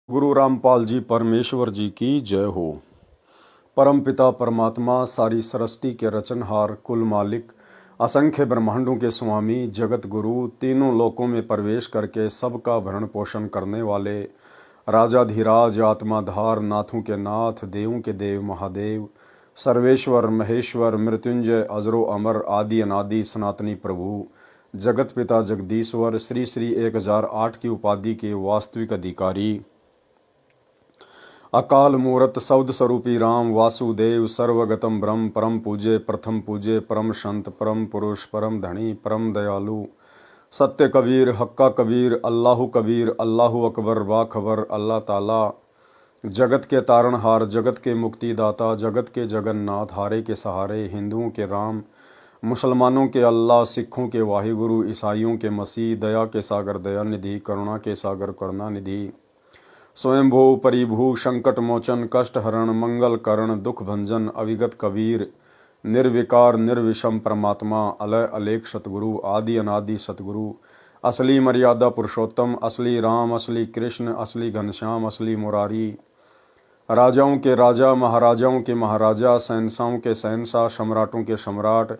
गुरु रामपाल जी परमेश्वर जी की जय हो। परम पिता परमात्मा सारी सृष्टि के रचनहार, कुल मालिक, असंख्य ब्रह्मांडों के स्वामी, जगत गुरु, तीनों लोकों में प्रवेश करके सबका भरण पोषण करने वाले राजाधिराज, आत्माधार, नाथों के नाथ, देवों के देव महादेव, सर्वेश्वर महेश्वर, मृत्युंजय, अजरो अमर, आदि अनादि सनातनी प्रभु, जगत पिता जगदीश्वर, श्री श्री 1008 की उपाधि के वास्तविक अधिकारी, अकाल मूरत सौद स्वरूपी राम वासुदेव, सर्वगतम ब्रह्म, परम पूज्य, प्रथम पूज्य, परम संत, परम पुरुष, परम धनी, परम दयालु, सत्य कबीर, हक्का कबीर, अल्लाहु कबीर, अल्लाहु अकबर, बाखबर, अल्लाह ताला, जगत के तारणहार, जगत के मुक्तिदाता, जगत के जगन्नाथ, हारे के सहारे, हिंदुओं के राम, मुसलमानों के अल्लाह, सिखों के वाहिगुरु, ईसाइयों के मसीह, दया के सागर दया निधि, करुणा के सागर करुणा निधि, स्वयंभू परिभू, संकट मोचन, कष्ट हरण, मंगल करण, दुख भंजन, अविगत कबीर, निर्विकार निर्विषम परमात्मा, अलय अलेख सतगुरु, आदि अनादि सतगुरु, असली मर्यादा पुरुषोत्तम, असली राम, असली कृष्ण, असली घनश्याम, असली मुरारी, राजाओं के राजा, महाराजाओं के महाराजा, शहंशाहों के शहंशाह, सम्राटों के सम्राट,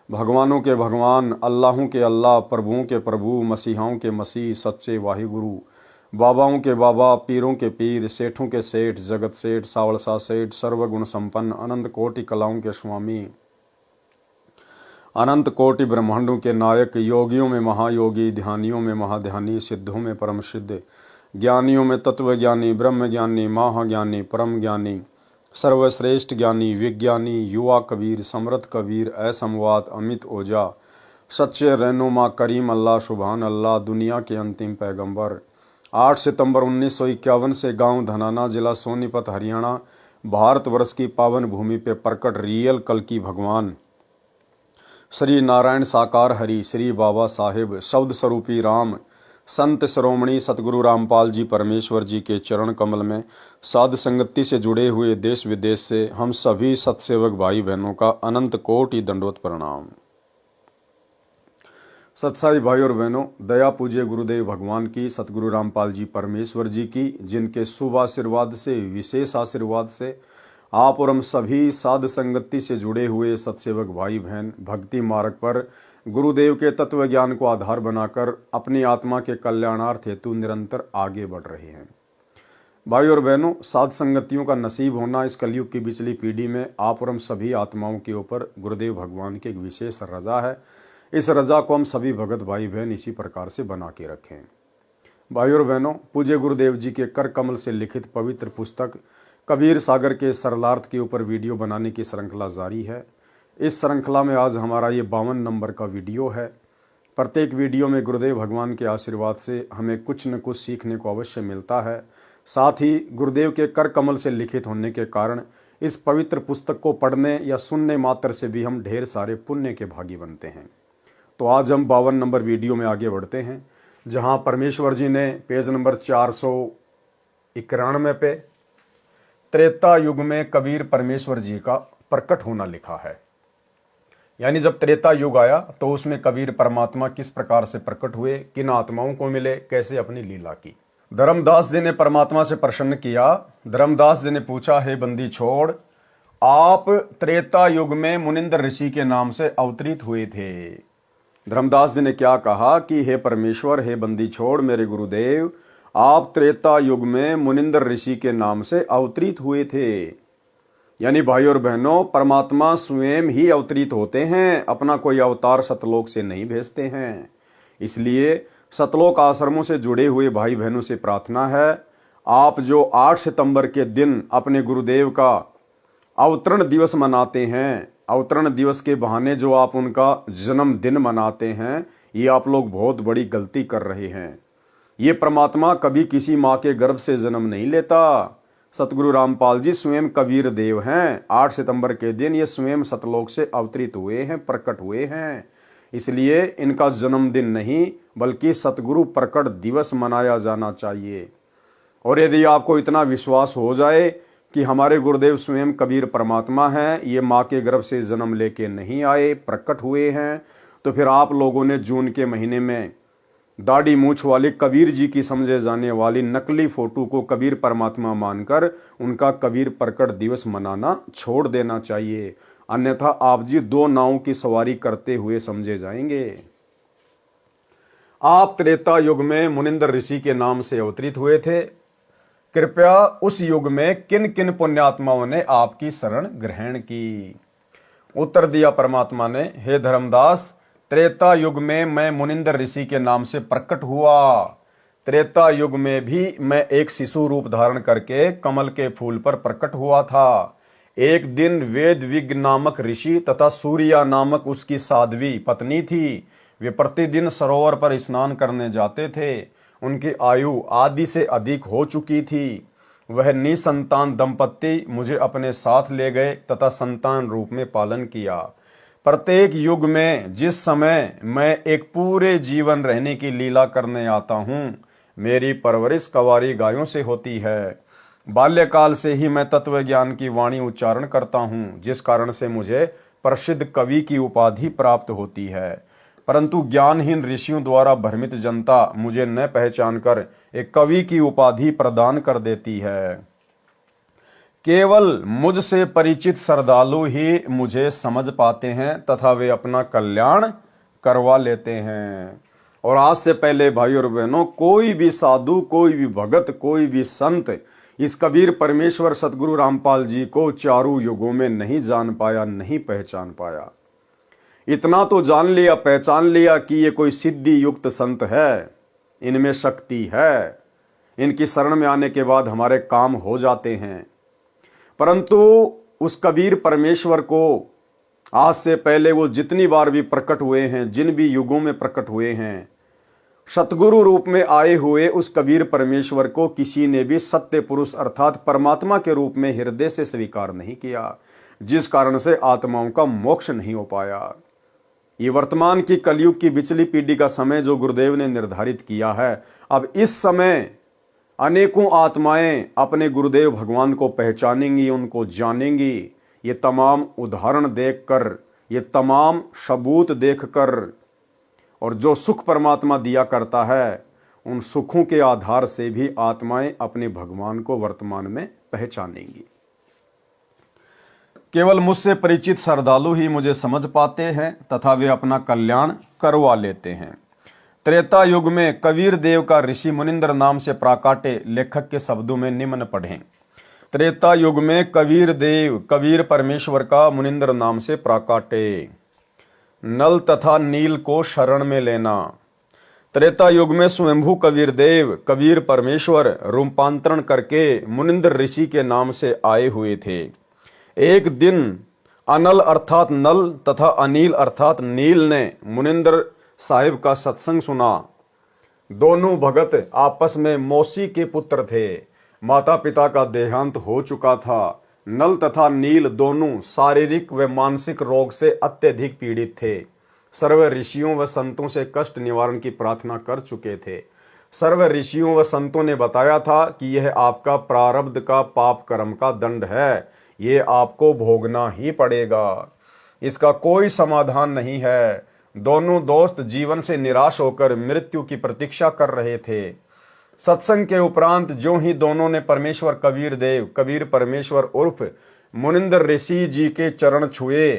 भगवानों के भगवान, अल्लाहों के अल्लाह, प्रभुओं के प्रभु, मसीहाओं के मसीह, सच्चे वाहिगुरु, बाबाओं के बाबा, पीरों के पीर, सेठों के सेठ, जगत सेठ, सावलसा सेठ, सर्वगुण संपन्न, अनंत कोटि कलाओं के स्वामी, अनंत कोटि ब्रह्मांडों के नायक, योगियों में महायोगी, ध्यानियों में महाध्यानी, सिद्धों में परम सिद्ध, ज्ञानियों में तत्वज्ञानी, ब्रह्म ज्ञानी, महाज्ञानी, परम ज्ञानी, सर्वश्रेष्ठ ज्ञानी, विज्ञानी, युवा कबीर, समृद्ध कबीर, असमवात, अमित ओझा, सच्चे रहनुमा, करीम अल्लाह, सुभान अल्लाह, दुनिया के अंतिम पैगंबर, 8 सितंबर 1951 से गांव धनाना, जिला सोनीपत, हरियाणा, भारतवर्ष की पावन भूमि पे प्रकट रियल कल की भगवान श्री नारायण साकार हरि, श्री बाबा साहेब, शब्द स्वरूपी राम, संत श्रोमणी सतगुरु रामपाल जी परमेश्वर जी के चरण कमल में साध संगति से जुड़े हुए देश विदेश से हम सभी सतसेवक भाई बहनों का अनंत कोटि दंडोत प्रणाम। सत्साई भाई और बहनों, दया पूज्य गुरुदेव भगवान की, सतगुरु रामपाल जी परमेश्वर जी की, जिनके शुभ आशीर्वाद से, विशेष आशीर्वाद से आप और हम सभी साध संगति से जुड़े हुए सतसेवक भाई बहन भक्ति मार्ग पर गुरुदेव के तत्व ज्ञान को आधार बनाकर अपनी आत्मा के कल्याणार्थ हेतु निरंतर आगे बढ़ रहे हैं। भाई और बहनों, साध संगतियों का नसीब होना इस कलयुग की पिछली पीढ़ी में आप और हम सभी आत्माओं के ऊपर गुरुदेव भगवान की एक विशेष रजा है। इस रजा को हम सभी भगत भाई बहन इसी प्रकार से बना के रखें। भाई और बहनों, पूज्य गुरुदेव जी के कर कमल से लिखित पवित्र पुस्तक कबीर सागर के सरलार्थ के ऊपर वीडियो बनाने की श्रृंखला जारी है। इस श्रृंखला में आज हमारा ये 52 नंबर का वीडियो है। प्रत्येक वीडियो में गुरुदेव भगवान के आशीर्वाद से हमें कुछ न कुछ सीखने को अवश्य मिलता है। साथ ही गुरुदेव के कर कमल से लिखित होने के कारण इस पवित्र पुस्तक को पढ़ने या सुनने मात्र से भी हम ढेर सारे पुण्य के भागी बनते हैं। तो आज हम 52 नंबर वीडियो में आगे बढ़ते हैं, जहां परमेश्वर जी ने पेज नंबर 491 पे त्रेता युग में कबीर परमेश्वर जी का प्रकट होना लिखा है। यानी जब त्रेता युग आया तो उसमें कबीर परमात्मा किस प्रकार से प्रकट हुए, किन आत्माओं को मिले, कैसे अपनी लीला की। धर्मदास जी ने परमात्मा से प्रसन्न किया। धर्मदास जी ने पूछा, हे बंदी छोड़, आप त्रेता युग में मुनिंद्र ऋषि के नाम से अवतरित हुए थे। धर्मदास जी ने क्या कहा कि हे परमेश्वर, हे बंदी छोड़, मेरे गुरुदेव, आप त्रेता युग में मुनिंद्र ऋषि के नाम से अवतरित हुए थे। यानी भाई और बहनों, परमात्मा स्वयं ही अवतरित होते हैं, अपना कोई अवतार सतलोक से नहीं भेजते हैं। इसलिए सतलोक आश्रमों से जुड़े हुए भाई बहनों से प्रार्थना है, आप जो 8 सितंबर के दिन अपने गुरुदेव का अवतरण दिवस मनाते हैं, अवतरण दिवस के बहाने जो आप उनका जन्मदिन मनाते हैं, ये आप लोग बहुत बड़ी गलती कर रहे हैं। ये परमात्मा कभी किसी माँ के गर्भ से जन्म नहीं लेता। सतगुरु रामपाल जी स्वयं कबीर देव हैं। 8 सितंबर के दिन ये स्वयं सतलोक से अवतरित हुए हैं, प्रकट हुए हैं। इसलिए इनका जन्मदिन नहीं बल्कि सतगुरु प्रकट दिवस मनाया जाना चाहिए। और यदि आपको इतना विश्वास हो जाए कि हमारे गुरुदेव स्वयं कबीर परमात्मा हैं, ये माँ के गर्भ से जन्म लेके नहीं आए, प्रकट हुए हैं, तो फिर आप लोगों ने जून के महीने में दाढ़ी मूछ वाले कबीर जी की समझे जाने वाली नकली फोटो को कबीर परमात्मा मानकर उनका कबीर प्रकट दिवस मनाना छोड़ देना चाहिए, अन्यथा आप जी दो नावों की सवारी करते हुए समझे जाएंगे। आप त्रेता युग में मुनिंदर ऋषि के नाम से अवतरित हुए थे। कृपया उस युग में किन किन पुण्यात्माओं ने आपकी शरण ग्रहण की? उत्तर दिया परमात्मा ने, हे धर्मदास, त्रेता युग में मैं मुनिंदर ऋषि के नाम से प्रकट हुआ। त्रेता युग में भी मैं एक शिशु रूप धारण करके कमल के फूल पर प्रकट हुआ था। एक दिन वेदविज्ञ नामक ऋषि तथा सूर्या नामक उसकी साध्वी पत्नी थी। वे प्रतिदिन सरोवर पर स्नान करने जाते थे। उनकी आयु आदि से अधिक हो चुकी थी। वह निसंतान दंपत्ति मुझे अपने साथ ले गए तथा संतान रूप में पालन किया। प्रत्येक युग में जिस समय मैं एक पूरे जीवन रहने की लीला करने आता हूँ, मेरी परवरिश कवारी गायों से होती है। बाल्यकाल से ही मैं तत्व ज्ञान की वाणी उच्चारण करता हूँ, जिस कारण से मुझे प्रसिद्ध कवि की उपाधि प्राप्त होती है। परंतु ज्ञानहीन ऋषियों द्वारा भ्रमित जनता मुझे न पहचान कर एक कवि की उपाधि प्रदान कर देती है। केवल मुझसे परिचित श्रद्धालु ही मुझे समझ पाते हैं तथा वे अपना कल्याण करवा लेते हैं। और आज से पहले भाई और बहनों, कोई भी साधु, कोई भी भगत, कोई भी संत इस कबीर परमेश्वर सतगुरु रामपाल जी को चारों युगों में नहीं जान पाया, नहीं पहचान पाया। इतना तो जान लिया, पहचान लिया कि ये कोई सिद्धि युक्त संत है, इनमें शक्ति है, इनकी शरण में आने के बाद हमारे काम हो जाते हैं। परंतु उस कबीर परमेश्वर को आज से पहले वो जितनी बार भी प्रकट हुए हैं, जिन भी युगों में प्रकट हुए हैं, सतगुरु रूप में आए हुए उस कबीर परमेश्वर को किसी ने भी सत्य पुरुष अर्थात परमात्मा के रूप में हृदय से स्वीकार नहीं किया, जिस कारण से आत्माओं का मोक्ष नहीं हो पाया। ये वर्तमान की कलयुग की बिचली पीढ़ी का समय जो गुरुदेव ने निर्धारित किया है, अब इस समय अनेकों आत्माएं अपने गुरुदेव भगवान को पहचानेंगी, उनको जानेंगी। ये तमाम उदाहरण देखकर, ये तमाम सबूत देखकर, और जो सुख परमात्मा दिया करता है, उन सुखों के आधार से भी आत्माएं अपने भगवान को वर्तमान में पहचानेंगी। केवल मुझसे परिचित श्रद्धालु ही मुझे समझ पाते हैं तथा वे अपना कल्याण करवा लेते हैं। त्रेता युग में कबीर देव का ऋषि मुनिंदर नाम से प्राकाटे लेखक के शब्दों में निम्न पढ़ें। त्रेता युग में कबीर देव, कबीर परमेश्वर का मुनिंदर नाम से प्राकाटे। नल तथा नील को शरण में लेना। त्रेता युग में स्वयंभू कबीर देव, कबीर परमेश्वर रूपांतरण करके मुनिंदर ऋषि के नाम से आए हुए थे। एक दिन अनल अर्थात नल तथा अनिल अर्थात नील ने मुनिंदर साहिब का सत्संग सुना। दोनों भगत आपस में मौसी के पुत्र थे। माता पिता का देहांत हो चुका था। नल तथा नील दोनों शारीरिक व मानसिक रोग से अत्यधिक पीड़ित थे। सर्व ऋषियों व संतों से कष्ट निवारण की प्रार्थना कर चुके थे। सर्व ऋषियों व संतों ने बताया था कि यह आपका प्रारब्ध का पाप कर्म का दंड है, ये आपको भोगना ही पड़ेगा, इसका कोई समाधान नहीं है। दोनों दोस्त जीवन से निराश होकर मृत्यु की प्रतीक्षा कर रहे थे। सत्संग के उपरांत जो ही दोनों ने परमेश्वर कबीर देव, कबीर परमेश्वर उर्फ मुनिंदर ऋषि जी के चरण छुए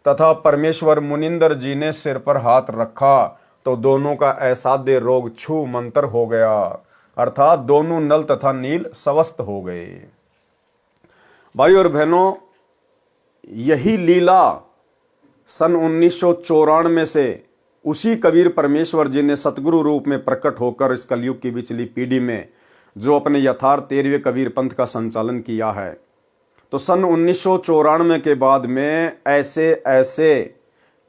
तथा परमेश्वर मुनिंदर जी ने सिर पर हाथ रखा, तो दोनों का असाध्य रोग छू मंतर हो गया, अर्थात दोनों नल तथा नील स्वस्थ हो गए। भाई और बहनों, यही लीला सन 1994 से उसी कबीर परमेश्वर जी ने सतगुरु रूप में प्रकट होकर इस कलयुग की बिचली पीढ़ी में जो अपने यथार्थ 13वें कबीर पंथ का संचालन किया है, तो सन 1994 के बाद में ऐसे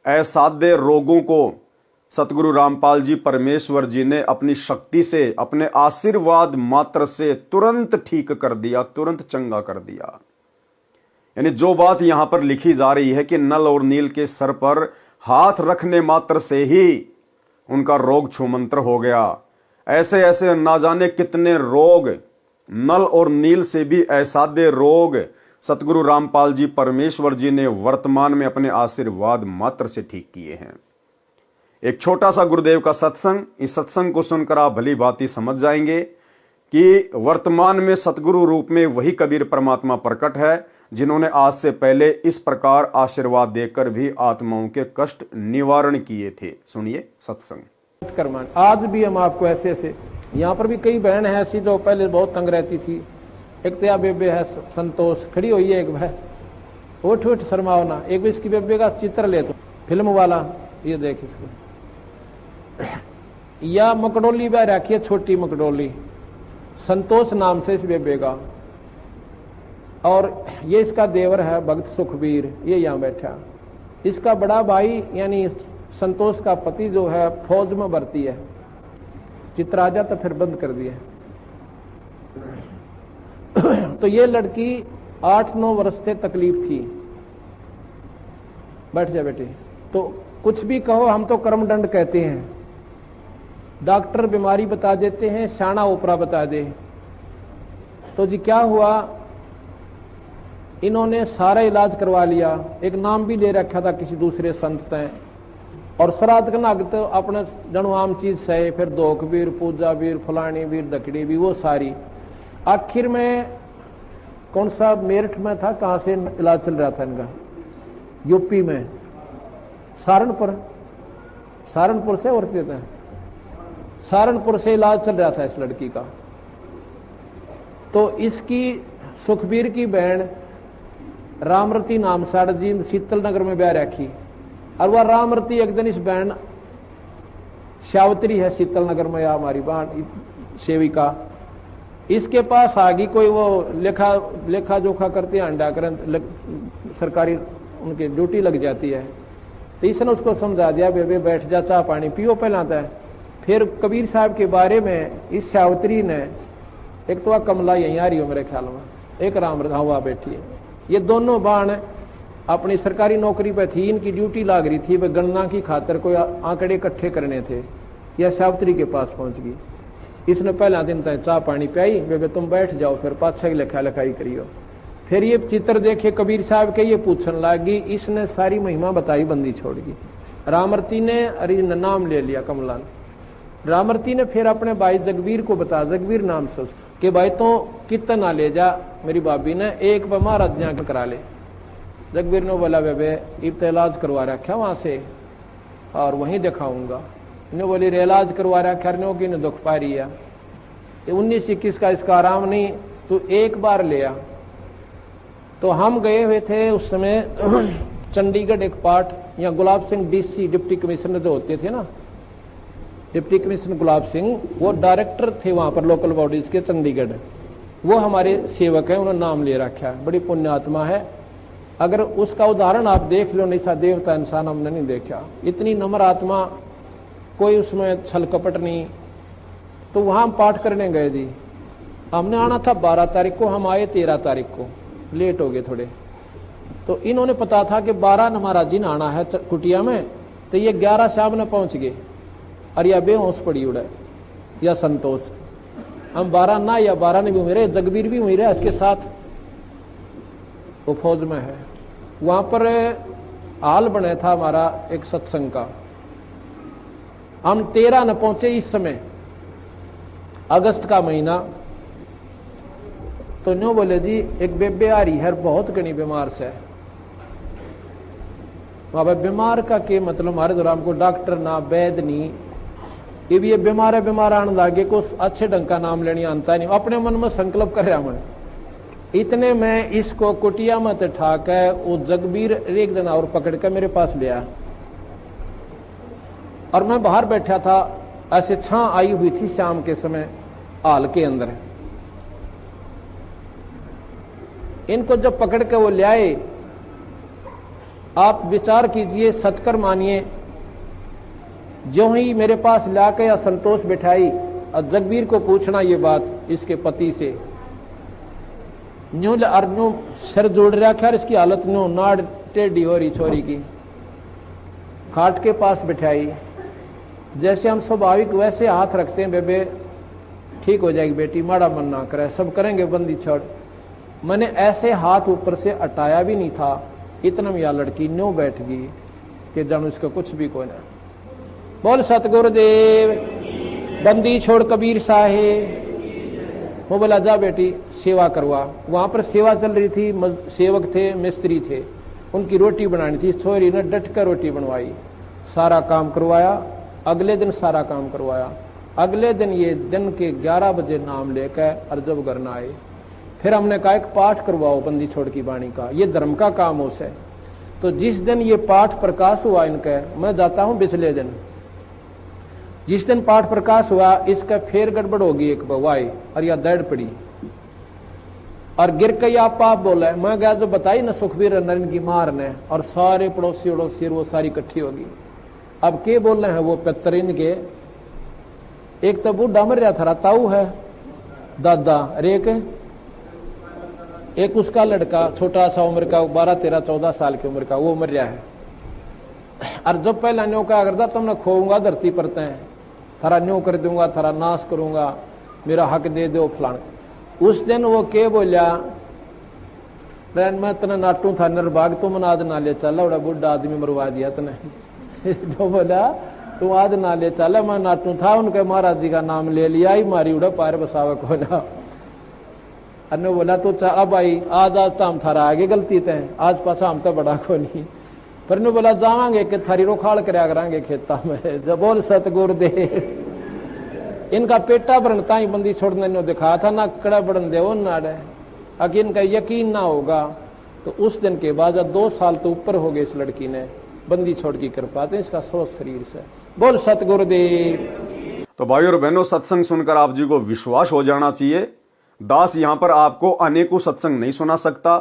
असाध्य रोगों को सतगुरु रामपाल जी परमेश्वर जी ने अपनी शक्ति से, अपने आशीर्वाद मात्र से तुरंत ठीक कर दिया, तुरंत चंगा कर दिया। यानी जो बात यहां पर लिखी जा रही है कि नल और नील के सर पर हाथ रखने मात्र से ही उनका रोग छूमंतर हो गया, ऐसे ऐसे ना जाने कितने रोग, नल और नील से भी असाध्य रोग सतगुरु रामपाल जी परमेश्वर जी ने वर्तमान में अपने आशीर्वाद मात्र से ठीक किए हैं। एक छोटा सा गुरुदेव का सत्संग, इस सत्संग को सुनकर आप भली भांति समझ जाएंगे कि वर्तमान में सतगुरु रूप में वही कबीर परमात्मा प्रकट है जिन्होंने आज से पहले इस प्रकार आशीर्वाद देकर भी आत्माओं के कष्ट निवारण किए थे। सुनिए सत्संग। कर्मान आज भी हम आपको ऐसे ऐसे, यहाँ पर भी कई बहन है ऐसी जो पहले बहुत तंग रहती थी। एक तो बेबे है संतोष, खड़ी हुई है एक भाई, उठ उठ शर्मावना। एक भी इसकी बेबे का चित्र ले तो फिल्म वाला, ये देख इसको। या मकडोली बह रखी है, छोटी मकडोली, संतोष नाम से इस बेबे का। और ये इसका देवर है भक्त सुखबीर, ये यहाँ बैठा। इसका बड़ा भाई यानी संतोष का पति जो है फौज में भर्ती है। चित्र आ जाता फिर बंद कर दिया। तो ये लड़की 8-9 वर्ष से तकलीफ थी। बैठ जा बेटे। तो कुछ भी कहो, हम तो कर्मदंड कहते हैं। डॉक्टर बीमारी बता देते हैं, शाना ओपरा बता दे। तो जी क्या हुआ, इन्होंने सारा इलाज करवा लिया। एक नाम भी ले रखा था किसी दूसरे संत ने। और श्राद्ध का नाग तो अपने जनु आम चीज सहे, फिर दोख वीर, पूजा वीर, फलानी वीर, दकड़ी भी, वो सारी। आखिर में कौन सा मेरठ में था, कहां से इलाज चल रहा था इनका, यूपी में, सहारनपुर से औरतें थे, सहारनपुर से इलाज चल रहा था इस लड़की का। तो इसकी सुखबीर की बहन रामरती नाम साड़ जी शीतल नगर में ब्याह रखी। और वह रामरती एक दिन इस बहन श्यावत्री है शीतल नगर में, या हमारी बहन सेविका, इसके पास आ गई। कोई वो लेखा जोखा करते हैं, अंडा कर सरकारी उनकी ड्यूटी लग जाती है। तो इसने उसको समझा दिया, बेबे बैठ जा, चाह पानी पियो पहलाता है। फिर कबीर साहब के बारे में इस श्यावत्री ने, एक तो वह कमला यहीं आ रही हो मेरे ख्याल में, एक राम हुआ बैठी है। ये दोनों बाण अपनी सरकारी नौकरी पे थी, इनकी ड्यूटी लाग रही थी, वे गणना की खातर कोई आंकड़े इकट्ठे करने थे। यह श्यावत्री के पास पहुंच गई। इसने पहला दिन तक चाह पानी पियाई, बेबे तुम बैठ जाओ, फिर पाछे लिखा लिखाई करियो। फिर ये चित्र देखे कबीर साहब के, ये पूछने लगी। इसने सारी महिमा बताई, बंदी छोड़ गई। रामरती ने अरे नाम ले लिया कमला ने। रामरती ने फिर अपने भाई जगबीर को बता, जगबीर नाम से कि भाई तो कितना ले जा, मेरी भाभी ने एक बार महाराज यहाँ करा ले। जगबीर ने बोला, बेबे इब तो इलाज करवा रखा वहां से और वहीं दिखाऊंगा। इन्हें बोली रे इलाज करवा रखा, कि ने दुख पा रही है, 19-21 का इसका आराम नहीं, तो एक बार ले आ। तो हम गए हुए थे उस समय चंडीगढ़ एक पार्ट, यहाँ Gulab Singh DC deputy commissioner जो होते थे ना, डिप्टी कमिश्नर गुलाब सिंह, वो डायरेक्टर थे वहां पर लोकल बॉडीज के चंडीगढ़। वो हमारे सेवक है, उन्होंने नाम ले रखा है, बड़ी पुण्य आत्मा है। अगर उसका उदाहरण आप देख लो, नहीं सा देवता इंसान हमने नहीं देखा, इतनी नम्र आत्मा, कोई उसमें छल कपट नहीं। तो वहां हम पाठ करने गए जी। हमने आना था 12 तारीख को, हम आए 13 तारीख को, लेट हो गए थोड़े। तो इन्होंने पता था कि 12 न महाराज जी ने आना है कुटिया में, तो ये 11 शाम ने पहुंच गए। और यह बेहोश पड़ी उड़े या संतोष। हम 12 ना या 12 ने भी मेरे, जगबीर भी मेरे इसके साथ, वो फौज में है। वहां पर हाल बना था हमारा एक सत्संग का। हम 13 न पहुंचे इस समय, अगस्त का महीना। तो न्यू बोले जी एक बेबे आ रही है, बहुत घनी बीमार से। बाबा बीमार का के मतलब, हमारे दौरान को डॉक्टर ना वैद नहीं, ये बीमार है, बीमार आने लागे को अच्छे ढंग का नाम लेने आता नहीं। अपने मन में संकल्प कर रहा मैं। इतने में इसको कुटिया में ठा के वो जगबीर एक दिन और पकड़ के मेरे पास ले आया। और मैं बाहर बैठा था, ऐसे छां आई हुई थी शाम के समय हाल के अंदर। इनको जब पकड़ के वो ले आए, आप विचार कीजिए, सतकर मानिए, जो ही मेरे पास लाके या संतोष बिठाई और जगबीर को पूछना ये बात इसके पति से, न्यू अर्जू सिर जोड़ रखा, इसकी हालत न्यू नाड़ टेढ़ी हो रही छोरी की। खाट के पास बिठाई, जैसे हम स्वाभाविक वैसे हाथ रखते हैं, बेबे ठीक हो जाएगी बेटी, माड़ा मन ना करे, सब करेंगे, बंदी छोड़। मैंने ऐसे हाथ ऊपर से हटाया भी नहीं था, इतना में यह लड़की न्यू बैठ गई कि जानू इसका कुछ भी कोई ना। बोल सतगुरुदेव। बंदी छोड़ कबीर साहेब। वो बोला जा बेटी सेवा करवा। वहां पर सेवा चल रही थी, सेवक थे, मिस्त्री थे, उनकी रोटी बनानी थी। छोरी ने डट कर रोटी बनवाई, सारा काम करवाया। अगले दिन सारा काम करवाया। अगले दिन ये दिन के 11 बजे नाम लेकर और जब घर न आए, फिर हमने कहा एक पाठ करवाओ बंदी छोड़ की वाणी का, ये धर्म का काम हो से। तो जिस दिन ये पाठ प्रकाश हुआ इनका, मैं जाता हूं पिछले दिन, जिस दिन पाठ प्रकाश हुआ इसका फिर गड़बड़ होगी एक बवाई और या दर्द पड़ी और गिर के आप पाप बोला। मैं गया जो बताई ना सुखबीर नरेंद्र की मार ने, और सारे पड़ोसी उड़ोसी वो सारी इकट्ठी होगी। अब के बोल रहे हैं वो पेतरीन के, एक तो बूढ़ा मर रहा था, ताऊ है दादा, रेक एक उसका लड़का छोटा सा उम्र का 12, 13, 14 साल की उम्र का, वो मर रहा है। और जब पहला न्यो क्या करता, तुमने खोऊंगा धरती पर तय, थारा न्यो कर दूंगा, थारा नाश करूंगा, मेरा हक दे दो फलान। उस दिन वो के बोलिया, मैं तना नाटू था निर्भाग, तुम आज ना ले चला, बड़ा बुढ़ा आदमी मरवा दिया तने। जो बोला तू आज ना ले चला, मैं नाटू था, उनके महाराज जी का नाम ले लिया ही, मारी उड़ा पार बसावा को ना। अन्य बोला तो चला भाई, आज तो हम थारा आगे गलती तय, आज पाछा हम तो बड़ा को नहीं। पर ने बोला जावांगे कि थारी रोखाड़ करया करांगे खेता में। जब बोल सतगुरुदेव। इनका पेटा भरनता ही बंदी छोड़ने ने दिखा था ना, कड़ा बढ़न दे नाड़े, अगर इनका यकीन ना होगा तो उस दिन के बाद 2 साल तो ऊपर हो गए इस लड़की ने बंदी छोड़ की कृपा, तो इसका सोच शरीर से। बोल सतगुरुदेव। तो भाई और बहनों, सत्संग सुनकर आप जी को विश्वास हो जाना चाहिए, दास यहां पर आपको अनेकों सत्संग नहीं सुना सकता,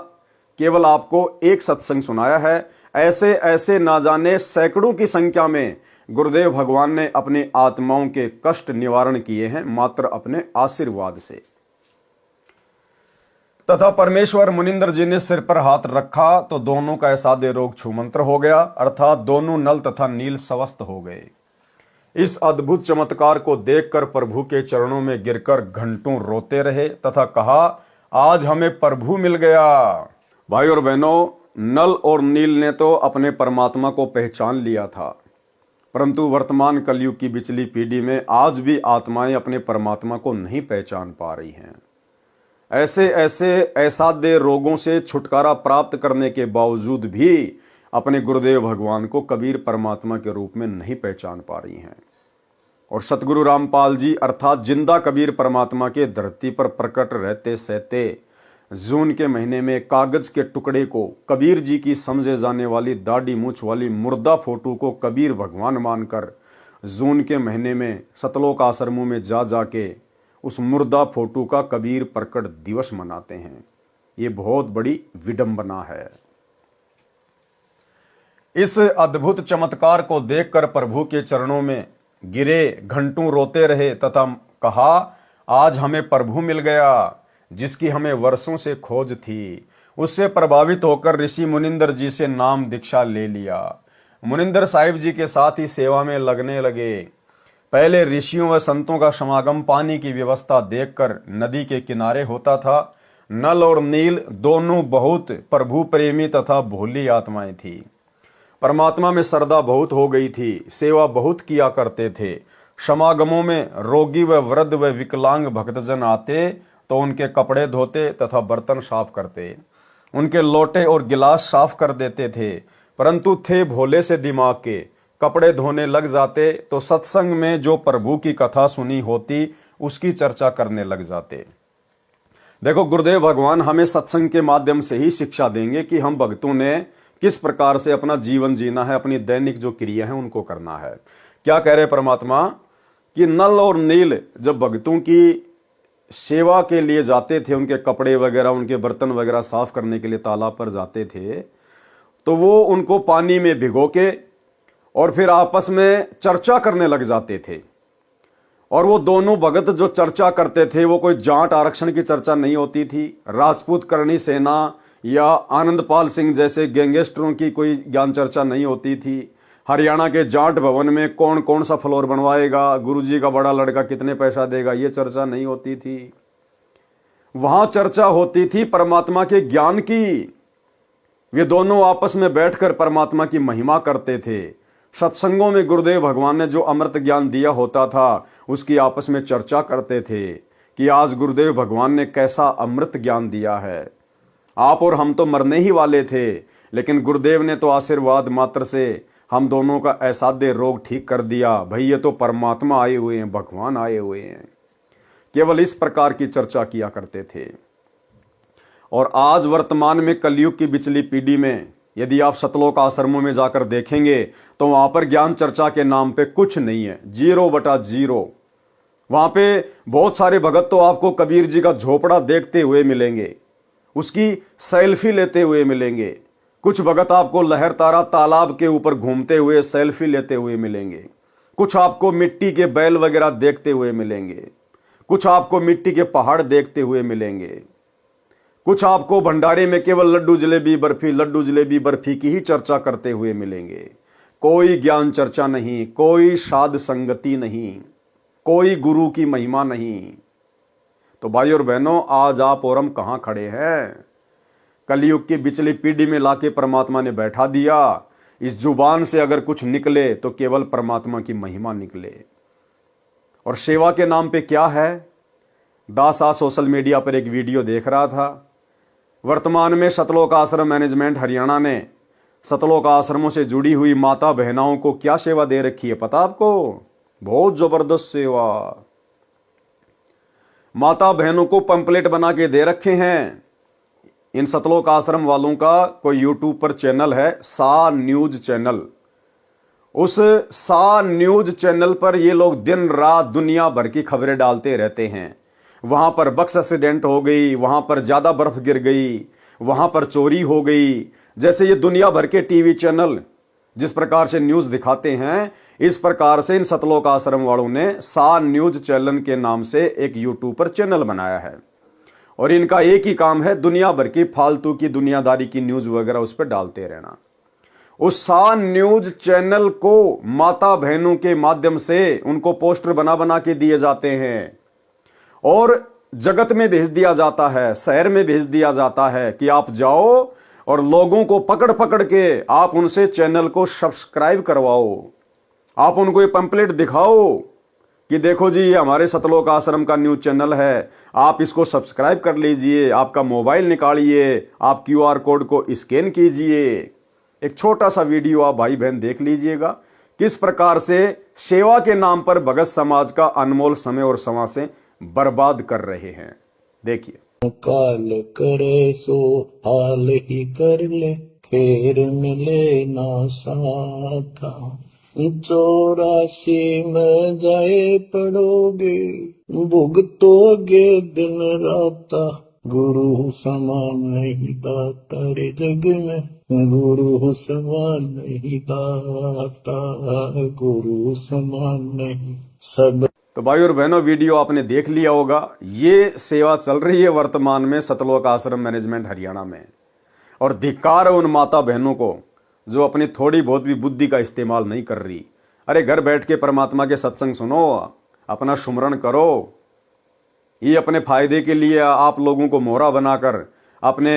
केवल आपको एक सत्संग सुनाया है। ऐसे ऐसे ना जाने सैकड़ों की संख्या में गुरुदेव भगवान ने अपनी आत्माओं के कष्ट निवारण किए हैं मात्र अपने आशीर्वाद से। तथा परमेश्वर मुनिंदर जी ने सिर पर हाथ रखा तो दोनों का ऐसा दे रोग छूमंत्र हो गया, अर्थात दोनों नल तथा नील स्वस्थ हो गए। इस अद्भुत चमत्कार को देखकर प्रभु के चरणों में गिरकर घंटों रोते रहे तथा कहा, आज हमें प्रभु मिल गया। भाई और बहनों, नल और नील ने तो अपने परमात्मा को पहचान लिया था, परंतु वर्तमान कलयुग की बिचली पीढ़ी में आज भी आत्माएं अपने परमात्मा को नहीं पहचान पा रही हैं। ऐसे ऐसे असाध्य रोगों से छुटकारा प्राप्त करने के बावजूद भी अपने गुरुदेव भगवान को कबीर परमात्मा के रूप में नहीं पहचान पा रही हैं। और सतगुरु रामपाल जी अर्थात जिंदा कबीर परमात्मा के धरती पर प्रकट रहते सहते जून के महीने में कागज के टुकड़े को कबीर जी की समझे जाने वाली दाढ़ी मूछ वाली मुर्दा फोटो को कबीर भगवान मानकर जून के महीने में सतलोक आश्रमों में जा जाके उस मुर्दा फोटो का कबीर प्रकट दिवस मनाते हैं। ये बहुत बड़ी विडंबना है। इस अद्भुत चमत्कार को देखकर प्रभु के चरणों में गिरे, घंटों रोते रहे तथा कहा, आज हमें प्रभु मिल गया जिसकी हमें वर्षों से खोज थी। उससे प्रभावित होकर ऋषि मुनिंदर जी से नाम दीक्षा ले लिया। मुनिंदर साहिब जी के साथ ही सेवा में लगने लगे। पहले ऋषियों व संतों का समागम पानी की व्यवस्था देखकर नदी के किनारे होता था। नल और नील दोनों बहुत प्रभु प्रेमी तथा भोली आत्माएं थी। परमात्मा में श्रद्धा बहुत हो गई थी, सेवा बहुत किया करते थे। समागमों में रोगी व वृद्ध व विकलांग भक्तजन आते तो उनके कपड़े धोते तथा बर्तन साफ करते, उनके लोटे और गिलास साफ कर देते थे। परंतु थे भोले से दिमाग के, कपड़े धोने लग जाते तो सत्संग में जो प्रभु की कथा सुनी होती उसकी चर्चा करने लग जाते। देखो, गुरुदेव भगवान हमें सत्संग के माध्यम से ही शिक्षा देंगे कि हम भक्तों ने किस प्रकार से अपना जीवन जीना है, अपनी दैनिक जो क्रिया है उनको करना है। क्या कह रहे परमात्मा कि नल और नील जब भक्तों की सेवा के लिए जाते थे, उनके कपड़े वगैरह उनके बर्तन वगैरह साफ करने के लिए तालाब पर जाते थे, तो वो उनको पानी में भिगो के और फिर आपस में चर्चा करने लग जाते थे। और वो दोनों भगत जो चर्चा करते थे वो कोई जाट आरक्षण की चर्चा नहीं होती थी, राजपूत करणी सेना या आनंदपाल सिंह जैसे गैंगस्टरों की कोई ज्ञान चर्चा नहीं होती थी। हरियाणा के जाट भवन में कौन कौन सा फ्लोर बनवाएगा, गुरुजी का बड़ा लड़का कितने पैसा देगा, ये चर्चा नहीं होती थी। वहां चर्चा होती थी परमात्मा के ज्ञान की। वे दोनों आपस में बैठकर परमात्मा की महिमा करते थे, सत्संगों में गुरुदेव भगवान ने जो अमृत ज्ञान दिया होता था उसकी आपस में चर्चा करते थे कि आज गुरुदेव भगवान ने कैसा अमृत ज्ञान दिया है। आप और हम तो मरने ही वाले थे, लेकिन गुरुदेव ने तो आशीर्वाद मात्र से हम दोनों का असाध्य रोग ठीक कर दिया। भाई ये तो परमात्मा आए हुए हैं, भगवान आए हुए हैं। केवल इस प्रकार की चर्चा किया करते थे। और आज वर्तमान में कलयुग की बिचली पीढ़ी में यदि आप सतलोक आश्रमों में जाकर देखेंगे तो वहां पर ज्ञान चर्चा के नाम पे कुछ नहीं है, 0/0। वहां पे बहुत सारे भगत तो आपको कबीर जी का झोपड़ा देखते हुए मिलेंगे, उसकी सेल्फी लेते हुए मिलेंगे। कुछ भगत आपको लहर तारा तालाब के ऊपर घूमते हुए सेल्फी लेते हुए मिलेंगे। कुछ आपको मिट्टी के बैल वगैरह देखते हुए मिलेंगे। कुछ आपको मिट्टी के पहाड़ देखते हुए मिलेंगे। कुछ आपको भंडारे में केवल लड्डू जलेबी बर्फी की ही चर्चा करते हुए मिलेंगे। कोई ज्ञान चर्चा नहीं, कोई साध संगति नहीं, कोई गुरु की महिमा नहीं। तो भाई और बहनों, आज आप और हम कहां खड़े हैं? कलयुग की बिचली पीढ़ी में लाके परमात्मा ने बैठा दिया। इस जुबान से अगर कुछ निकले तो केवल परमात्मा की महिमा निकले। और सेवा के नाम पे क्या है? दास आज सोशल मीडिया पर एक वीडियो देख रहा था। वर्तमान में सतलोक आश्रम मैनेजमेंट हरियाणा ने सतलोक आश्रमों से जुड़ी हुई माता बहनाओं को क्या सेवा दे रखी है पता आपको? बहुत जबरदस्त सेवा। माता बहनों को पंपलेट बना के दे रखे हैं। इन सतलोक आश्रम वालों का कोई यूट्यूब पर चैनल है, सा न्यूज चैनल। उस सा न्यूज चैनल पर ये लोग दिन रात दुनिया भर की खबरें डालते रहते हैं। वहां पर बस एक्सीडेंट हो गई, वहां पर ज्यादा बर्फ गिर गई, वहां पर चोरी हो गई। जैसे ये दुनिया भर के टीवी चैनल जिस प्रकार से न्यूज दिखाते हैं, इस प्रकार से इन सतलोक आश्रम वालों ने सा न्यूज चैनल के नाम से एक यूट्यूब पर चैनल बनाया है। और इनका एक ही काम है, दुनिया भर की फालतू की दुनियादारी की न्यूज वगैरह उस पर डालते रहना। उस सा न्यूज चैनल को माता बहनों के माध्यम से उनको पोस्टर बना बना के दिए जाते हैं और जगत में भेज दिया जाता है, शहर में भेज दिया जाता है कि आप जाओ और लोगों को पकड़ पकड़ के आप उनसे चैनल को सब्सक्राइब करवाओ। आप उनको ये पंपलेट दिखाओ कि देखो जी, ये हमारे सतलोक आश्रम का न्यूज चैनल है, आप इसको सब्सक्राइब कर लीजिए। आपका मोबाइल निकालिए, आप QR कोड को स्कैन कीजिए। एक छोटा सा वीडियो आप भाई बहन देख लीजिएगा, किस प्रकार से सेवा के नाम पर भगत समाज का अनमोल समय और समय से बर्बाद कर रहे हैं। देखिए। काल करे सो हाल ही कर ले, फेर मिले ना साथा। 84 में जाए पड़ोगे, भुगतोगे दिन राता। गुरु समान नहीं दाता रे जग में, गुरु समान नहीं दाता, गुरु समान नहीं सब। तो भाई और बहनों, वीडियो आपने देख लिया होगा। ये सेवा चल रही है वर्तमान में सतलोक आश्रम मैनेजमेंट हरियाणा में। और धिक्कार है उन माता बहनों को जो अपनी थोड़ी बहुत भी बुद्धि का इस्तेमाल नहीं कर रही। अरे घर बैठ के परमात्मा के सत्संग सुनो, अपना सुमरण करो। ये अपने फायदे के लिए आप लोगों को मोहरा बनाकर अपने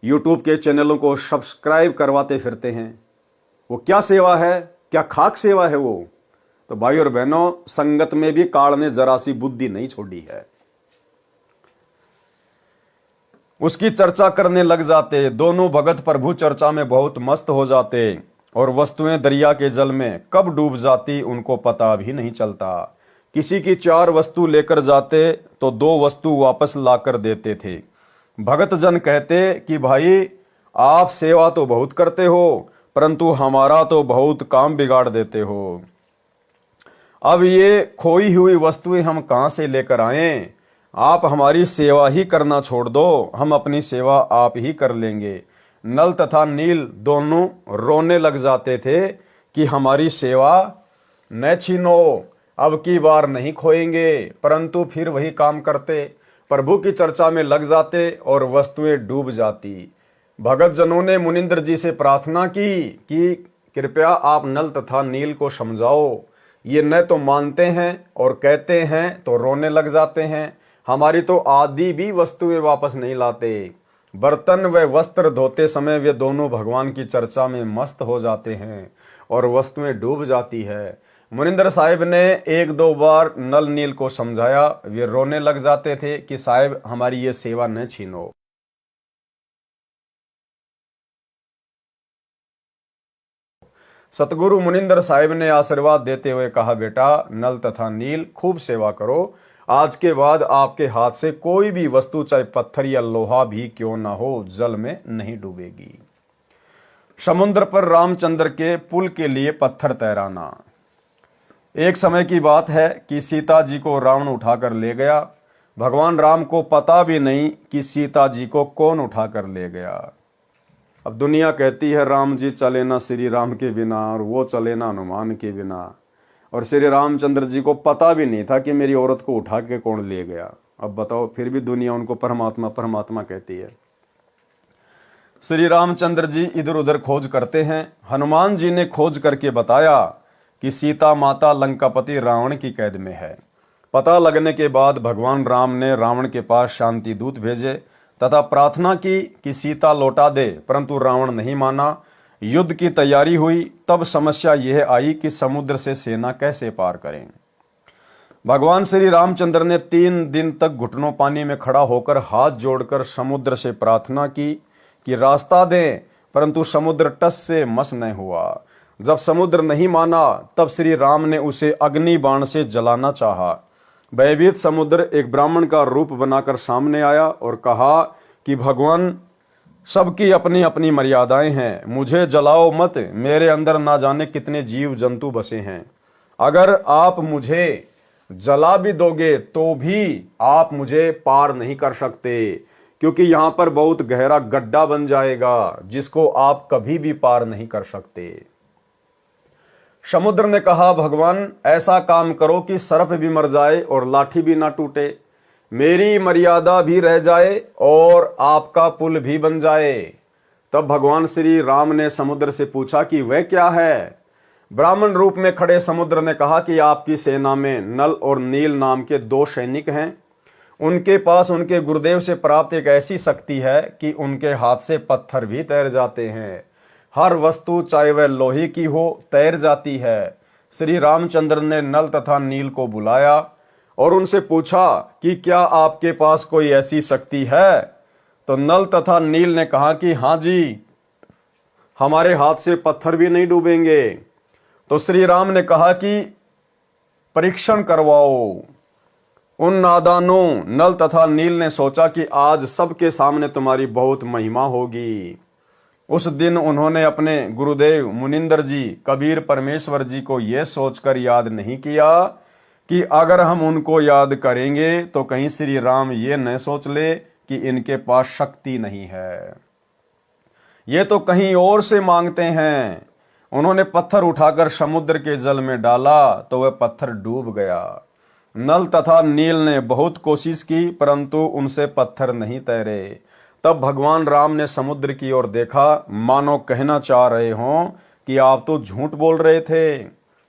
यूट्यूब के चैनलों को सब्सक्राइब करवाते फिरते हैं। वो क्या सेवा है? क्या खाक सेवा है वो? तो भाई और बहनों, संगत में भी काल ने जरा सी बुद्धि नहीं छोड़ी है। उसकी चर्चा करने लग जाते। दोनों भगत प्रभु चर्चा में बहुत मस्त हो जाते और वस्तुएं दरिया के जल में कब डूब जाती उनको पता भी नहीं चलता। किसी की 4 वस्तु लेकर जाते तो 2 वस्तु वापस लाकर देते थे। भगत जन कहते कि भाई आप सेवा तो बहुत करते हो, परंतु हमारा तो बहुत काम बिगाड़ देते हो। अब ये खोई हुई वस्तुएं हम कहां से लेकर आएं? आप हमारी सेवा ही करना छोड़ दो, हम अपनी सेवा आप ही कर लेंगे। नल तथा नील दोनों रोने लग जाते थे कि हमारी सेवा न छीनो, अब की बार नहीं खोएंगे। परंतु फिर वही काम करते, प्रभु की चर्चा में लग जाते और वस्तुएं डूब जाती। भगत जनों ने मुनिंद्र जी से प्रार्थना की कि कृपया आप नल तथा नील को समझाओ। ये न तो मानते हैं और कहते हैं तो रोने लग जाते हैं। हमारी तो आदि भी वस्तुएं वापस नहीं लाते। बर्तन व वस्त्र धोते समय वे दोनों भगवान की चर्चा में मस्त हो जाते हैं और वस्तुएं डूब जाती है। मुनिंदर साहिब ने एक दो बार नल नील को समझाया, वे रोने लग जाते थे कि साहिब हमारी ये सेवा न छीनो। सतगुरु मुनिंदर साहिब ने आशीर्वाद देते हुए कहा, बेटा नल तथा नील खूब सेवा करो, आज के बाद आपके हाथ से कोई भी वस्तु चाहे पत्थर या लोहा भी क्यों ना हो जल में नहीं डूबेगी। समुद्र पर रामचंद्र के पुल के लिए पत्थर तैराना। एक समय की बात है कि सीता जी को रावण उठाकर ले गया। भगवान राम को पता भी नहीं कि सीता जी को कौन उठाकर ले गया। अब दुनिया कहती है राम जी चले ना श्री राम के बिना, और वो चले ना हनुमान के बिना, और श्री रामचंद्र जी को पता भी नहीं था कि मेरी औरत को उठा के कौन ले गया। अब बताओ, फिर भी दुनिया उनको परमात्मा परमात्मा कहती है। श्री रामचंद्र जी इधर उधर खोज करते हैं। हनुमान जी ने खोज करके बताया कि सीता माता लंकापति रावण की कैद में है। पता लगने के बाद भगवान राम ने रावण के पास शांति दूत भेजे तथा प्रार्थना की कि सीता लौटा दे, परंतु रावण नहीं माना। युद्ध की तैयारी हुई, तब समस्या यह आई कि समुद्र से सेना कैसे पार करें। भगवान श्री रामचंद्र ने 3 दिन तक घुटनों पानी में खड़ा होकर हाथ जोड़कर समुद्र से प्रार्थना की कि रास्ता दें, परंतु समुद्र टस से मस न हुआ। जब समुद्र नहीं माना, तब श्री राम ने उसे अग्नि बाण से जलाना चाहा। भयभीत समुद्र एक ब्राह्मण का रूप बनाकर सामने आया और कहा कि भगवान, सबकी अपनी अपनी मर्यादाएं हैं, मुझे जलाओ मत, मेरे अंदर ना जाने कितने जीव जंतु बसे हैं। अगर आप मुझे जला भी दोगे तो भी आप मुझे पार नहीं कर सकते, क्योंकि यहां पर बहुत गहरा गड्ढा बन जाएगा जिसको आप कभी भी पार नहीं कर सकते। समुद्र ने कहा, भगवान ऐसा काम करो कि सर्प भी मर जाए और लाठी भी ना टूटे, मेरी मर्यादा भी रह जाए और आपका पुल भी बन जाए। तब भगवान श्री राम ने समुद्र से पूछा कि वह क्या है। ब्राह्मण रूप में खड़े समुद्र ने कहा कि आपकी सेना में नल और नील नाम के 2 सैनिक हैं। उनके पास उनके गुरुदेव से प्राप्त एक ऐसी शक्ति है कि उनके हाथ से पत्थर भी तैर जाते हैं। हर वस्तु चाहे वह लोहे की हो तैर जाती है। श्री रामचंद्र ने नल तथा नील को बुलाया और उनसे पूछा कि क्या आपके पास कोई ऐसी शक्ति है। तो नल तथा नील ने कहा कि हाँ जी, हमारे हाथ से पत्थर भी नहीं डूबेंगे। तो श्री राम ने कहा कि परीक्षण करवाओ। उन नादानों नल तथा नील ने सोचा कि आज सबके सामने तुम्हारी बहुत महिमा होगी। उस दिन उन्होंने अपने गुरुदेव मुनिंदर जी, कबीर परमेश्वर जी को यह सोचकर याद नहीं किया कि अगर हम उनको याद करेंगे तो कहीं श्री राम ये न सोच ले कि इनके पास शक्ति नहीं है, ये तो कहीं और से मांगते हैं। उन्होंने पत्थर उठाकर समुद्र के जल में डाला तो वह पत्थर डूब गया। नल तथा नील ने बहुत कोशिश की, परंतु उनसे पत्थर नहीं तैरे। तब भगवान राम ने समुद्र की ओर देखा, मानो कहना चाह रहे हों कि आप तो झूठ बोल रहे थे,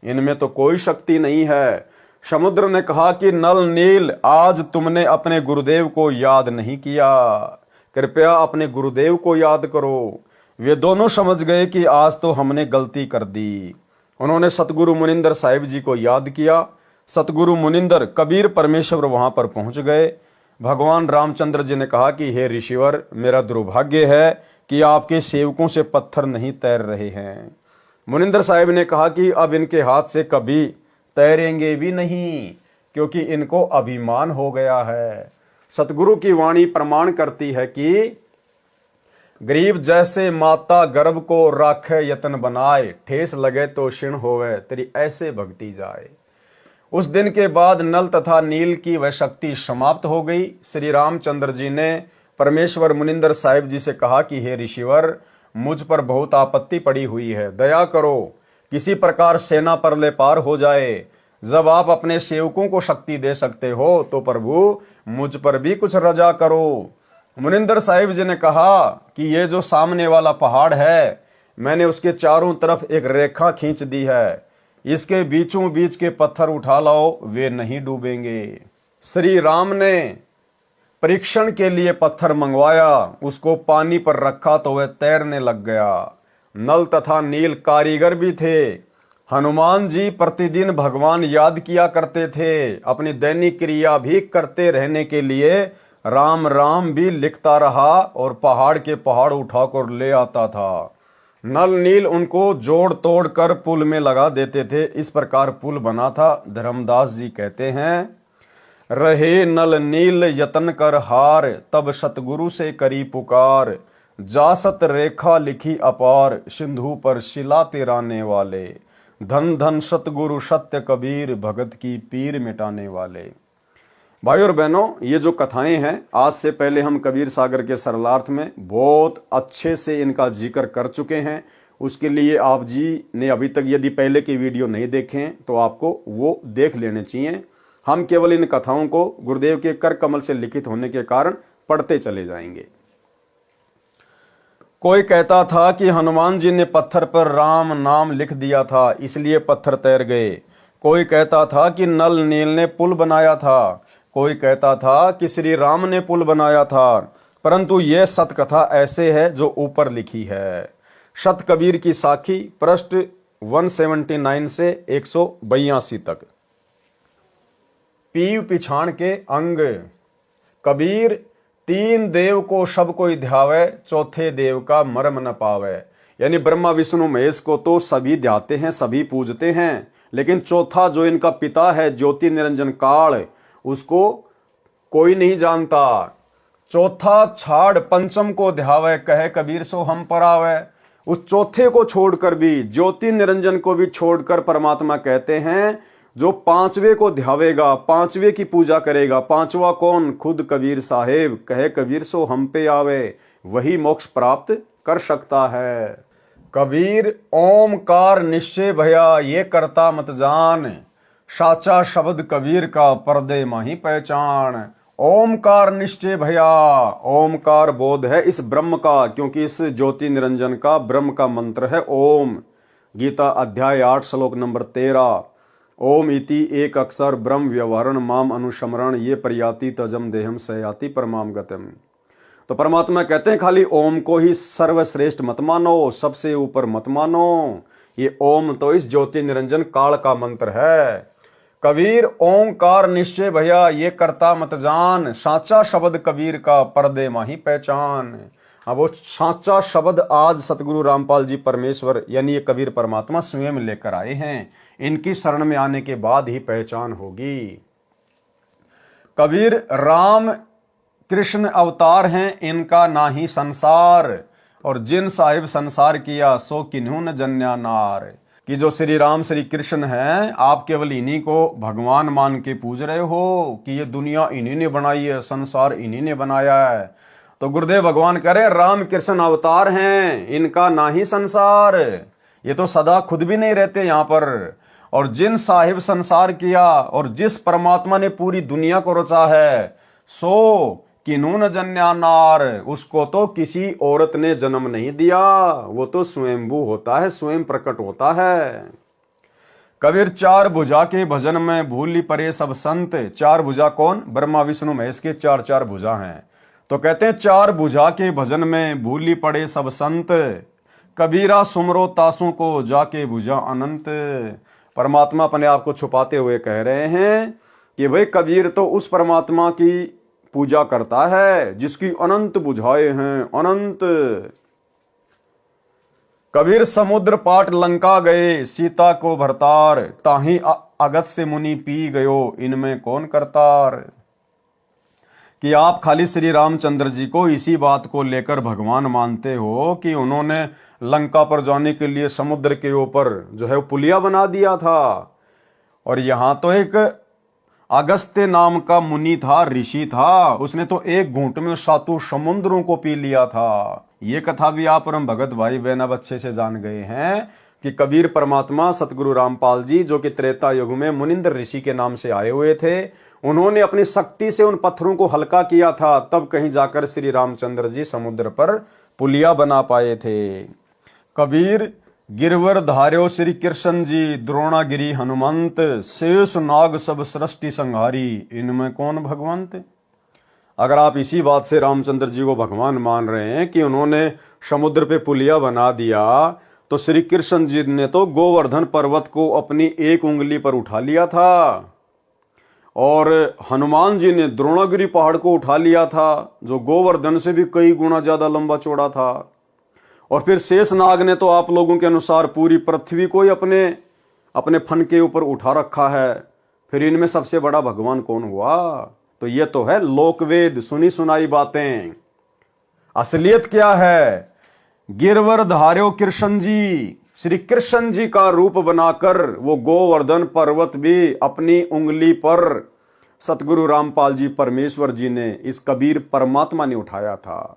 इनमें तो कोई शक्ति नहीं है। समुद्र ने कहा कि नल नील, आज तुमने अपने गुरुदेव को याद नहीं किया, कृपया अपने गुरुदेव को याद करो। वे दोनों समझ गए कि आज तो हमने गलती कर दी। उन्होंने सतगुरु मुनिंदर साहिब जी को याद किया। सतगुरु मुनिंदर कबीर परमेश्वर वहां पर पहुंच गए। भगवान रामचंद्र जी ने कहा कि हे ऋषिवर, मेरा दुर्भाग्य है कि आपके सेवकों से पत्थर नहीं तैर रहे हैं। मुनिंदर साहिब ने कहा कि अब इनके हाथ से कभी तैरेंगे भी नहीं, क्योंकि इनको अभिमान हो गया है। सतगुरु की वाणी प्रमाण करती है कि गरीब जैसे माता गर्भ को राखे यतन बनाए, ठेस लगे तो क्षीण होवे, तेरी ऐसे भक्ति जाए। उस दिन के बाद नल तथा नील की वह शक्ति समाप्त हो गई। श्री रामचंद्र जी ने परमेश्वर मुनिंदर साहिब जी से कहा कि हे ऋषिवर, मुझ पर बहुत आपत्ति पड़ी हुई है, दया करो, किसी प्रकार सेना पर ले पार हो जाए। जब आप अपने सेवकों को शक्ति दे सकते हो तो प्रभु मुझ पर भी कुछ रजा करो। मुनिंदर साहिब जी ने कहा कि ये जो सामने वाला पहाड़ है, मैंने उसके चारों तरफ एक रेखा खींच दी है, इसके बीचों बीच के पत्थर उठा लाओ, वे नहीं डूबेंगे। श्री राम ने परीक्षण के लिए पत्थर मंगवाया, उसको पानी पर रखा तो वह तैरने लग गया। नल तथा नील कारीगर भी थे। हनुमान जी प्रतिदिन भगवान याद किया करते थे। अपनी दैनिक क्रिया भी करते रहने के लिए राम राम भी लिखता रहा और पहाड़ के पहाड़ उठाकर ले आता था। नल नील उनको जोड़ तोड़ कर पुल में लगा देते थे। इस प्रकार पुल बना था। धर्मदास जी कहते हैं, रहे नल नील यतन कर हार, तब सतगुरु से करी पुकार, जासत रेखा लिखी अपार, सिंधु पर शिला तिराने वाले, धन धन सतगुरु सत्य कबीर, भगत की पीर मिटाने वाले। भाई और बहनों, ये जो कथाएं हैं, आज से पहले हम कबीर सागर के सरलार्थ में बहुत अच्छे से इनका जिक्र कर चुके हैं। उसके लिए आप जी ने अभी तक यदि पहले की वीडियो नहीं देखे तो आपको वो देख लेने चाहिए। हम केवल इन कथाओं को गुरुदेव के कर कमल से लिखित होने के कारण पढ़ते चले जाएंगे। कोई कहता था कि हनुमान जी ने पत्थर पर राम नाम लिख दिया था, इसलिए पत्थर तैर गए। कोई कहता था कि नल नील ने पुल बनाया था। कोई कहता था कि श्री राम ने पुल बनाया था। परंतु यह सत कथा ऐसे है जो ऊपर लिखी है। सत कबीर की साखी, पृष्ठ 179 से 182 तक। पीव पिछाण के अंग। कबीर, तीन देव को सब कोई ध्यावे, चौथे देव का मर्म न पावे। यानी ब्रह्मा विष्णु महेश को तो सभी ध्याते हैं, सभी पूजते हैं, लेकिन चौथा जो इनका पिता है ज्योति निरंजन काल, उसको कोई नहीं जानता। चौथा छाड़ पंचम को ध्यावे, कहे कबीर सो हम पर आवे। उस चौथे को छोड़कर भी, ज्योति निरंजन को भी छोड़कर परमात्मा कहते हैं जो पांचवे को ध्यावेगा, पांचवे की पूजा करेगा। पांचवा कौन? खुद कबीर साहेब, कहे कबीर सो हम पे आवे, वही मोक्ष प्राप्त कर सकता है। कबीर, ओमकार निश्चय भया, ये करता मत जान, साचा शब्द कबीर का पर्दे माही पहचान। ओमकार निश्चय भया, ओमकार बोध है इस ब्रह्म का, क्योंकि इस ज्योति निरंजन का ब्रह्म का मंत्र है ओम। गीता अध्याय 8 श्लोक नंबर 13। ओम इति एक अक्षर ब्रह्म व्यवहारण माम अनुस्मरण, ये प्रयाति तजम देहम सयाति परमाम गतम। तो परमात्मा कहते हैं खाली ओम को ही सर्वश्रेष्ठ मत मानो, सबसे ऊपर मत मानो। ये ओम तो इस ज्योति निरंजन काल का मंत्र है। कबीर, ओंकार निश्चय भैया, ये करता मत जान, साचा शब्द कबीर का पर्दे माही पहचान। अब वो साचा शब्द आज सतगुरु रामपाल जी परमेश्वर यानी ये कबीर परमात्मा स्वयं लेकर आए हैं। इनकी शरण में आने के बाद ही पहचान होगी। कबीर, राम कृष्ण अवतार हैं, इनका ना ही संसार, और जिन साहिब संसार किया सो किन्हू न जन्या नार। कि जो श्री राम श्री कृष्ण हैं, आप केवल इन्हीं को भगवान मान के पूज रहे हो कि ये दुनिया इन्हीं ने बनाई है, संसार इन्हीं ने बनाया है। तो गुरुदेव भगवान कह रहे राम कृष्ण अवतार हैं, इनका ना ही संसार, ये तो सदा खुद भी नहीं रहते यहाँ पर। और जिन साहिब संसार किया, और जिस परमात्मा ने पूरी दुनिया को रचा है, सो किन्हू न जन्या नार, उसको तो किसी औरत ने जन्म नहीं दिया, वो तो स्वयंभू होता है, स्वयं प्रकट होता है। कबीर, चार भुजा के भजन में भूली परे सब संत। चार भुजा कौन? ब्रह्मा विष्णु महेश के चार चार भुजा हैं। तो कहते हैं चार भुजा के भजन में भूली पड़े सब संत, कबीरा सुमरो तासों को जाके भुजा अनंत। परमात्मा अपने आप को छुपाते हुए कह रहे हैं कि भाई कबीर तो उस परमात्मा की पूजा करता है जिसकी अनंत बुझाएं हैं, अनंत। कबीर, समुद्र पाट लंका गए, सीता को भरतार, ताही अगत से मुनि पी गयो, इनमें कौन करतार। कि आप खाली श्री रामचंद्र जी को इसी बात को लेकर भगवान मानते हो कि उन्होंने लंका पर जाने के लिए समुद्र के ऊपर जो है पुलिया बना दिया था। और यहां तो एक अगस्त्य नाम का मुनि था, ऋषि था, उसने तो एक घूंट में 7 समुद्रों को पी लिया था। ये कथा भी आप परम भगत भाई बहन अब अच्छे से जान गए हैं कि कबीर परमात्मा सतगुरु रामपाल जी जो कि त्रेता युग में मुनिंद्र ऋषि के नाम से आए हुए थे, उन्होंने अपनी शक्ति से उन पत्थरों को हल्का किया था, तब कहीं जाकर श्री रामचंद्र जी समुद्र पर पुलिया बना पाए थे। कबीर, गिरवर धार्यो श्री कृष्ण जी, द्रोणागिरी हनुमंत, शेष नाग सब सृष्टि संहारी, इनमें कौन भगवंत। अगर आप इसी बात से रामचंद्र जी को भगवान मान रहे हैं कि उन्होंने समुद्र पे पुलिया बना दिया, तो श्री कृष्ण जी ने तो गोवर्धन पर्वत को अपनी एक उंगली पर उठा लिया था, और हनुमान जी ने द्रोणागिरी पहाड़ को उठा लिया था, जो गोवर्धन से भी कई गुना ज्यादा लंबा चौड़ा था। और फिर शेषनाग ने तो आप लोगों के अनुसार पूरी पृथ्वी को ही अपने अपने फन के ऊपर उठा रखा है। फिर इनमें सबसे बड़ा भगवान कौन हुआ? तो ये तो है लोकवेद, सुनी सुनाई बातें। असलियत क्या है? गिरवर धार्यो कृष्ण जी, श्री कृष्ण जी का रूप बनाकर वो गोवर्धन पर्वत भी अपनी उंगली पर सतगुरु रामपाल जी परमेश्वर जी ने, इस कबीर परमात्मा ने उठाया था।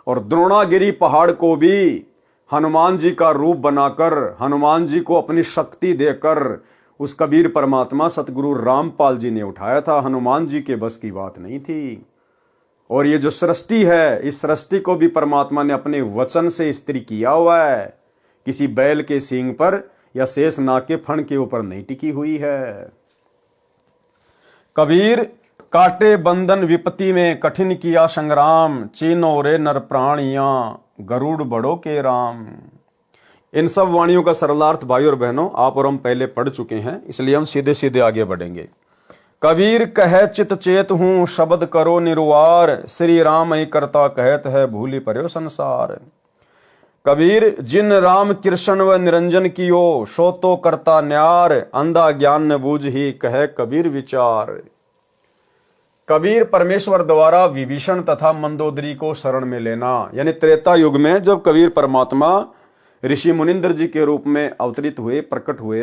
और द्रोणागिरी पहाड़ को भी हनुमान जी का रूप बनाकर, हनुमान जी को अपनी शक्ति देकर उस कबीर परमात्मा सतगुरु रामपाल जी ने उठाया था। हनुमान जी के बस की बात नहीं थी। और ये जो सृष्टि है, इस सृष्टि को भी परमात्मा ने अपने वचन से स्त्री किया हुआ है, किसी बैल के सींग पर या शेष नाग के फण के ऊपर नहीं टिकी हुई है। कबीर काटे बंधन विपत्ति में कठिन किया संग्राम, चीनो रे नर प्राणियां गरुड़ बड़ो के राम। इन सब वाणियों का सरलार्थ भाई और बहनों आप और हम पहले पढ़ चुके हैं, इसलिए हम सीधे सीधे आगे बढ़ेंगे। कबीर कहे चित चेत हूं शब्द करो निरुवार, श्री राम ही करता कहत है भूली पर्यो संसार। कबीर जिन राम कृष्ण व निरंजन कियो, सो तो करता न्यार, अंधा ज्ञान न बूझ ही कहे कबीर विचार। कबीर परमेश्वर द्वारा विभीषण तथा मंदोदरी को शरण में लेना, यानी त्रेता युग में जब कबीर परमात्मा ऋषि मुनिंदर जी के रूप में अवतरित हुए, प्रकट हुए,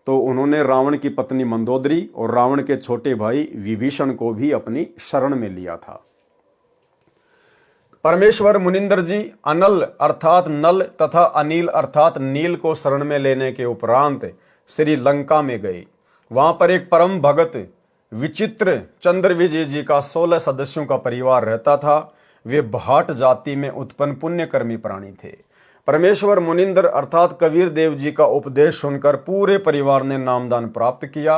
तो उन्होंने रावण की पत्नी मंदोदरी और रावण के छोटे भाई विभीषण को भी अपनी शरण में लिया था। परमेश्वर मुनिंदर जी अनल अर्थात नल तथा अनिल अर्थात नील को शरण में लेने के उपरांत श्री लंका में गए। वहां पर एक परम भगत विचित्र चंद्र विजय जी का 16 सदस्यों का परिवार रहता था। वे भाट जाति में उत्पन्न पुण्यकर्मी प्राणी थे। परमेश्वर मुनिंदर अर्थात कबीर देव जी का उपदेश सुनकर पूरे परिवार ने नामदान प्राप्त किया।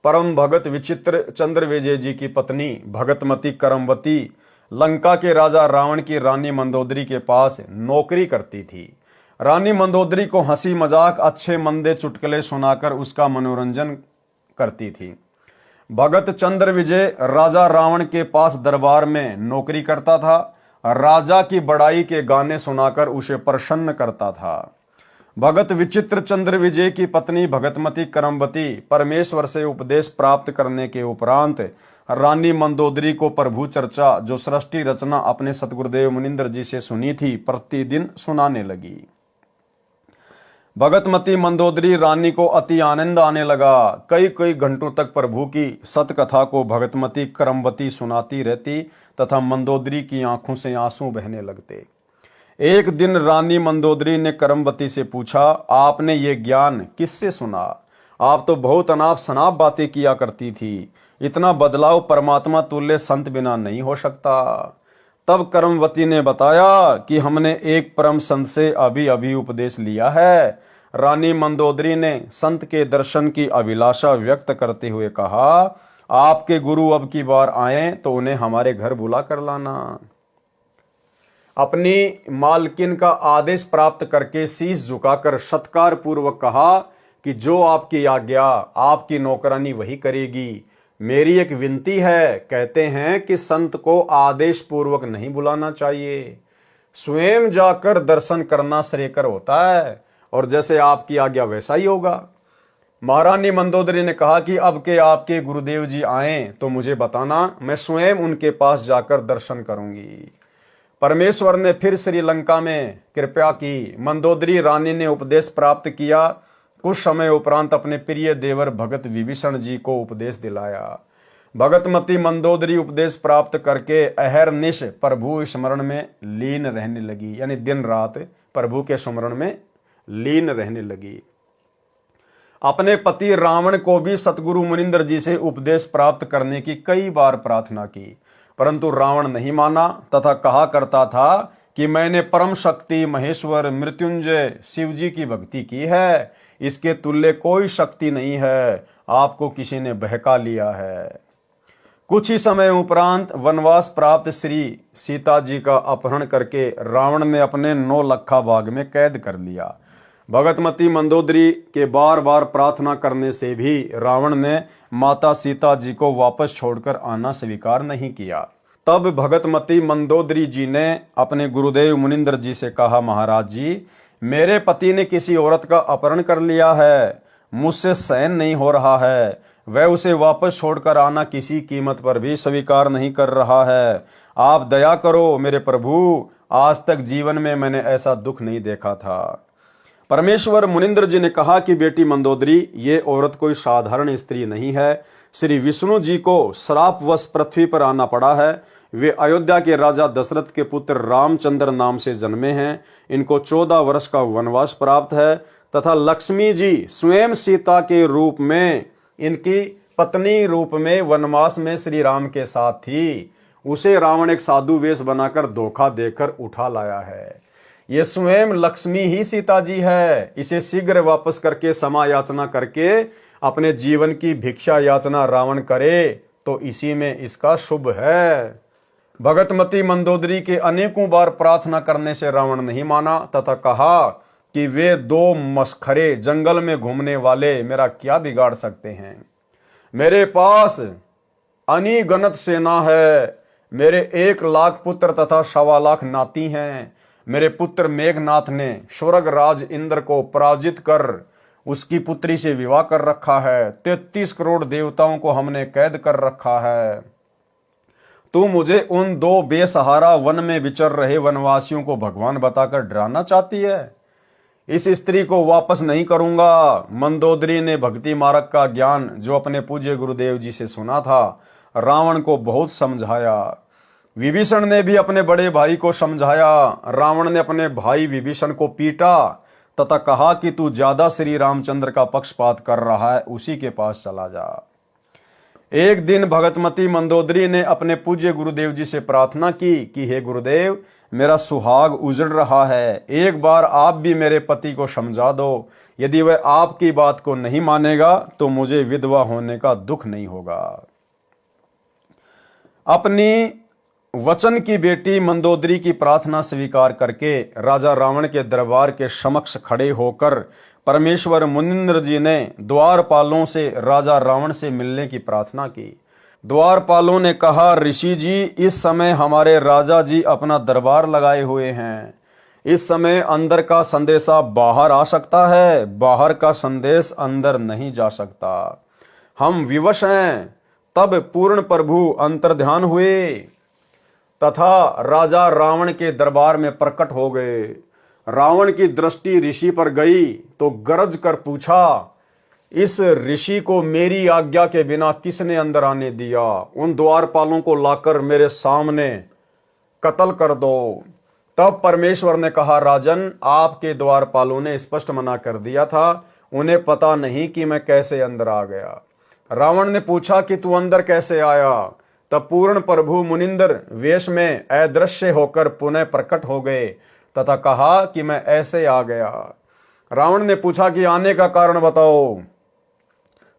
परम भगत विचित्र चंद्र विजय जी की पत्नी भगतमती करमवती लंका के राजा रावण की रानी मंदोदरी के पास नौकरी करती थी। रानी मंदोदरी को हंसी मजाक अच्छे मंदे चुटकुले सुनाकर उसका मनोरंजन करती थी। भगत चंद्र विजय राजा रावण के पास दरबार में नौकरी करता था। राजा की बड़ाई के गाने सुनाकर उसे प्रसन्न करता था। भगत विचित्र चंद्र विजय की पत्नी भगतमती करमवती परमेश्वर से उपदेश प्राप्त करने के उपरांत रानी मंदोदरी को प्रभु चर्चा जो सृष्टि रचना अपने सतगुरुदेव मुनिंदर जी से सुनी थी, प्रतिदिन सुनाने लगी। भगतमती मंदोदरी रानी को अति आनंद आने लगा। कई कई घंटों तक प्रभु की सतकथा को भगतमती करमवती सुनाती रहती तथा मंदोदरी की आंखों से आंसू बहने लगते। एक दिन रानी मंदोदरी ने करमवती से पूछा, आपने ये ज्ञान किससे सुना? आप तो बहुत अनाप शनाप बातें किया करती थी। इतना बदलाव परमात्मा तुल्य संत बिना नहीं हो सकता। तब करमवती ने बताया कि हमने एक परम संत से अभी अभी उपदेश लिया है। रानी मंदोदरी ने संत के दर्शन की अभिलाषा व्यक्त करते हुए कहा, आपके गुरु अब की बार आए तो उन्हें हमारे घर बुला कर लाना। अपनी मालकिन का आदेश प्राप्त करके शीश झुकाकर सत्कार पूर्वक कहा कि जो आपकी आज्ञा आपकी नौकरानी वही करेगी। मेरी एक विनती है, कहते हैं कि संत को आदेश पूर्वक नहीं बुलाना चाहिए, स्वयं जाकर दर्शन करना श्रेयकर होता है, और जैसे आपकी आज्ञा वैसा ही होगा। महारानी मंदोदरी ने कहा कि अब के आपके गुरुदेव जी आए तो मुझे बताना, मैं स्वयं उनके पास जाकर दर्शन करूंगी। परमेश्वर ने फिर श्रीलंका में कृपा की। मंदोदरी रानी ने उपदेश प्राप्त किया। कुछ समय उपरांत अपने प्रिय देवर भगत विभीषण जी को उपदेश दिलाया। भगतमती मंदोदरी उपदेश प्राप्त करके अहरनिश प्रभु स्मरण में लीन रहने लगी, यानी दिन रात प्रभु के स्मरण में लीन रहने लगी। अपने पति रावण को भी सतगुरु मुनिंदर जी से उपदेश प्राप्त करने की कई बार प्रार्थना की, परंतु रावण नहीं माना तथा कहा करता था कि मैंने परम शक्ति महेश्वर मृत्युंजय शिव जी की भक्ति की है, इसके तुल्य कोई शक्ति नहीं है, आपको किसी ने बहका लिया है। कुछ ही समय उपरांत वनवास प्राप्त श्री सीता जी का अपहरण करके रावण ने अपने 9 लखा बाग में कैद कर लिया। भगतमती मंदोदरी के बार बार प्रार्थना करने से भी रावण ने माता सीता जी को वापस छोड़कर आना स्वीकार नहीं किया। तब भगतमती मंदोदरी जी ने अपने गुरुदेव मुनिंद्र जी से कहा, महाराज जी, मेरे पति ने किसी औरत का अपहरण कर लिया है, मुझसे सहन नहीं हो रहा है, वह उसे वापस छोड़कर आना किसी कीमत पर भी स्वीकार नहीं कर रहा है। आप दया करो मेरे प्रभु, आज तक जीवन में मैंने ऐसा दुख नहीं देखा था। परमेश्वर मुनिंद्र जी ने कहा कि बेटी मंदोदरी, ये औरत कोई साधारण स्त्री नहीं है। श्री विष्णु जी को श्रापवश पृथ्वी पर आना पड़ा है। वे अयोध्या के राजा दशरथ के पुत्र रामचंद्र नाम से जन्मे हैं। इनको 14 वर्ष का वनवास प्राप्त है तथा लक्ष्मी जी स्वयं सीता के रूप में, इनकी पत्नी रूप में वनवास में श्री राम के साथ थी। उसे रावण एक साधु वेश बनाकर धोखा देकर उठा लाया है। ये स्वयं लक्ष्मी ही सीता जी है। इसे शीघ्र वापस करके क्षमा याचना करके अपने जीवन की भिक्षा याचना रावण करे तो इसी में इसका शुभ है। भगतमती मंदोदरी के अनेकों बार प्रार्थना करने से रावण नहीं माना तथा कहा कि वे 2 मस्खरे जंगल में घूमने वाले मेरा क्या बिगाड़ सकते हैं। मेरे पास अनिगणत सेना है। मेरे 1 लाख पुत्र तथा 1.25 लाख नाती हैं। मेरे पुत्र मेघनाथ ने स्वर्ग राज इंद्र को पराजित कर उसकी पुत्री से विवाह कर रखा है। 33 करोड़ देवताओं को हमने कैद कर रखा है। तू मुझे उन 2 बेसहारा वन में विचर रहे वनवासियों को भगवान बताकर डराना चाहती है। इस स्त्री को वापस नहीं करूंगा। मंदोदरी ने भक्ति मार्ग का ज्ञान जो अपने पूज्य गुरुदेव जी से सुना था, रावण को बहुत समझाया। विभीषण ने भी अपने बड़े भाई को समझाया। रावण ने अपने भाई विभीषण को पीटा तथा कहा कि तू ज्यादा श्री रामचंद्र का पक्षपात कर रहा है, उसी के पास चला जा। एक दिन भगतमती मंदोदरी ने अपने पूज्य गुरुदेव जी से प्रार्थना की कि हे गुरुदेव, मेरा सुहाग उजड़ रहा है, एक बार आप भी मेरे पति को समझा दो। यदि वह आपकी बात को नहीं मानेगा तो मुझे विधवा होने का दुख नहीं होगा। अपनी वचन की बेटी मंदोदरी की प्रार्थना स्वीकार करके राजा रावण के दरबार के समक्ष खड़े होकर परमेश्वर मुनिंद्र जी ने द्वारपालों से राजा रावण से मिलने की प्रार्थना की। द्वारपालों ने कहा, ऋषि जी, इस समय हमारे राजा जी अपना दरबार लगाए हुए हैं। इस समय अंदर का संदेशा बाहर आ सकता है, बाहर का संदेश अंदर नहीं जा सकता। हम विवश हैं। तब पूर्ण प्रभु अंतर्ध्यान हुए तथा राजा रावण के दरबार में प्रकट हो गए। रावण की दृष्टि ऋषि पर गई तो गरज कर पूछा, इस ऋषि को मेरी आज्ञा के बिना किसने अंदर आने दिया? उन द्वारपालों को लाकर मेरे सामने कत्ल कर दो। तब परमेश्वर ने कहा, राजन, आपके द्वारपालों ने स्पष्ट मना कर दिया था, उन्हें पता नहीं कि मैं कैसे अंदर आ गया। रावण ने पूछा कि तू अंदर कैसे आया? तब पूर्ण प्रभु मुनिंदर वेश में अदृश्य होकर पुनः प्रकट हो गए तथा कहा कि मैं ऐसे आ गया। रावण ने पूछा कि आने का कारण बताओ।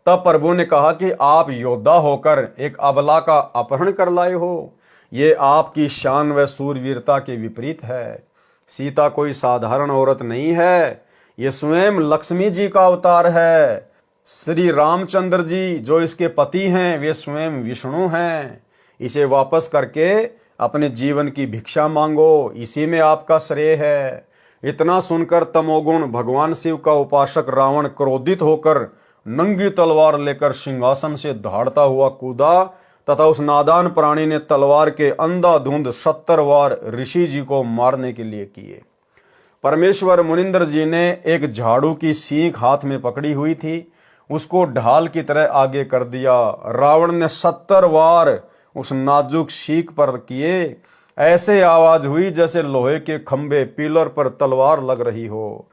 तब प्रभु ने कहा कि आप योद्धा होकर एक अबला का अपहरण कर लाए हो। ये आपकी शान व सूरवीरता के विपरीत है। सीता कोई साधारण औरत नहीं है, ये स्वयं लक्ष्मी जी का अवतार है। श्री रामचंद्र जी जो इसके पति हैं, वे स्वयं विष्णु हैं। इसे वापस करके अपने जीवन की भिक्षा मांगो, इसी में आपका श्रेय है। इतना सुनकर तमोगुण भगवान शिव का उपासक रावण क्रोधित होकर नंगी तलवार लेकर सिंहासन से दहाड़ता हुआ कूदा तथा उस नादान प्राणी ने तलवार के अंधाधुंध 70 वार ऋषि जी को मारने के लिए किए। परमेश्वर मुनिंद्र जी ने एक झाड़ू की सीख हाथ में पकड़ी हुई थी, उसको ढाल की तरह आगे कर दिया। रावण ने 70 वार उस नाजुक सीख पर किए। ऐसे आवाज हुई जैसे लोहे के खंभे पिलर पर तलवार लग रही हो।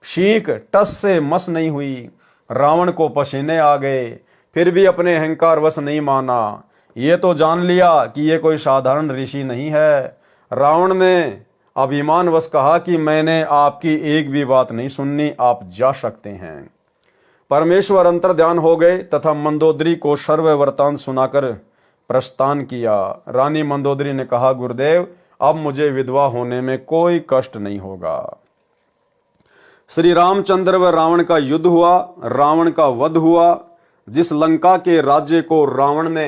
सीख टस से मस नहीं हुई। रावण को पसीने आ गए, फिर भी अपने अहंकार वश नहीं माना। ये तो जान लिया कि ये कोई साधारण ऋषि नहीं है। रावण ने अभिमान वश कहा कि मैंने आपकी एक भी बात नहीं सुननी, आप जा सकते हैं। परमेश्वर अंतर्ध्यान हो गए तथा मंदोदरी को सर्व वृतांत सुनाकर प्रस्थान किया। रानी मंदोदरी ने कहा, गुरुदेव अब मुझे विधवा होने में कोई कष्ट नहीं होगा। श्री रामचंद्र व रावण का युद्ध हुआ, रावण का वध हुआ। जिस लंका के राज्य को रावण ने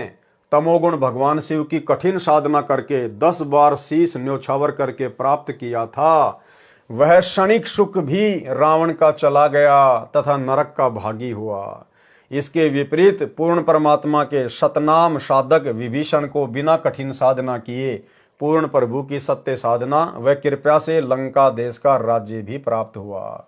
तमोगुण भगवान शिव की कठिन साधना करके 10 बार शीश न्योछावर करके प्राप्त किया था, वह क्षणिक सुख भी रावण का चला गया तथा नरक का भागी हुआ। इसके विपरीत पूर्ण परमात्मा के सतनाम साधक विभीषण को बिना कठिन साधना किए पूर्ण प्रभु की सत्य साधना व कृपा से लंका देश का राज्य भी प्राप्त हुआ।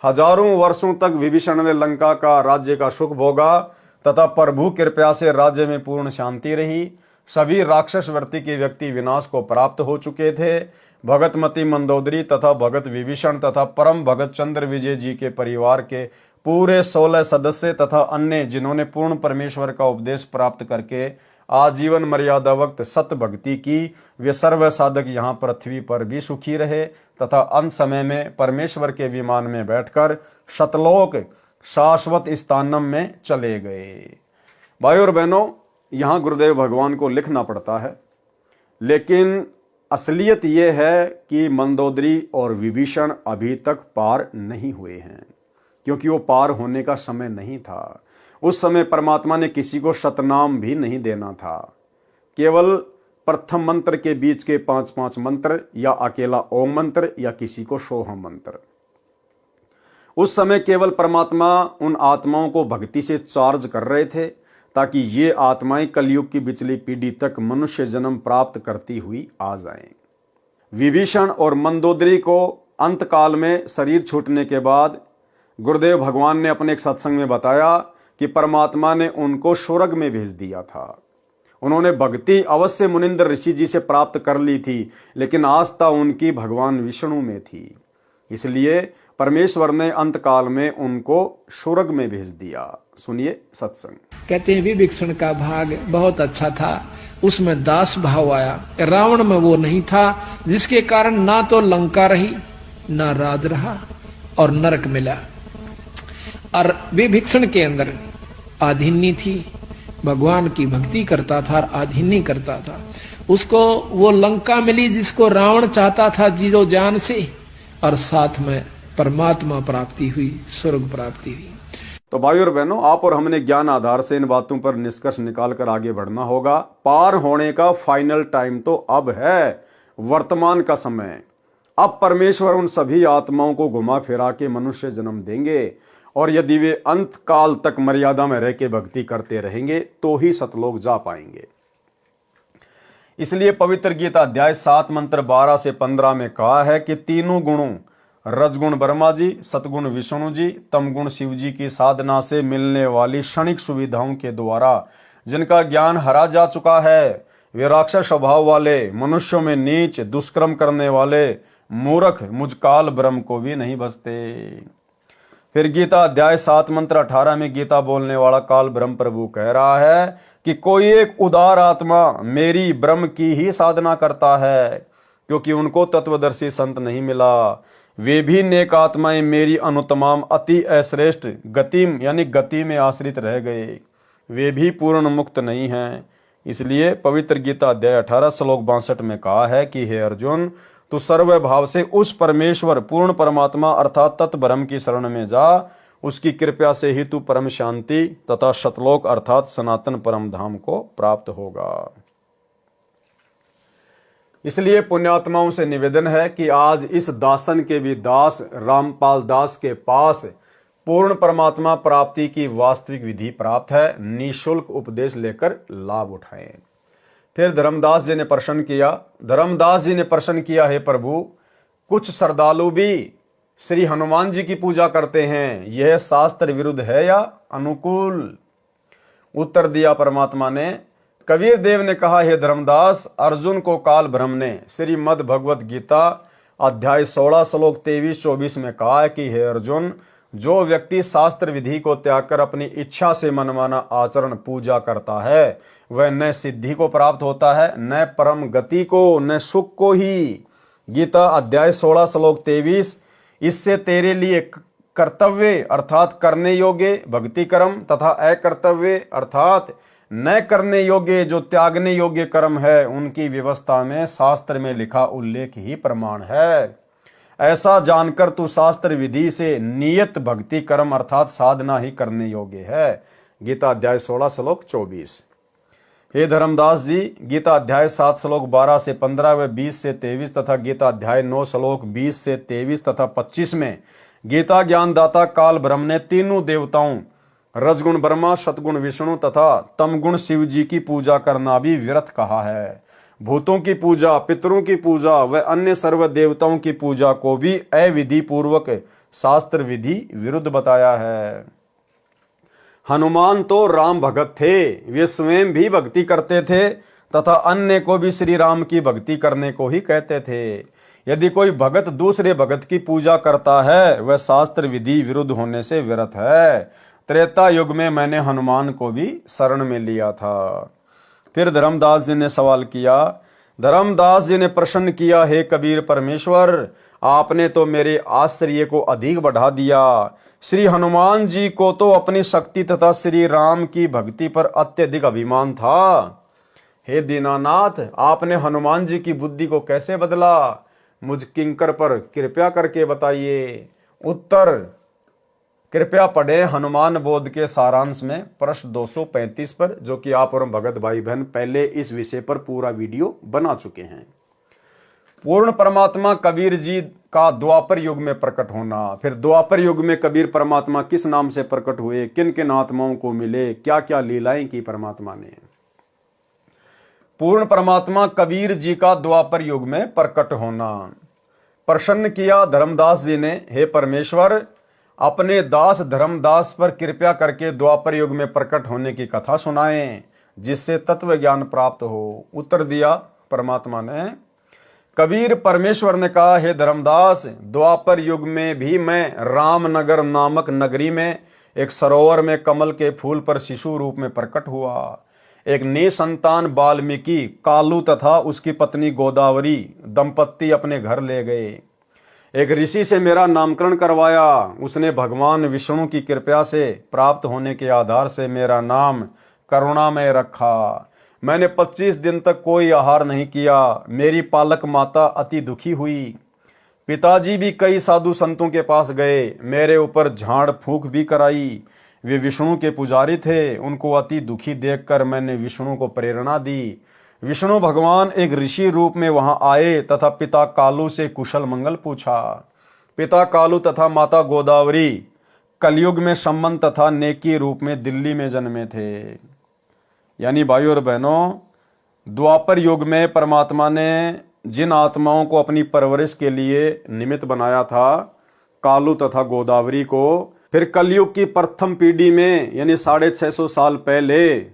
हजारों वर्षों तक विभीषण ने लंका का राज्य का सुख भोगा तथा प्रभु कृपा से राज्य में पूर्ण शांति रही। सभी राक्षस वृत्ति के व्यक्ति विनाश को प्राप्त हो चुके थे। भगतमती मंदोदरी तथा भगत विभीषण तथा परम भगत चंद्र विजय जी के परिवार के पूरे 16 सदस्य तथा अन्य जिन्होंने पूर्ण परमेश्वर का उपदेश प्राप्त करके आजीवन मर्यादा वक्त सत्य भक्ति की, वे सर्व साधक यहाँ पृथ्वी पर भी सुखी रहे तथा अंत समय में परमेश्वर के विमान में बैठकर शतलोक शाश्वत स्थानम में चले गए। भाइयों और बहनों, यहाँ गुरुदेव भगवान को लिखना पड़ता है, लेकिन असलियत यह है कि मंदोदरी और विभीषण अभी तक पार नहीं हुए हैं, क्योंकि वो पार होने का समय नहीं था। उस समय परमात्मा ने किसी को शतनाम भी नहीं देना था। केवल प्रथम मंत्र के बीच के 5-5 मंत्र या अकेला ओम मंत्र या किसी को सोहम मंत्र। उस समय केवल परमात्मा उन आत्माओं को भक्ति से चार्ज कर रहे थे ताकि ये आत्माएं कलयुग की पिछली पीढ़ी तक मनुष्य जन्म प्राप्त करती हुई आ जाएं। विभीषण और मंदोदरी को अंतकाल में शरीर छूटने के बाद गुरुदेव भगवान ने अपने एक सत्संग में बताया कि परमात्मा ने उनको स्वर्ग में भेज दिया था। उन्होंने भक्ति अवश्य मुनिंद्र ऋषि जी से प्राप्त कर ली थी, लेकिन आस्था उनकी भगवान विष्णु में थी। इसलिए परमेश्वर ने अंतकाल में उनको स्वर्ग में भेज दिया। सुनिए सत्संग। कहते हैं विभीषण का भाग बहुत अच्छा था, उसमें दास भाव आया। रावण में वो नहीं था, जिसके कारण ना तो लंका रही, ना राज रहा और नरक मिला। और विभीषण के अंदर आधीनी थी, भगवान की भक्ति करता था और आधीनी करता था। उसको वो लंका मिली जिसको रावण चाहता था जीरो जान से, और साथ में परमात्मा प्राप्ति हुई, स्वर्ग प्राप्ति हुई। तो भाइयों और बहनों, आप और हमने ज्ञान आधार से इन बातों पर निष्कर्ष निकालकर आगे बढ़ना होगा। पार होने का फाइनल टाइम तो अब है, वर्तमान का समय। अब परमेश्वर उन सभी आत्माओं को घुमा फिरा के मनुष्य जन्म देंगे, और यदि वे अंत काल तक मर्यादा में रह के भक्ति करते रहेंगे तो ही सतलोक जा पाएंगे। इसलिए पवित्र गीता अध्याय 7 मंत्र 12 से 15 में कहा है कि तीनों गुणों रजगुण ब्रह्मा जी, सतगुण विष्णु जी, तमगुण शिव जी की साधना से मिलने वाली क्षणिक सुविधाओं के द्वारा जिनका ज्ञान हरा जा चुका है, वे राक्षस स्वभाव वाले, मनुष्यों में नीच दुष्कर्म करने वाले मूर्ख मुझकाल ब्रह्म को भी नहीं बचते। फिर गीता अध्याय 7 मंत्र 18 में गीता बोलने वाला काल ब्रह्म प्रभु कह रहा है कि कोई एक उदार आत्मा मेरी ब्रह्म की ही साधना करता है, क्योंकि उनको तत्वदर्शी संत नहीं मिला। वे भी नेक आत्माएं मेरी अनुतमाम अति अश्रेष्ठ गतिम यानी गति में आश्रित रह गए, वे भी पूर्ण मुक्त नहीं हैं। इसलिए पवित्र गीता अध्याय 18 श्लोक 62 में कहा है कि हे अर्जुन, तू सर्व भाव से उस परमेश्वर पूर्ण परमात्मा अर्थात तत्ब्रह्म की शरण में जा। उसकी कृपा से ही तू परम शांति तथा शतलोक अर्थात सनातन परम धाम को प्राप्त होगा। इसलिए पुण्यात्माओं से निवेदन है कि आज इस दासन के भी दास रामपाल दास के पास पूर्ण परमात्मा प्राप्ति की वास्तविक विधि प्राप्त है। निःशुल्क उपदेश लेकर लाभ उठाएं। फिर धर्मदास जी ने प्रश्न किया, धर्मदास जी ने प्रश्न किया, हे प्रभु, कुछ श्रद्धालु भी श्री हनुमान जी की पूजा करते हैं, यह शास्त्र विरुद्ध है या अनुकूल? उत्तर दिया परमात्मा ने, कबीर देव ने कहा, हे धर्मदास, अर्जुन को काल ब्रह्म ने श्रीमद् भगवत गीता अध्याय 16 श्लोक 23-24 में कहा है कि हे अर्जुन, जो व्यक्ति शास्त्र विधि को त्याग कर अपनी इच्छा से मनमाना आचरण पूजा करता है, वह न सिद्धि को प्राप्त होता है, न परम गति को, न सुख को ही। गीता अध्याय 16 श्लोक 23, इससे तेरे लिए कर्तव्य अर्थात करने योग्य भक्ति कर्म तथा अकर्तव्य अर्थात न करने योग्य जो त्यागने योग्य कर्म है उनकी व्यवस्था में शास्त्र में लिखा उल्लेख ही प्रमाण है। ऐसा जानकर तू शास्त्र विधि से नियत भक्ति कर्म अर्थात साधना ही करने योग्य है। गीता अध्याय 16 श्लोक 24। हे धर्मदास जी, गीता अध्याय 7 श्लोक 12 से 15 व 20 से 23 तथा गीता अध्याय 9 श्लोक 20 से 23 तथा 25 में गीता ज्ञानदाता काल ब्रह्म ने तीनों देवताओं रजगुण ब्रह्मा, सतगुण विष्णु तथा तमगुण शिव जी की पूजा करना भी व्यर्थ कहा है। भूतों की पूजा, पितरों की पूजा व अन्य सर्व देवताओं की पूजा को भी अविधि पूर्वक शास्त्र विधि विरुद्ध बताया है। हनुमान तो राम भगत थे, वे स्वयं भी भक्ति करते थे तथा अन्य को भी श्री राम की भक्ति करने को ही कहते थे। यदि कोई भगत दूसरे भगत की पूजा करता है वह शास्त्र विधि विरुद्ध होने से व्यर्थ है। त्रेता युग में मैंने हनुमान को भी शरण में लिया था। फिर धर्मदास जी ने सवाल किया। धर्मदास जी ने प्रश्न किया, हे कबीर परमेश्वर, आपने तो मेरे आश्चर्य को अधिक बढ़ा दिया। श्री हनुमान जी को तो अपनी शक्ति तथा श्री राम की भक्ति पर अत्यधिक अभिमान था। हे दीनानाथ, आपने हनुमान जी की बुद्धि को कैसे बदला? मुझ किंकर पर कृपया करके बताइए। उत्तर कृपया पढ़े हनुमान बोध के सारांश में प्रश्न 235 पर, जो कि आप और भगत भाई बहन पहले इस विषय पर पूरा वीडियो बना चुके हैं। पूर्ण परमात्मा कबीर जी का द्वापर युग में प्रकट होना। फिर द्वापर युग में कबीर परमात्मा किस नाम से प्रकट हुए, किन किन आत्माओं को मिले, क्या क्या लीलाएं की परमात्मा ने। पूर्ण परमात्मा कबीर जी का द्वापर युग में प्रकट होना। प्रसन्न किया धर्मदास जी ने, हे परमेश्वर, अपने दास धर्मदास पर कृपया करके द्वापर युग में प्रकट होने की कथा सुनाएं जिससे तत्व ज्ञान प्राप्त हो। उत्तर दिया परमात्मा ने। कबीर परमेश्वर ने कहा, हे धर्मदास, द्वापर युग में भी मैं रामनगर नामक नगरी में एक सरोवर में कमल के फूल पर शिशु रूप में प्रकट हुआ। एक निसंतान वाल्मीकि कालू तथा उसकी पत्नी गोदावरी दंपत्ति अपने घर ले गए। एक ऋषि से मेरा नामकरण करवाया। उसने भगवान विष्णु की कृपा से प्राप्त होने के आधार से मेरा नाम करुणामय रखा। मैंने 25 दिन तक कोई आहार नहीं किया। मेरी पालक माता अति दुखी हुई। पिताजी भी कई साधु संतों के पास गए, मेरे ऊपर झाड़ फूंक भी कराई। वे विष्णु के पुजारी थे। उनको अति दुखी देखकर मैंने विष्णु को प्रेरणा दी। विष्णु भगवान एक ऋषि रूप में वहां आए तथा पिता कालू से कुशल मंगल पूछा। पिता कालू तथा माता गोदावरी कलयुग में सम्मन तथा नेकी रूप में दिल्ली में जन्मे थे। यानी भाइयों और बहनों, द्वापर युग में परमात्मा ने जिन आत्माओं को अपनी परवरिश के लिए निमित्त बनाया था, कालू तथा गोदावरी को, फिर कलयुग की प्रथम पीढ़ी में यानी 650 साल पहले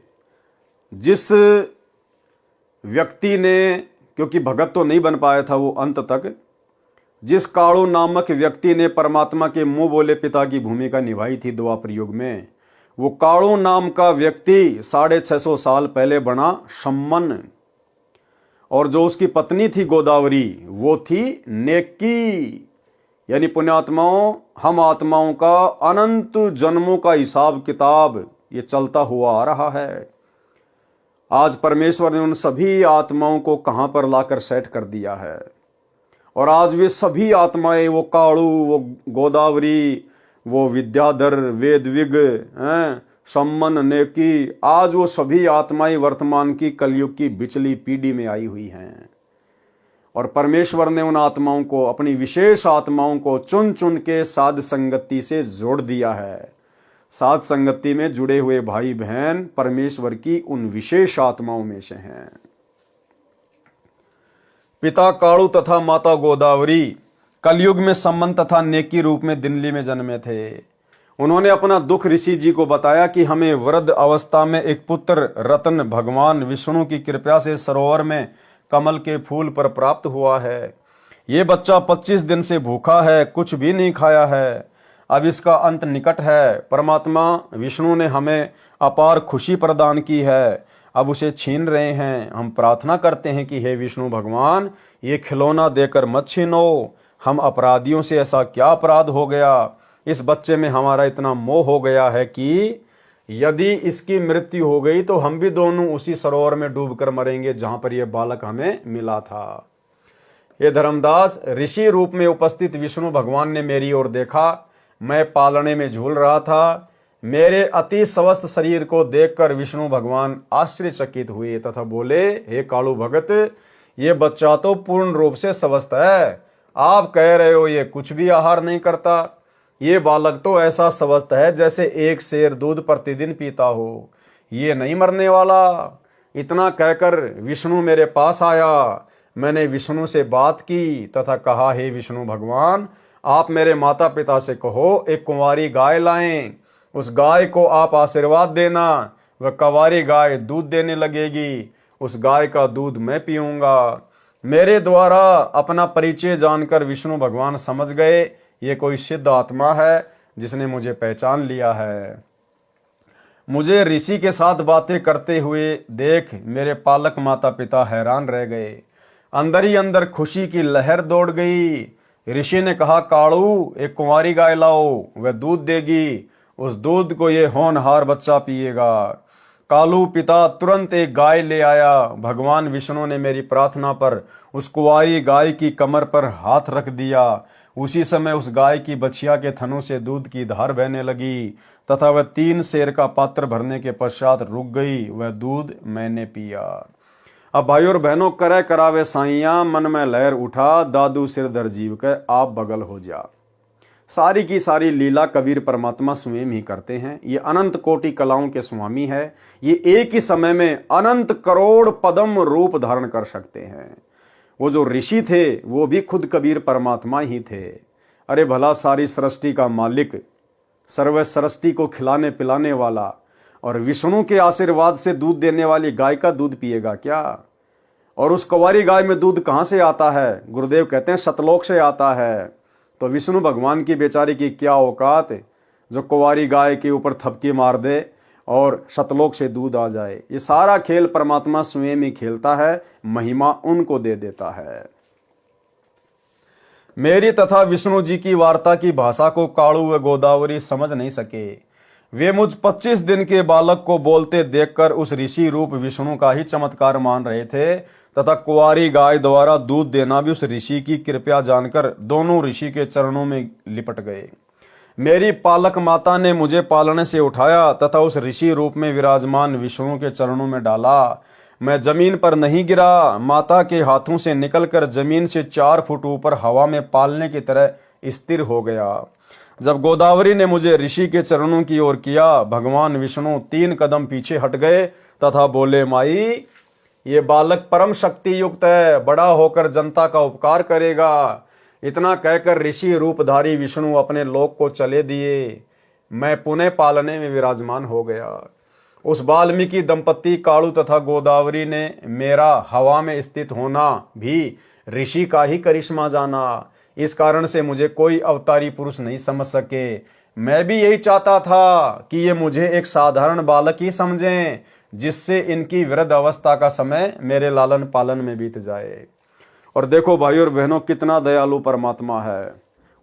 जिस व्यक्ति ने, क्योंकि भगत तो नहीं बन पाया था वो अंत तक, जिस कालू नामक व्यक्ति ने परमात्मा के मुंह बोले पिता की भूमिका निभाई थी द्वापर युग में, वो कालू नाम का व्यक्ति 650 साल पहले बना सम्मन। और जो उसकी पत्नी थी गोदावरी, वो थी नेकी। यानी पुण्यात्माओं, हम आत्माओं का अनंत जन्मों का हिसाब किताब ये चलता हुआ आ रहा है। आज परमेश्वर ने उन सभी आत्माओं को कहां पर लाकर सेट कर दिया है। और आज वे सभी आत्माएं, वो कालू, वो गोदावरी, वो विद्याधर, वेदविग, सम्मन, नेकी, आज वो सभी आत्माएं वर्तमान की कलयुग की बिचली पीढ़ी में आई हुई हैं। और परमेश्वर ने उन आत्माओं को, अपनी विशेष आत्माओं को चुन चुन के साध संगति से जोड़ दिया है। साध संगति में जुड़े हुए भाई बहन परमेश्वर की उन विशेष आत्माओं में से हैं। पिता कालू तथा माता गोदावरी कलयुग में सम्मन तथा नेकी रूप में दिल्ली में जन्मे थे। उन्होंने अपना दुख ऋषि जी को बताया कि हमें वृद्ध अवस्था में एक पुत्र रत्न भगवान विष्णु की कृपा से सरोवर में कमल के फूल पर प्राप्त हुआ है। ये बच्चा 25 दिन से भूखा है, कुछ भी नहीं खाया है। अब इसका अंत निकट है। परमात्मा विष्णु ने हमें अपार खुशी प्रदान की है, अब उसे छीन रहे हैं। हम प्रार्थना करते हैं कि हे विष्णु भगवान, ये खिलौना देकर मत छीनो। हम अपराधियों से ऐसा क्या अपराध हो गया, इस बच्चे में हमारा इतना मोह हो गया है कि यदि इसकी मृत्यु हो गई तो हम भी दोनों उसी सरोवर में डूबकर मरेंगे जहां पर यह बालक हमें मिला था। ये धर्मदास, ऋषि रूप में उपस्थित विष्णु भगवान ने मेरी ओर देखा। मैं पालने में झूल रहा था। मेरे अति स्वस्थ शरीर को देखकर विष्णु भगवान आश्चर्यचकित हुए तथा बोले, हे कालू भगत, ये बच्चा तो पूर्ण रूप से स्वस्थ है। आप कह रहे हो ये कुछ भी आहार नहीं करता। ये बालक तो ऐसा स्वस्थ है जैसे एक शेर दूध प्रतिदिन पीता हो। ये नहीं मरने वाला। इतना कहकर विष्णु मेरे पास आया। मैंने विष्णु से बात की तथा कहा, हे विष्णु भगवान, आप मेरे माता पिता से कहो एक कुंवारी गाय लाएं। उस गाय को आप आशीर्वाद देना। वह कुंवारी गाय दूध देने लगेगी। उस गाय का दूध मैं पीऊंगा। मेरे द्वारा अपना परिचय जानकर विष्णु भगवान समझ गए ये कोई सिद्ध आत्मा है जिसने मुझे पहचान लिया है। मुझे ऋषि के साथ बातें करते हुए देख मेरे पालक माता पिता हैरान रह गए। अंदर ही अंदर खुशी की लहर दौड़ गई। ऋषि ने कहा, कालू, एक कुंवारी गाय लाओ, वह दूध देगी। उस दूध को ये होनहार बच्चा पिएगा। कालू पिता तुरंत एक गाय ले आया। भगवान विष्णु ने मेरी प्रार्थना पर उस कुंवारी गाय की कमर पर हाथ रख दिया। उसी समय उस गाय की बछिया के थनों से दूध की धार बहने लगी तथा वह 3 सेर का पात्र भरने के पश्चात रुक गई। वह दूध मैंने पिया। अब भाइयों और बहनों, करे करावे साइया, मन में लहर उठा, दादू सिर दर जीव के आप बगल हो जा। सारी की सारी लीला कबीर परमात्मा स्वयं ही करते हैं। ये अनंत कोटि कलाओं के स्वामी है। ये एक ही समय में अनंत करोड़ पदम रूप धारण कर सकते हैं। वो जो ऋषि थे वो भी खुद कबीर परमात्मा ही थे। अरे भला सारी सृष्टि का मालिक, सर्व सृष्टि को खिलाने पिलाने वाला और विष्णु के आशीर्वाद से दूध देने वाली गाय का दूध पिएगा क्या? और उस कुंवारी गाय में दूध कहां से आता है? गुरुदेव कहते हैं सतलोक से आता है। तो विष्णु भगवान की बेचारी की क्या औकात जो कुंवारी गाय के ऊपर थपकी मार दे और सतलोक से दूध आ जाए। ये सारा खेल परमात्मा स्वयं ही खेलता है, महिमा उनको दे देता है। मेरी तथा विष्णु जी की वार्ता की भाषा को कालू व गोदावरी समझ नहीं सके। वे मुझ 25 दिन के बालक को बोलते देखकर उस ऋषि रूप विष्णु का ही चमत्कार मान रहे थे तथा कुंवारी गाय द्वारा दूध देना भी उस ऋषि की कृपया जानकर दोनों ऋषि के चरणों में लिपट गए। मेरी पालक माता ने मुझे पालने से उठाया तथा उस ऋषि रूप में विराजमान विष्णु के चरणों में डाला। मैं जमीन पर नहीं गिरा। माता के हाथों से निकलकर जमीन से 4 फुट ऊपर हवा में पालने की तरह स्थिर हो गया। जब गोदावरी ने मुझे ऋषि के चरणों की ओर किया, भगवान विष्णु 3 कदम पीछे हट गए तथा बोले, माई, ये बालक परम शक्ति युक्त है, बड़ा होकर जनता का उपकार करेगा। इतना कहकर ऋषि रूपधारी विष्णु अपने लोक को चले दिए। मैं पुनः पालने में विराजमान हो गया। उस वाल्मीकि दंपति कालू तथा गोदावरी ने मेरा हवा में स्थित होना भी ऋषि का ही करिश्मा जाना। इस कारण से मुझे कोई अवतारी पुरुष नहीं समझ सके। मैं भी यही चाहता था कि ये मुझे एक साधारण बालक ही समझें, जिससे इनकी वृद्ध अवस्था का समय मेरे लालन पालन में बीत जाए। और देखो भाइयों और बहनों, कितना दयालु परमात्मा है।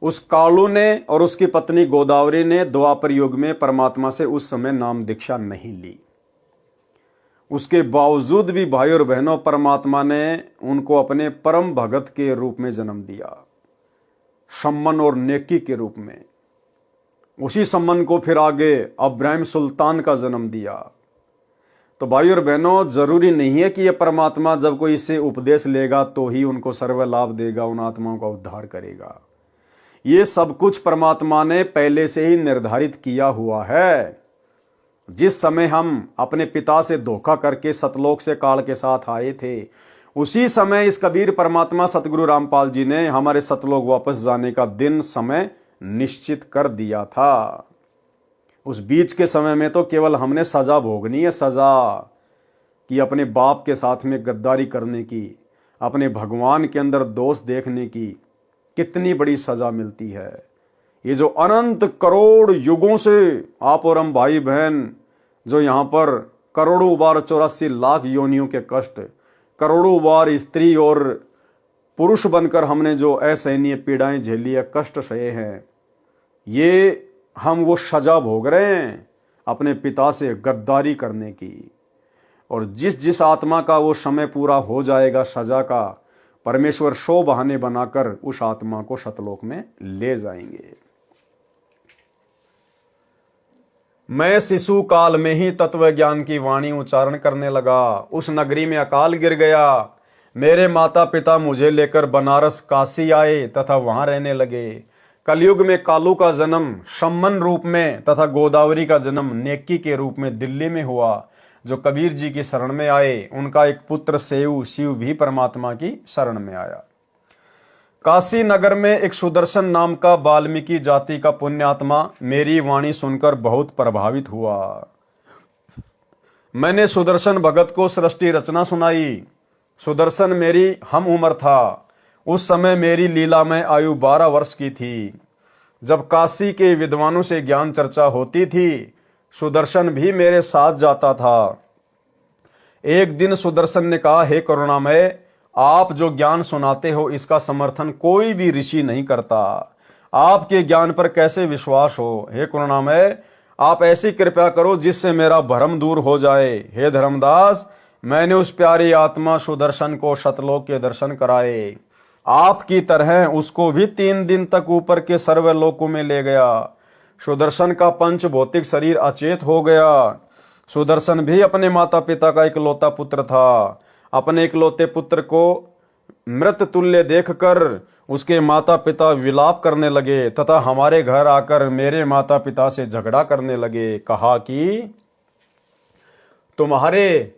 उस कालू ने और उसकी पत्नी गोदावरी ने द्वापर युग में परमात्मा से उस समय नाम दीक्षा नहीं ली। उसके बावजूद भी भाइयों और बहनों, परमात्मा ने उनको अपने परम भगत के रूप में जन्म दिया, सम्मन और नेकी के रूप में। उसी सम्मन को फिर आगे अब्राहिम सुल्तान का जन्म दिया। तो भाइयों और बहनों, जरूरी नहीं है कि यह परमात्मा जब कोई इसे उपदेश लेगा तो ही उनको सर्व लाभ देगा, उन आत्माओं का उद्धार करेगा। ये सब कुछ परमात्मा ने पहले से ही निर्धारित किया हुआ है। जिस समय हम अपने पिता से धोखा करके सतलोक से काल के साथ आए थे, उसी समय इस कबीर परमात्मा सतगुरु रामपाल जी ने हमारे सतलोक वापस जाने का दिन समय निश्चित कर दिया था। उस बीच के समय में तो केवल हमने सजा भोगनी है, सजा कि अपने बाप के साथ में गद्दारी करने की, अपने भगवान के अंदर दोष देखने की कितनी बड़ी सजा मिलती है। ये जो अनंत करोड़ युगों से आप और हम भाई बहन जो यहाँ पर करोड़ों बार 84 लाख योनियों के कष्ट, करोड़ों बार स्त्री और पुरुष बनकर हमने जो असहनीय पीड़ाएं झेली है, कष्ट सहे हैं, ये हम वो सजा भोग रहे हैं। अपने पिता से गद्दारी करने की। और जिस जिस आत्मा का वो समय पूरा हो जाएगा सजा का, परमेश्वर 100 बहाने बनाकर उस आत्मा को सतलोक में ले जाएंगे। मैं शिशु काल में ही तत्व ज्ञान की वाणी उच्चारण करने लगा। उस नगरी में अकाल गिर गया। मेरे माता पिता मुझे लेकर बनारस काशी आए तथा वहां रहने लगे। कलयुग में कालू का जन्म सम्मन रूप में तथा गोदावरी का जन्म नेकी के रूप में दिल्ली में हुआ। जो कबीर जी की शरण में आए उनका एक पुत्र शिव भी परमात्मा की शरण में आया। काशी नगर में एक सुदर्शन नाम का वाल्मीकि जाति का पुण्यात्मा मेरी वाणी सुनकर बहुत प्रभावित हुआ। मैंने सुदर्शन भगत को सृष्टि रचना सुनाई। सुदर्शन मेरी हम उम्र था। उस समय मेरी लीला में आयु 12 वर्ष की थी। जब काशी के विद्वानों से ज्ञान चर्चा होती थी, सुदर्शन भी मेरे साथ जाता था। एक दिन सुदर्शन ने कहा, हे करुणामय, आप जो ज्ञान सुनाते हो इसका समर्थन कोई भी ऋषि नहीं करता। आपके ज्ञान पर कैसे विश्वास हो? हे करुणामय, आप ऐसी कृपा करो जिससे मेरा भ्रम दूर हो जाए। हे धर्मदास, मैंने उस प्यारी आत्मा सुदर्शन को सतलोक के दर्शन कराए। आपकी तरह उसको भी 3 दिन तक ऊपर के सर्वलोकों में ले गया। सुदर्शन का पंच भौतिक शरीर अचेत हो गया। सुदर्शन भी अपने माता पिता का इकलौता पुत्र था। अपने इकलौते पुत्र को मृत तुल्य देखकर उसके माता पिता विलाप करने लगे तथा हमारे घर आकर मेरे माता पिता से झगड़ा करने लगे। कहा कि तुम्हारे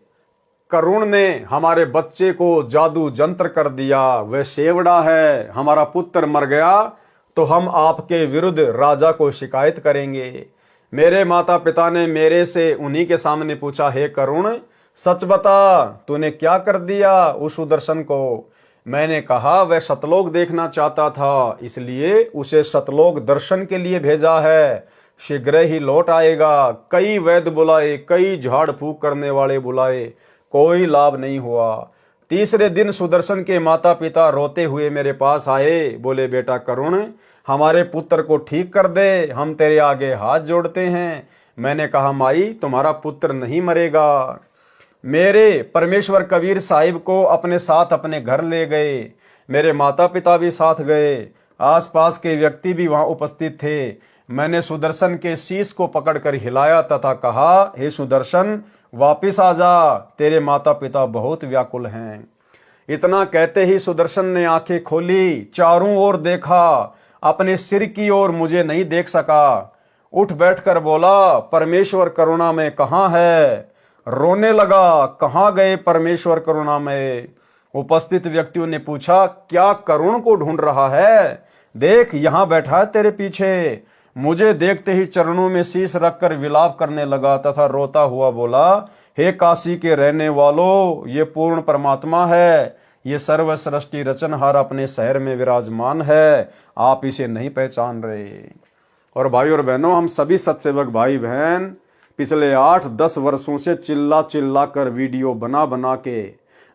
करुण ने हमारे बच्चे को जादू जंत्र कर दिया, वह सेवड़ा है, हमारा पुत्र मर गया तो हम आपके विरुद्ध राजा को शिकायत करेंगे। मेरे माता पिता ने मेरे से उन्हीं के सामने पूछा, हे करुण, सच बता, तूने क्या कर दिया उस सुदर्शन को? मैंने कहा, वह सतलोक देखना चाहता था, इसलिए उसे सतलोक दर्शन के लिए भेजा है। शीघ्र ही लौट आएगा। कई वैद्य बुलाए, कई झाड़ फूक करने वाले बुलाए, कोई लाभ नहीं हुआ। तीसरे दिन सुदर्शन के माता पिता रोते हुए मेरे पास आए। बोले, बेटा करुण, हमारे पुत्र को ठीक कर दे, हम तेरे आगे हाथ जोड़ते हैं। मैंने कहा, माई, तुम्हारा पुत्र नहीं मरेगा। मेरे परमेश्वर कबीर साहिब को अपने साथ अपने घर ले गए। मेरे माता पिता भी साथ गए। आसपास के व्यक्ति भी वहां उपस्थित थे। मैंने सुदर्शन के शीश को पकड़कर हिलाया तथा कहा, हे सुदर्शन, वापिस आ जा, तेरे माता पिता बहुत व्याकुल हैं। इतना कहते ही सुदर्शन ने आंखें खोली, चारों ओर देखा, अपने सिर की ओर मुझे नहीं देख सका। उठ बैठकर बोला, परमेश्वर करुणा में कहाँ है? रोने लगा, कहाँ गए परमेश्वर करुणा में? उपस्थित व्यक्तियों ने पूछा, क्या करुण को ढूंढ रहा है? देख, यहां बैठा है तेरे पीछे। मुझे देखते ही चरणों में शीश रखकर विलाप करने लगा तथा रोता हुआ बोला, हे काशी के रहने वालों, ये पूर्ण परमात्मा है। ये सर्व सृष्टि रचनहार अपने शहर में विराजमान है। आप इसे नहीं पहचान रहे। और भाई और बहनों, हम सभी सत्सेवक भाई बहन पिछले 8-10 वर्षों से चिल्ला चिल्ला कर वीडियो बना बना के,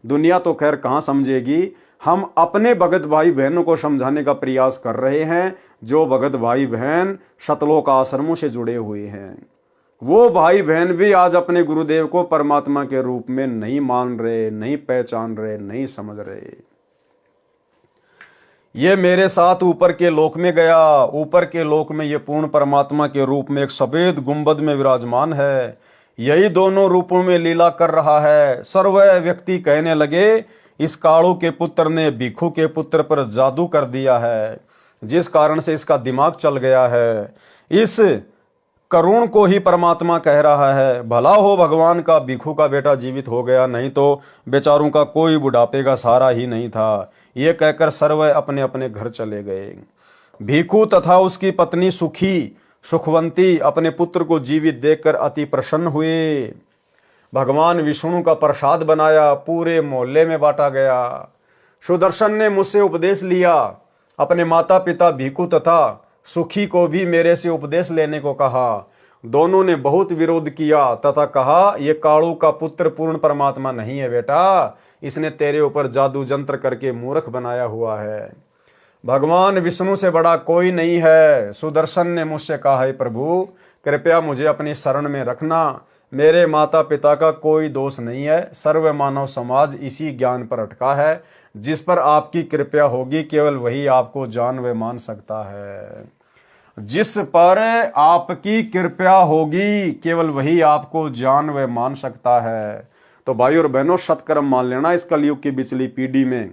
दुनिया तो खैर कहाँ समझेगी, हम अपने भगत भाई बहनों को समझाने का प्रयास कर रहे हैं। जो भगत भाई बहन सतलोक आश्रमों से जुड़े हुए हैं, वो भाई बहन भी आज अपने गुरुदेव को परमात्मा के रूप में नहीं मान रहे, नहीं पहचान रहे, नहीं समझ रहे। ये मेरे साथ ऊपर के लोक में गया। ऊपर के लोक में ये पूर्ण परमात्मा के रूप में एक सफेद गुंबद में विराजमान है। यही दोनों रूपों में लीला कर रहा है। सर्व व्यक्ति कहने लगे, इस कालू के पुत्र ने भिखू के पुत्र पर जादू कर दिया है, जिस कारण से इसका दिमाग चल गया है। इस करुण को ही परमात्मा कह रहा है। भला हो भगवान का भिखू का बेटा जीवित हो गया, नहीं तो बेचारों का कोई बुढ़ापे का सहारा ही नहीं था। ये कहकर सर्व अपने अपने घर चले गए। भिखू तथा उसकी पत्नी सुखवंती अपने पुत्र को जीवित देखकर अति प्रसन्न हुए। भगवान विष्णु का प्रसाद बनाया, पूरे मोहल्ले में बांटा गया। सुदर्शन ने मुझसे उपदेश लिया। अपने माता पिता भिखू तथा सुखी को भी मेरे से उपदेश लेने को कहा। दोनों ने बहुत विरोध किया तथा कहा, ये कालू का पुत्र पूर्ण परमात्मा नहीं है बेटा, इसने तेरे ऊपर जादू जंत्र करके मूर्ख बनाया हुआ है। भगवान विष्णु से बड़ा कोई नहीं है। सुदर्शन ने मुझसे कहा, हे प्रभु, कृपया मुझे अपनी शरण में रखना। मेरे माता पिता का कोई दोष नहीं है, सर्व मानव समाज इसी ज्ञान पर अटका है। जिस पर आपकी कृपा होगी केवल वही आपको जान व मान सकता है। जिस पर आपकी कृपा होगी केवल वही आपको जान व मान सकता है। तो भाई और बहनों, सत्कर्म मान लेना इस कलयुग की बिचली पीढ़ी में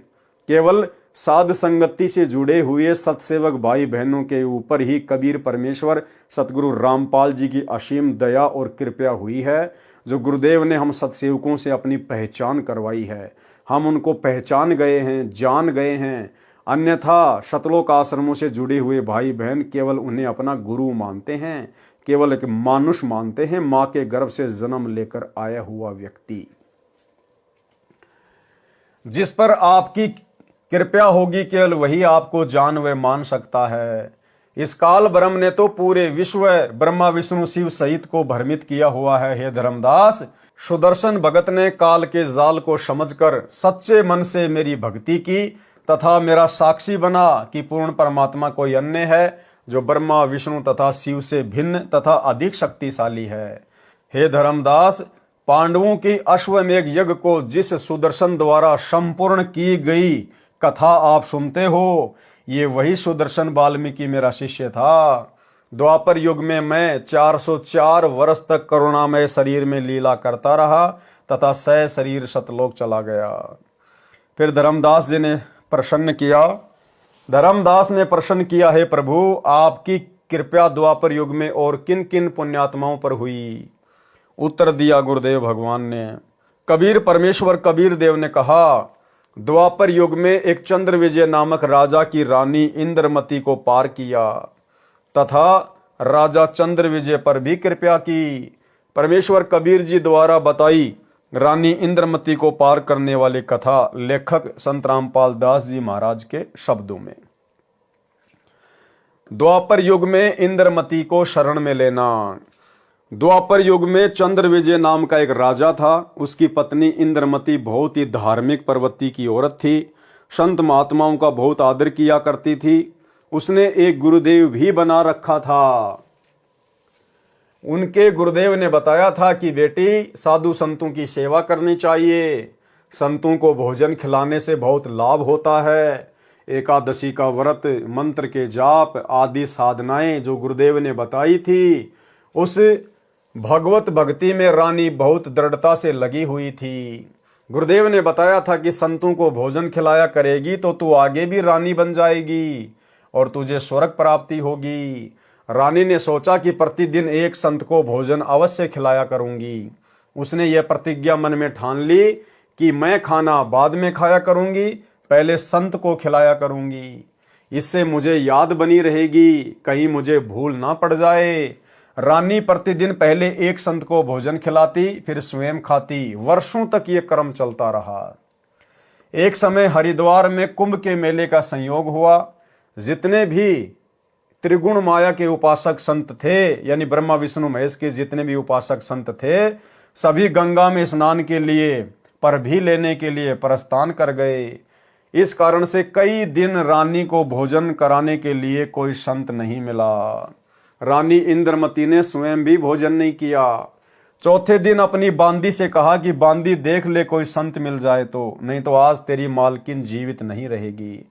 केवल साध संगति से जुड़े हुए सत्सेवक भाई बहनों के ऊपर ही कबीर परमेश्वर सतगुरु रामपाल जी की असीम दया और कृपा हुई है, जो गुरुदेव ने हम सत्सेवकों से अपनी पहचान करवाई है। हम उनको पहचान गए हैं, जान गए हैं। अन्यथा शतलोक आश्रमों से जुड़े हुए भाई बहन केवल उन्हें अपना गुरु मानते हैं, केवल एक मानुष मानते हैं, मां के गर्भ से जन्म लेकर आया हुआ व्यक्ति। जिस पर आपकी कृपा होगी केवल वही आपको जान व मान सकता है। इस काल ब्रह्म ने तो पूरे विश्व ब्रह्मा विष्णु शिव सहित को भ्रमित किया हुआ है। हे धर्मदास, सुदर्शन भगत ने काल के जाल को समझकर सच्चे मन से मेरी भक्ति की तथा मेरा साक्षी बना कि पूर्ण परमात्मा कोई अन्य है जो ब्रह्मा विष्णु तथा शिव से भिन्न तथा अधिक शक्तिशाली है। हे धर्मदास, पांडवों की अश्वमेघ यज्ञ को जिस सुदर्शन द्वारा संपूर्ण की गई कथा आप सुनते हो, ये वही सुदर्शन वाल्मीकि मेरा शिष्य था। द्वापर युग में मैं 404 वर्ष तक करुणामय शरीर में लीला करता रहा तथा सह शरीर सतलोक चला गया। फिर धर्मदास जी ने प्रसन्न किया। धर्मदास ने प्रश्न किया, हे प्रभु, आपकी कृपया द्वापर युग में और किन किन पुण्यात्माओं पर हुई? उत्तर दिया गुरुदेव भगवान ने। कबीर परमेश्वर कबीर देव ने कहा, द्वापर युग में एक चंद्र विजय नामक राजा की रानी इंद्रमती को पार किया तथा राजा चंद्र विजय पर भी कृपा की। परमेश्वर कबीर जी द्वारा बताई रानी इंद्रमती को पार करने वाली कथा लेखक संत रामपाल दास जी महाराज के शब्दों में। द्वापर युग में इंद्रमती को शरण में लेना। द्वापर युग में चंद्र विजय नाम का एक राजा था। उसकी पत्नी इंद्रमती बहुत ही धार्मिक प्रवृत्ति की औरत थी। संत महात्माओं का बहुत आदर किया करती थी। उसने एक गुरुदेव भी बना रखा था। उनके गुरुदेव ने बताया था कि बेटी, साधु संतों की सेवा करनी चाहिए, संतों को भोजन खिलाने से बहुत लाभ होता है। एकादशी का व्रत, मंत्र के जाप आदि साधनाएं जो गुरुदेव ने बताई थी, उस भगवत भक्ति में रानी बहुत दृढ़ता से लगी हुई थी। गुरुदेव ने बताया था कि संतों को भोजन खिलाया करेगी तो तू आगे भी रानी बन जाएगी और तुझे स्वर्ग प्राप्ति होगी। रानी ने सोचा कि प्रतिदिन एक संत को भोजन अवश्य खिलाया करूंगी। उसने यह प्रतिज्ञा मन में ठान ली कि मैं खाना बाद में खाया करूंगी, पहले संत को खिलाया करूंगी। इससे मुझे याद बनी रहेगी, कहीं मुझे भूल ना पड़ जाए। रानी प्रतिदिन पहले एक संत को भोजन खिलाती, फिर स्वयं खाती। वर्षों तक ये क्रम चलता रहा। एक समय हरिद्वार में कुंभ के मेले का संयोग हुआ। जितने भी त्रिगुण माया के उपासक संत थे, यानी ब्रह्मा विष्णु महेश के जितने भी उपासक संत थे, सभी गंगा में स्नान के लिए पर भी लेने के लिए प्रस्थान कर गए। इस कारण से कई दिन रानी को भोजन कराने के लिए कोई संत नहीं मिला। रानी इंद्रमती ने स्वयं भी भोजन नहीं किया। चौथे दिन अपनी बांदी से कहा कि बांदी, देख ले कोई संत मिल जाए तो, नहीं तो आज तेरी मालकिन जीवित नहीं रहेगी।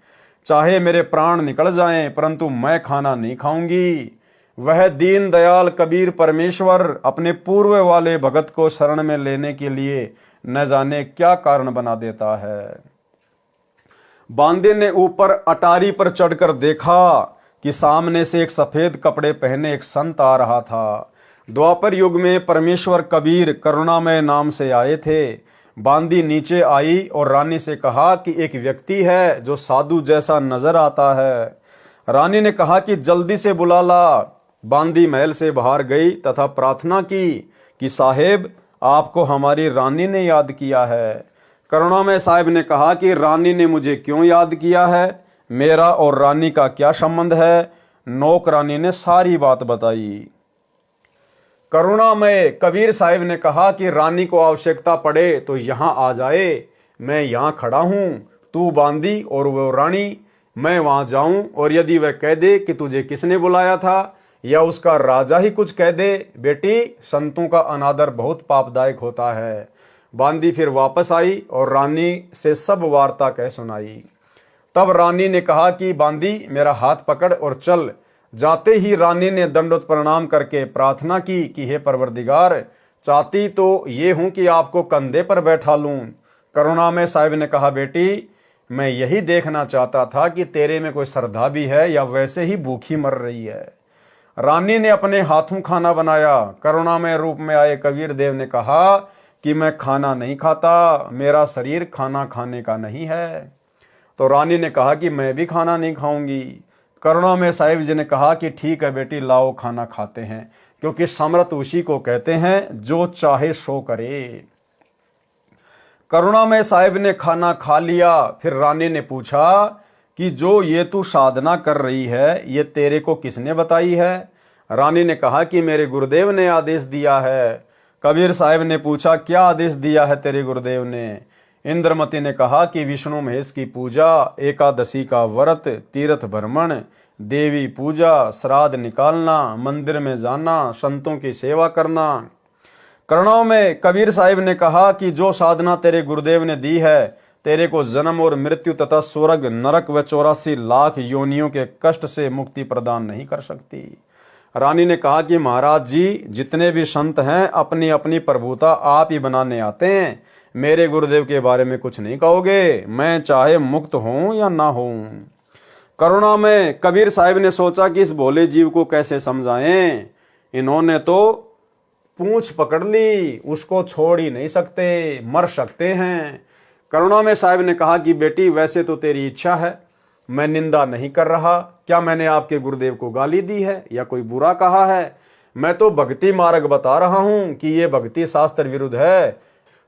चाहे मेरे प्राण निकल जाएं, परंतु मैं खाना नहीं खाऊंगी। वह दीन दयाल कबीर परमेश्वर अपने पूर्व वाले भगत को शरण में लेने के लिए न जाने क्या कारण बना देता है। बांदे ने ऊपर अटारी पर चढ़कर देखा कि सामने से एक सफेद कपड़े पहने एक संत आ रहा था। द्वापर युग में परमेश्वर कबीर करुणामय नाम से आए थे। बांदी नीचे आई और रानी से कहा कि एक व्यक्ति है जो साधु जैसा नजर आता है। रानी ने कहा कि जल्दी से बुला ला। बांदी महल से बाहर गई तथा प्रार्थना की कि साहेब, आपको हमारी रानी ने याद किया है। करुणामय साहब ने कहा कि रानी ने मुझे क्यों याद किया है, मेरा और रानी का क्या संबंध है। नौकरानी ने सारी बात बताई। करुणामय कबीर साहिब ने कहा कि रानी को आवश्यकता पड़े तो यहाँ आ जाए, मैं यहाँ खड़ा हूँ, तू बांदी और वो रानी, मैं वहाँ जाऊँ और यदि वह कह दे कि तुझे किसने बुलाया था या उसका राजा ही कुछ कह दे, बेटी संतों का अनादर बहुत पापदायक होता है। बांदी फिर वापस आई और रानी से सब वार्ता कह सुनाई। तब रानी ने कहा कि बांदी मेरा हाथ पकड़ और चल। जाते ही रानी ने दंडोत प्रणाम करके प्रार्थना की कि हे परवरदिगार, चाहती तो ये हूं कि आपको कंधे पर बैठा लूं। करुणामय साहिब ने कहा, बेटी मैं यही देखना चाहता था कि तेरे में कोई श्रद्धा भी है या वैसे ही भूखी मर रही है। रानी ने अपने हाथों खाना बनाया। करुणामय रूप में आए कबीर देव ने कहा कि मैं खाना नहीं खाता, मेरा शरीर खाना खाने का नहीं है। तो रानी ने कहा कि मैं भी खाना नहीं खाऊंगी। करुणामय साहिब जी ने कहा कि ठीक है बेटी, लाओ खाना खाते हैं, क्योंकि समर्थ उसी को कहते हैं जो चाहे सो करे। करुणामय साहिब ने खाना खा लिया। फिर रानी ने पूछा कि जो ये तू साधना कर रही है ये तेरे को किसने बताई है? रानी ने कहा कि मेरे गुरुदेव ने आदेश दिया है। कबीर साहिब ने पूछा, क्या आदेश दिया है तेरे गुरुदेव ने? इंद्रमती ने कहा कि विष्णु महेश की पूजा, एकादशी का व्रत, तीर्थ भ्रमण, देवी पूजा, श्राद्ध निकालना, मंदिर में जाना, संतों की सेवा करना। करुणाओं में कबीर साहिब ने कहा कि जो साधना तेरे गुरुदेव ने दी है तेरे को जन्म और मृत्यु तथा स्वर्ग, नरक व 84 लाख योनियों के कष्ट से मुक्ति प्रदान नहीं कर सकती। रानी ने कहा कि महाराज जी, जितने भी संत हैं अपनी अपनी प्रभुता आप ही बनाने आते हैं, मेरे गुरुदेव के बारे में कुछ नहीं कहोगे, मैं चाहे मुक्त हूं या ना हूं। करुणा में कबीर साहिब ने सोचा कि इस भोले जीव को कैसे समझाएं। इन्होंने तो पूंछ पकड़ ली, उसको छोड़ ही नहीं सकते, मर सकते हैं। करुणा में साहिब ने कहा कि बेटी वैसे तो तेरी इच्छा है, मैं निंदा नहीं कर रहा। क्या मैंने आपके गुरुदेव को गाली दी है या कोई बुरा कहा है? मैं तो भक्ति मार्ग बता रहा हूं कि ये भक्ति शास्त्र विरुद्ध है,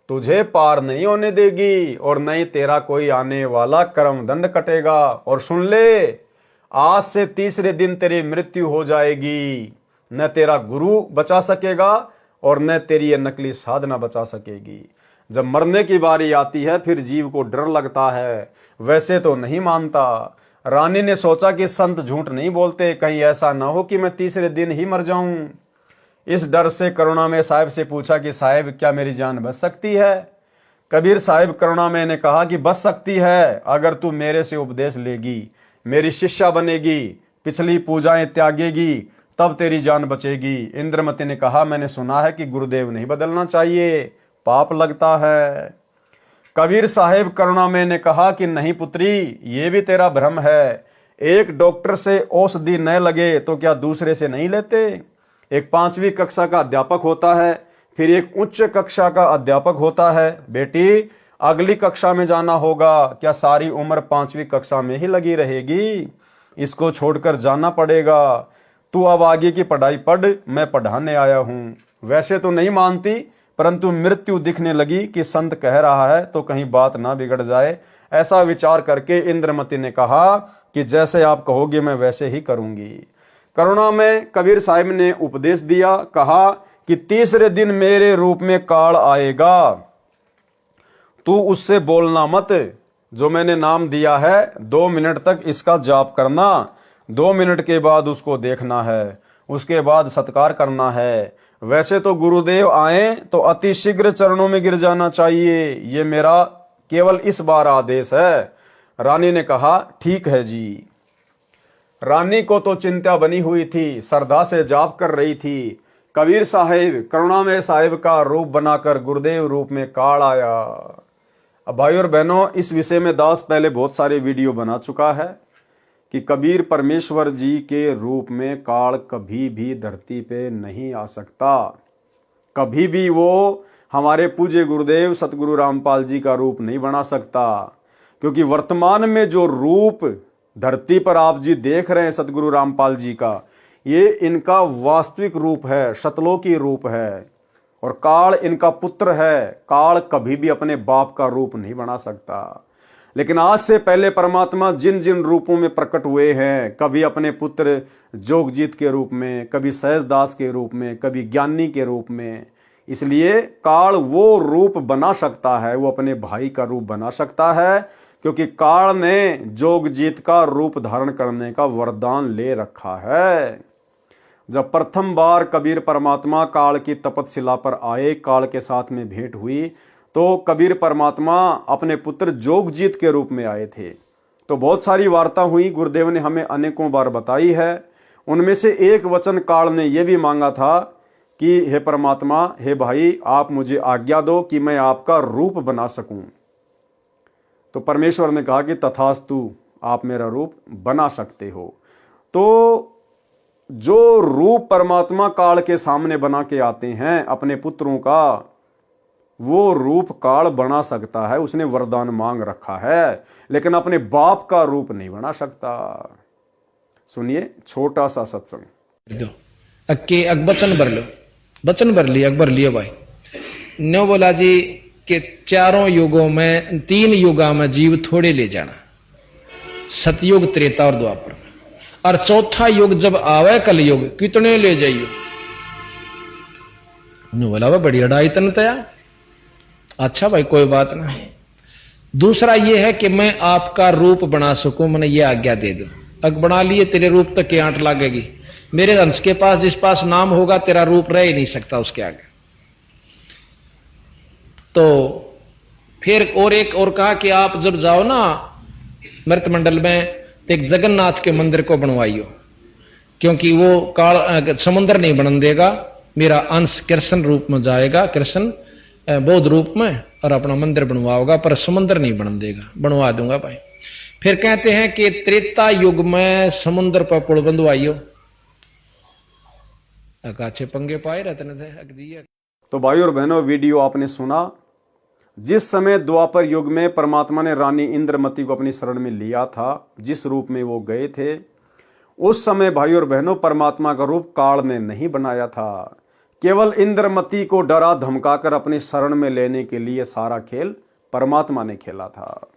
तुझे पार नहीं होने देगी और नहीं तेरा कोई आने वाला कर्म दंड कटेगा। और सुन ले, आज से तीसरे दिन तेरी मृत्यु हो जाएगी। न तेरा गुरु बचा सकेगा और न तेरी ये नकली साधना बचा सकेगी। जब मरने की बारी आती है फिर जीव को डर लगता है, वैसे तो नहीं मानता। रानी ने सोचा कि संत झूठ नहीं बोलते, कहीं ऐसा ना हो कि मैं तीसरे दिन ही मर जाऊं। इस डर से करुणामय साहिब से पूछा कि साहिब क्या मेरी जान बच सकती है? कबीर साहिब करुणामय ने कहा कि बच सकती है, अगर तू मेरे से उपदेश लेगी, मेरी शिष्या बनेगी, पिछली पूजाएं त्यागेगी, तब तेरी जान बचेगी। इंद्रमती ने कहा, मैंने सुना है कि गुरुदेव नहीं बदलना चाहिए, पाप लगता है। कबीर साहिब करुणामय ने कहा कि नहीं पुत्री, ये भी तेरा भ्रम है। एक डॉक्टर से औषधि न लगे तो क्या दूसरे से नहीं लेते? एक 5वीं कक्षा का अध्यापक होता है, फिर एक उच्च कक्षा का अध्यापक होता है। बेटी अगली कक्षा में जाना होगा, क्या सारी उम्र 5वीं कक्षा में ही लगी रहेगी? इसको छोड़कर जाना पड़ेगा। तू अब आगे की पढ़ाई पढ़, मैं पढ़ाने आया हूं। वैसे तो नहीं मानती, परंतु मृत्यु दिखने लगी कि संत कह रहा है तो कहीं बात ना बिगड़ जाए। ऐसा विचार करके इंद्रमती ने कहा कि जैसे आप कहोगे मैं वैसे ही करूंगी। करुणा में कबीर साहिब ने उपदेश दिया, कहा कि तीसरे दिन मेरे रूप में काल आएगा, तू उससे बोलना मत। जो मैंने नाम दिया है 2 मिनट तक इसका जाप करना, 2 मिनट के बाद उसको देखना है, उसके बाद सत्कार करना है। वैसे तो गुरुदेव आए तो अति शीघ्र चरणों में गिर जाना चाहिए, ये मेरा केवल इस बार आदेश है। रानी ने कहा ठीक है जी। रानी को तो चिंता बनी हुई थी, श्रद्धा से जाप कर रही थी। कबीर साहिब करुणामय साहिब का रूप बनाकर गुरुदेव रूप में काल आया। अब भाई और बहनों, इस विषय में दास पहले बहुत सारे वीडियो बना चुका है कि कबीर परमेश्वर जी के रूप में काल कभी भी धरती पे नहीं आ सकता। कभी भी वो हमारे पूज्य गुरुदेव सतगुरु रामपाल जी का रूप नहीं बना सकता, क्योंकि वर्तमान में जो रूप धरती पर आप जी देख रहे हैं सतगुरु रामपाल जी का, ये इनका वास्तविक रूप है, शतलोकी रूप है, और काल इनका पुत्र है। काल कभी भी अपने बाप का रूप नहीं बना सकता। लेकिन आज से पहले परमात्मा जिन जिन रूपों में प्रकट हुए हैं, कभी अपने पुत्र जोगजीत के रूप में, कभी सहजदास के रूप में, कभी ज्ञानी के रूप में, इसलिए काल वो रूप बना सकता है, वो अपने भाई का रूप बना सकता है, क्योंकि काल ने जोगजीत का रूप धारण करने का वरदान ले रखा है। जब प्रथम बार कबीर परमात्मा काल की तपतशिला पर आए, काल के साथ में भेंट हुई, तो कबीर परमात्मा अपने पुत्र जोगजीत के रूप में आए थे। तो बहुत सारी वार्ता हुई, गुरुदेव ने हमें अनेकों बार बताई है। उनमें से एक वचन काल ने यह भी मांगा था कि हे परमात्मा, हे भाई, आप मुझे आज्ञा दो कि मैं आपका रूप बना सकूं। तो परमेश्वर ने कहा कि तथास्तु, आप मेरा रूप बना सकते हो। तो जो रूप परमात्मा काल के सामने बना के आते हैं अपने पुत्रों का, वो रूप काल बना सकता है, उसने वरदान मांग रखा है, लेकिन अपने बाप का रूप नहीं बना सकता। सुनिए छोटा सा सत्संग। अक्के अक बचन भर लो, बचन भर लिया, अकबर लियो भाई। न्यो बोला जी कि चारों युगों में, 3 युगा में जीव थोड़े ले जाना, सतयुग, त्रेता और द्वापर, और चौथा युग जब आवे कलयुग, कितने ले जाइयो। बोला वह बड़ी अड़ाई तन तया। अच्छा भाई कोई बात नहीं। दूसरा यह है कि मैं आपका रूप बना सकूं, मैंने ये आज्ञा दे दो। अग बना लिए, तेरे रूप तक की आंट लागेगी। मेरे अंश के पास जिस पास नाम होगा, तेरा रूप रह ही नहीं सकता उसके आगे। तो फिर और एक और कहा कि आप जब जाओ ना मृत मंडल में, तो एक जगन्नाथ के मंदिर को बनवाइयो, क्योंकि वो काल समुद्र नहीं बनन देगा। मेरा अंश कृष्ण रूप में जाएगा, कृष्ण बौद्ध रूप में, और अपना मंदिर बनवाओगा, पर समुद्र नहीं बनन देगा। बनवा दूंगा भाई। फिर कहते हैं कि त्रेता युग में समुद्र पर पुल बंधवाइयो। अकाछे पंगे पाए रहते थे। तो भाई और बहनों, वीडियो आपने सुना। जिस समय द्वापर युग में परमात्मा ने रानी इंद्रमती को अपनी शरण में लिया था, जिस रूप में वो गए थे, उस समय भाई और बहनों परमात्मा का रूप काल ने नहीं बनाया था। केवल इंद्रमती को डरा धमकाकर अपनी शरण में लेने के लिए सारा खेल परमात्मा ने खेला था।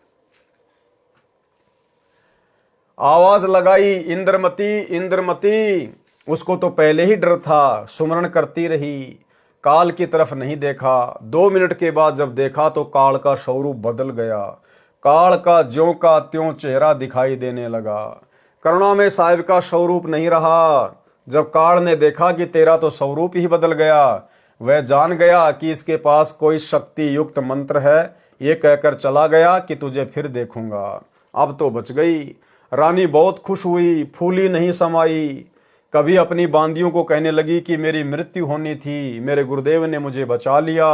आवाज लगाई, इंद्रमती इंद्रमती। उसको तो पहले ही डर था, सुमरण करती रही, काल की तरफ नहीं देखा। 2 मिनट के बाद जब देखा तो काल का स्वरूप बदल गया। काल का ज्यों का त्यों चेहरा दिखाई देने लगा। करुणा में साहिब का स्वरूप नहीं रहा। जब काल ने देखा कि तेरा तो स्वरूप ही बदल गया, वह जान गया कि इसके पास कोई शक्ति युक्त मंत्र है। ये कहकर चला गया कि तुझे फिर देखूंगा। अब तो बच गई। रानी बहुत खुश हुई, फूली नहीं समाई। कभी अपनी बांदियों को कहने लगी कि मेरी मृत्यु होनी थी, मेरे गुरुदेव ने मुझे बचा लिया।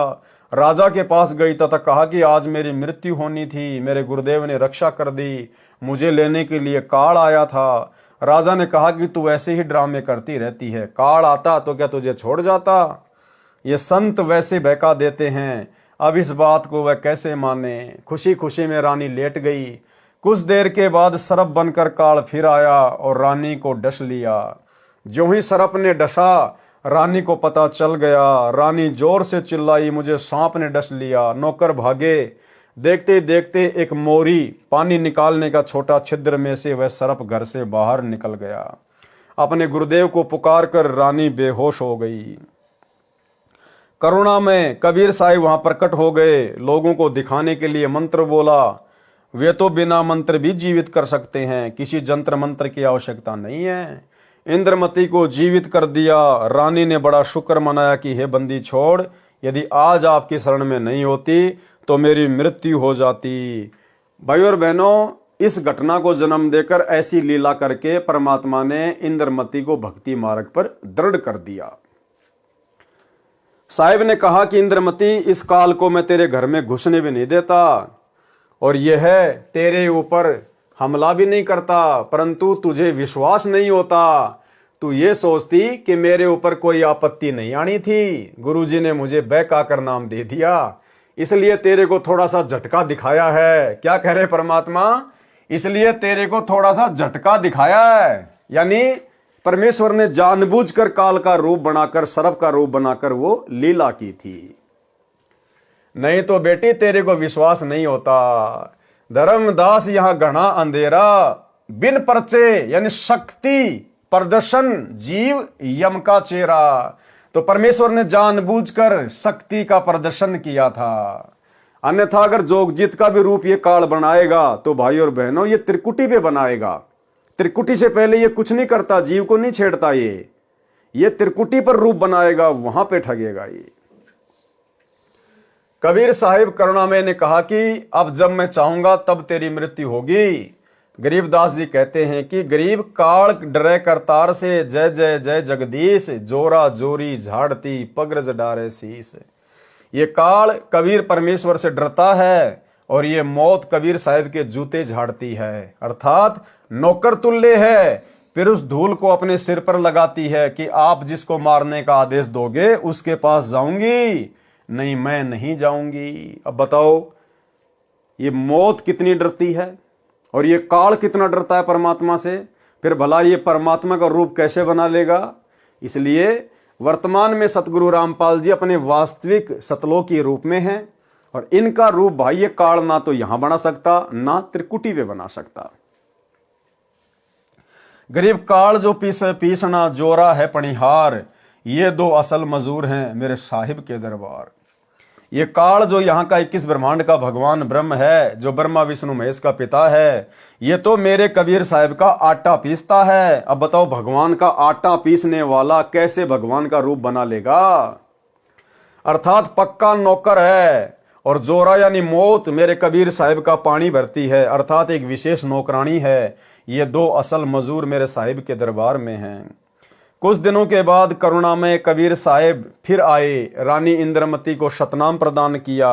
राजा के पास गई तथा कहा कि आज मेरी मृत्यु होनी थी, मेरे गुरुदेव ने रक्षा कर दी, मुझे लेने के लिए काल आया था। राजा ने कहा कि तू ऐसे ही ड्रामे करती रहती है, काल आता तो क्या तुझे छोड़ जाता? ये संत वैसे बहका देते हैं, अब इस बात को वह कैसे माने। खुशी खुशी में रानी लेट गई। कुछ देर के बाद सर्प बनकर काल फिर आया और रानी को डस लिया। जो ही सर्प ने डसा, रानी को पता चल गया। रानी जोर से चिल्लाई, मुझे सांप ने डस लिया। नौकर भागे। देखते देखते एक मोरी पानी निकालने का छोटा छिद्र में से वह सर्प घर से बाहर निकल गया। अपने गुरुदेव को पुकार कर रानी बेहोश हो गई। करुणा में कबीर साहिब वहां प्रकट हो गए। लोगों को दिखाने के लिए मंत्र बोला। वे तो बिना मंत्र भी जीवित कर सकते हैं, किसी जंत्र मंत्र की आवश्यकता नहीं है। इंद्रमती को जीवित कर दिया। रानी ने बड़ा शुक्र मनाया कि हे बंदी छोड़, यदि आज आपकी शरण में नहीं होती तो मेरी मृत्यु हो जाती। भाई और बहनों, इस घटना को जन्म देकर ऐसी लीला करके परमात्मा ने इंद्रमती को भक्ति मार्ग पर दृढ़ कर दिया। साहिब ने कहा कि इंद्रमती, इस काल को मैं तेरे घर में घुसने भी नहीं देता और यह तेरे ऊपर हमला भी नहीं करता, परंतु तुझे विश्वास नहीं होता। तू ये सोचती कि मेरे ऊपर कोई आपत्ति नहीं आनी थी, गुरुजी ने मुझे बहकाकर नाम दे दिया, इसलिए तेरे को थोड़ा सा झटका दिखाया है। क्या कह रहे परमात्मा? इसलिए तेरे को थोड़ा सा झटका दिखाया है। यानी परमेश्वर ने जानबूझकर काल का रूप बनाकर, सर्प का रूप बनाकर वो लीला की थी। नहीं तो बेटी तेरे को विश्वास नहीं होता। धर्मदास यहां घना अंधेरा, बिन परचे यानी शक्ति प्रदर्शन, जीव यम का चेहरा। तो परमेश्वर ने जानबूझकर शक्ति का प्रदर्शन किया था। अन्यथा अगर जोगजीत का भी रूप ये काल बनाएगा तो भाई और बहनों ये त्रिकुटी पे बनाएगा। त्रिकुटी से पहले ये कुछ नहीं करता, जीव को नहीं छेड़ता। ये त्रिकुटी पर रूप बनाएगा, वहां पे ठगेगा ये। कबीर साहिब करुणामय ने कहा कि अब जब मैं चाहूंगा तब तेरी मृत्यु होगी। गरीबदास जी कहते हैं कि गरीब काल डरे करतार से, जय जय जय जगदीश, जोरा जोरी झाड़ती पगरज डारे शीस। ये काल कबीर परमेश्वर से डरता है और ये मौत कबीर साहिब के जूते झाड़ती है, अर्थात नौकर तुल्य है। फिर उस धूल को अपने सिर पर लगाती है कि आप जिसको मारने का आदेश दोगे उसके पास जाऊंगी, नहीं मैं नहीं जाऊंगी। अब बताओ ये मौत कितनी डरती है और ये काल कितना डरता है परमात्मा से, फिर भला ये परमात्मा का रूप कैसे बना लेगा। इसलिए वर्तमान में सतगुरु रामपाल जी अपने वास्तविक सतलोकी रूप में हैं और इनका रूप भाई ये काल ना तो यहां बना सकता ना त्रिकुटी पे बना सकता। गरीब काल जो पीसना जोरा है पणिहार, ये दो असल मजूर हैं मेरे साहिब के दरबार। ये काल जो यहाँ का 21 ब्रह्मांड का भगवान ब्रह्म है, जो ब्रह्मा विष्णु महेश का पिता है, ये तो मेरे कबीर साहिब का आटा पीसता है। अब बताओ भगवान का आटा पीसने वाला कैसे भगवान का रूप बना लेगा। अर्थात पक्का नौकर है और जोरा यानी मौत मेरे कबीर साहिब का पानी भरती है, अर्थात एक विशेष नौकरानी है। ये दो असल मजूर मेरे साहिब के दरबार में हैं। कुछ दिनों के बाद करुणामय कबीर साहिब फिर आए, रानी इंद्रमती को शतनाम प्रदान किया।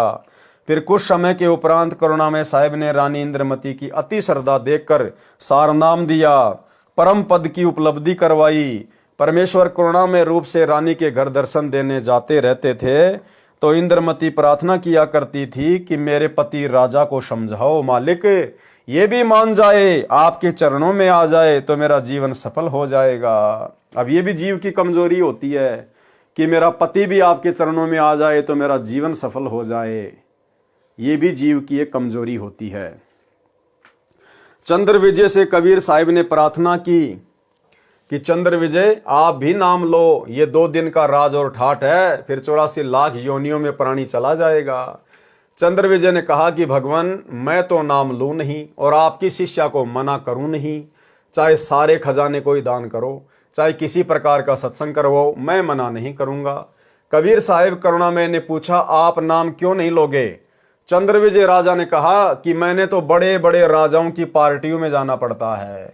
फिर कुछ समय के उपरांत करुणामय साहिब ने रानी इंद्रमती की अति श्रद्धा देखकर सारनाम दिया, परम पद की उपलब्धि करवाई। परमेश्वर करुणामय रूप से रानी के घर दर्शन देने जाते रहते थे तो इंद्रमती प्रार्थना किया करती थी कि मेरे पति राजा को समझाओ मालिक, ये भी मान जाए आपके चरणों में आ जाए तो मेरा जीवन सफल हो जाएगा। अब ये भी जीव की कमजोरी होती है कि मेरा पति भी आपके चरणों में आ जाए तो मेरा जीवन सफल हो जाए, ये भी जीव की एक कमजोरी होती है। चंद्र विजय से कबीर साहिब ने प्रार्थना की कि चंद्र विजय आप भी नाम लो, ये 2 दिन का राज और ठाट है, फिर 84 लाख योनियों में प्राणी चला जाएगा। चंद्र विजय ने कहा कि भगवान मैं तो नाम लूं नहीं और आपकी शिष्या को मना करूं नहीं, चाहे सारे खजाने को ही दान करो, चाहे किसी प्रकार का सत्संग करवाओ, मैं मना नहीं करूंगा। कबीर साहिब करुणामय ने पूछा आप नाम क्यों नहीं लोगे। चंद्र विजय राजा ने कहा कि मैंने तो बड़े बड़े राजाओं की पार्टियों में जाना पड़ता है।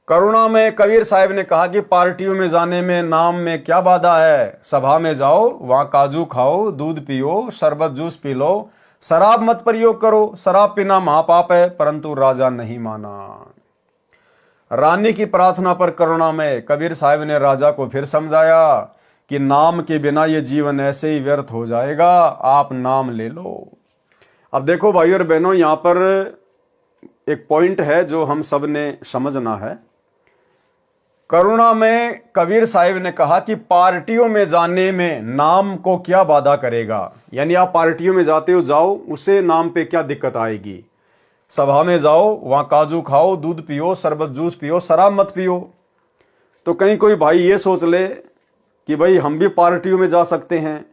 करुणामय कबीर साहिब ने कहा कि पार्टियों में जाने में नाम में क्या बाधा है, सभा में जाओ, वहां काजू खाओ, दूध पियो, शरबत जूस पी लो, शराब मत प्रयोग करो, शराब पीना महापाप है। परंतु राजा नहीं माना। रानी की प्रार्थना पर करुणामय कबीर साहिब ने राजा को फिर समझाया कि नाम के बिना ये जीवन ऐसे ही व्यर्थ हो जाएगा, आप नाम ले लो। अब देखो भाई और बहनों, यहां पर एक पॉइंट है जो हम सब ने समझना है। करुणा में कबीर साहिब ने कहा कि पार्टियों में जाने में नाम को क्या बाधा करेगा, यानी आप पार्टियों में जाते हो जाओ, उसे नाम पे क्या दिक्कत आएगी। सभा में जाओ, वहां काजू खाओ, दूध पियो, शरबत जूस पियो, शराब मत पियो। तो कहीं कोई भाई ये सोच ले कि भाई हम भी पार्टियों में जा सकते हैं,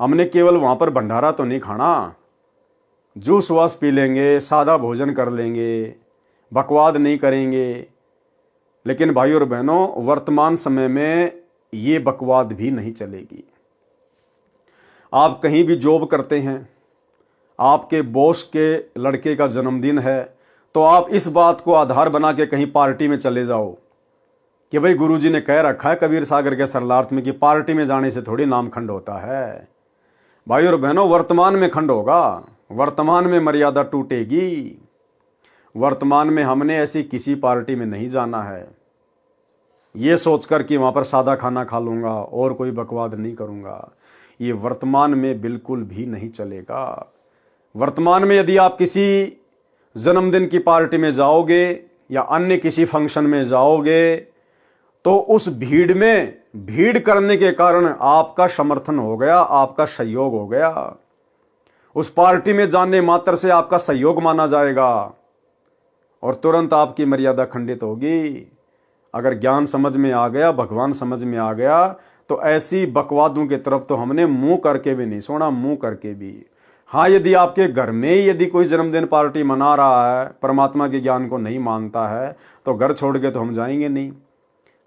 हमने केवल वहां पर भंडारा तो नहीं खाना, जूस वास पी लेंगे, सादा भोजन कर लेंगे, बकवाद नहीं करेंगे। लेकिन भाई और बहनों, वर्तमान समय में ये बकवाद भी नहीं चलेगी। आप कहीं भी जॉब करते हैं, आपके बॉस के लड़के का जन्मदिन है, तो आप इस बात को आधार बना के कहीं पार्टी में चले जाओ कि भाई गुरुजी ने कह रखा है कबीर सागर के सरलार्थ में कि पार्टी में जाने से थोड़ी नाम खंड होता है। भाई और बहनों, वर्तमान में खंड होगा, वर्तमान में मर्यादा टूटेगी। वर्तमान में हमने ऐसी किसी पार्टी में नहीं जाना है ये सोचकर कि वहां पर सादा खाना खा लूंगा और कोई बकवाद नहीं करूंगा। ये वर्तमान में बिल्कुल भी नहीं चलेगा। वर्तमान में यदि आप किसी जन्मदिन की पार्टी में जाओगे या अन्य किसी फंक्शन में जाओगे तो उस भीड़ में भीड़ करने के कारण आपका समर्थन हो गया, आपका सहयोग हो गया। उस पार्टी में जाने मात्र से आपका सहयोग माना जाएगा और तुरंत आपकी मर्यादा खंडित होगी। अगर ज्ञान समझ में आ गया, भगवान समझ में आ गया, तो ऐसी बकवादों की तरफ तो हमने मुंह करके भी नहीं सोना, मुंह करके भी। हाँ, यदि आपके घर में ही यदि कोई जन्मदिन पार्टी मना रहा है, परमात्मा के ज्ञान को नहीं मानता है, तो घर छोड़ के तो हम जाएंगे नहीं।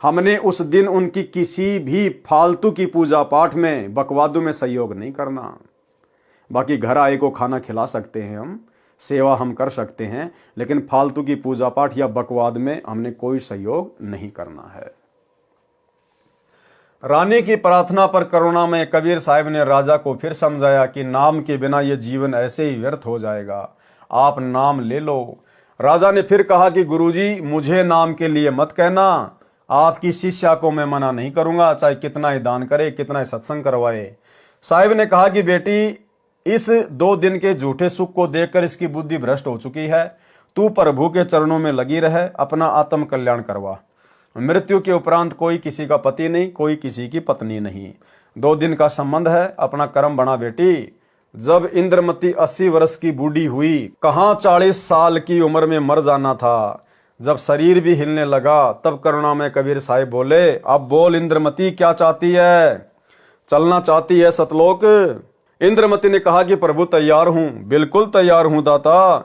हमने उस दिन उनकी किसी भी फालतू की पूजा पाठ में, बकवादों में सहयोग नहीं करना। बाकी घर आए को खाना खिला सकते हैं, हम सेवा हम कर सकते हैं, लेकिन फालतू की पूजा पाठ या बकवाद में हमने कोई सहयोग नहीं करना है। रानी की प्रार्थना पर करुणा में कबीर साहब ने राजा को फिर समझाया कि नाम के बिना यह जीवन ऐसे ही व्यर्थ हो जाएगा, आप नाम ले लो। राजा ने फिर कहा कि गुरुजी, मुझे नाम के लिए मत कहना, आपकी शिष्या को मैं मना नहीं करूंगा, चाहे कितना ही दान करे, कितना ही सत्संग करवाए। साहिब ने कहा कि बेटी, इस 2 दिन के झूठे सुख को देखकर इसकी बुद्धि भ्रष्ट हो चुकी है, तू प्रभु के चरणों में लगी रहे, अपना आत्म कल्याण करवा। मृत्यु के उपरांत कोई किसी का पति नहीं, कोई किसी की पत्नी नहीं, 2 दिन का संबंध है, अपना कर्म बना बेटी। जब इंद्रमती 80 वर्ष की बूढ़ी हुई, कहां 40 साल की उम्र में मर जाना था। जब शरीर भी हिलने लगा, तब करुणा में कबीर साहिब बोले, अब बोल इंद्रमती, क्या चाहती है? चलना चाहती है सतलोक? इंद्रमती ने कहा कि प्रभु तैयार हूं, बिल्कुल तैयार हूं दाता।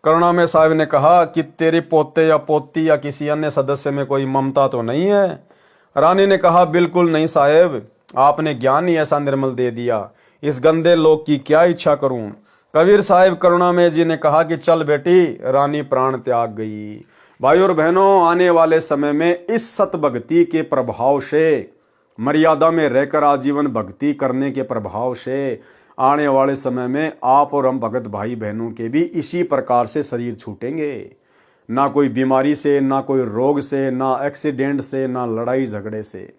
करुणा में साहिब ने कहा कि तेरे पोते या पोती या किसी अन्य सदस्य में कोई ममता तो नहीं है? रानी ने कहा, बिल्कुल नहीं साहेब, आपने ज्ञान ही ऐसा निर्मल दे दिया, इस गंदे लोक की क्या इच्छा करूं। कबीर साहिब करुणा में जी ने कहा कि चल बेटी। रानी प्राण त्याग गई। भाई और बहनों, आने वाले समय में इस सत भक्ति के प्रभाव से, मर्यादा में रहकर आजीवन भक्ति करने के प्रभाव से, आने वाले समय में आप और हम भगत भाई बहनों के भी इसी प्रकार से शरीर छूटेंगे। ना कोई बीमारी से, ना कोई रोग से, ना एक्सीडेंट से, ना लड़ाई झगड़े से।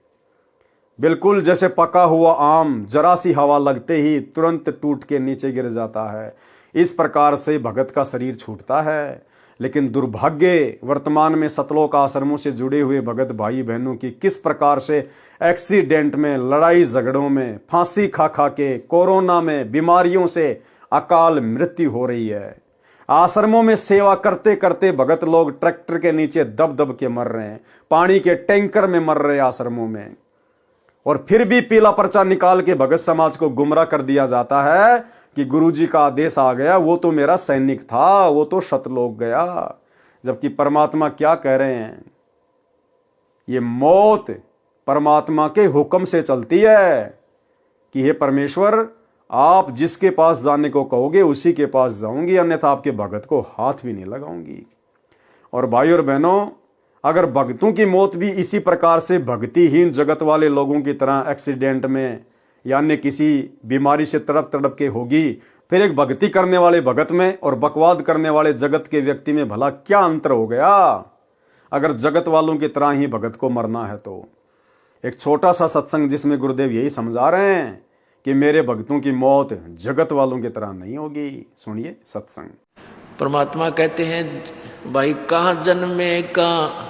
बिल्कुल जैसे पका हुआ आम जरा सी हवा लगते ही तुरंत टूट के नीचे गिर जाता है, इस प्रकार से भगत का शरीर छूटता है। लेकिन दुर्भाग्य, वर्तमान में सतलोक आश्रमों से जुड़े हुए भगत भाई बहनों की किस प्रकार से एक्सीडेंट में, लड़ाई झगड़ों में, फांसी खा खा के, कोरोना में, बीमारियों से अकाल मृत्यु हो रही है। आश्रमों में सेवा करते करते भगत लोग ट्रैक्टर के नीचे दब दब के मर रहे हैं, पानी के टैंकर में मर रहे हैं आश्रमों में। और फिर भी पीला पर्चा निकाल के भगत समाज को गुमराह कर दिया जाता है कि गुरुजी का आदेश आ गया, वो तो मेरा सैनिक था, वो तो सतलोक गया। जबकि परमात्मा क्या कह रहे हैं? ये मौत परमात्मा के हुक्म से चलती है कि हे परमेश्वर, आप जिसके पास जाने को कहोगे उसी के पास जाऊंगी, अन्यथा आपके भगत को हाथ भी नहीं लगाऊंगी। और भाई और बहनों, अगर भक्तों की मौत भी इसी प्रकार से भक्तिहीन जगत वाले लोगों की तरह एक्सीडेंट में या अन्य किसी बीमारी से तड़प तड़प के होगी, फिर एक भक्ति करने वाले भगत में और बकवाद करने वाले जगत के व्यक्ति में भला क्या अंतर हो गया? अगर जगत वालों की तरह ही भगत को मरना है तो एक छोटा सा सत्संग जिसमें गुरुदेव यही समझा रहे हैं कि मेरे भक्तों की मौत जगत वालों की तरह नहीं होगी। सुनिए सत्संग। परमात्मा कहते हैं, भाई कहाँ जन्मे कहाँ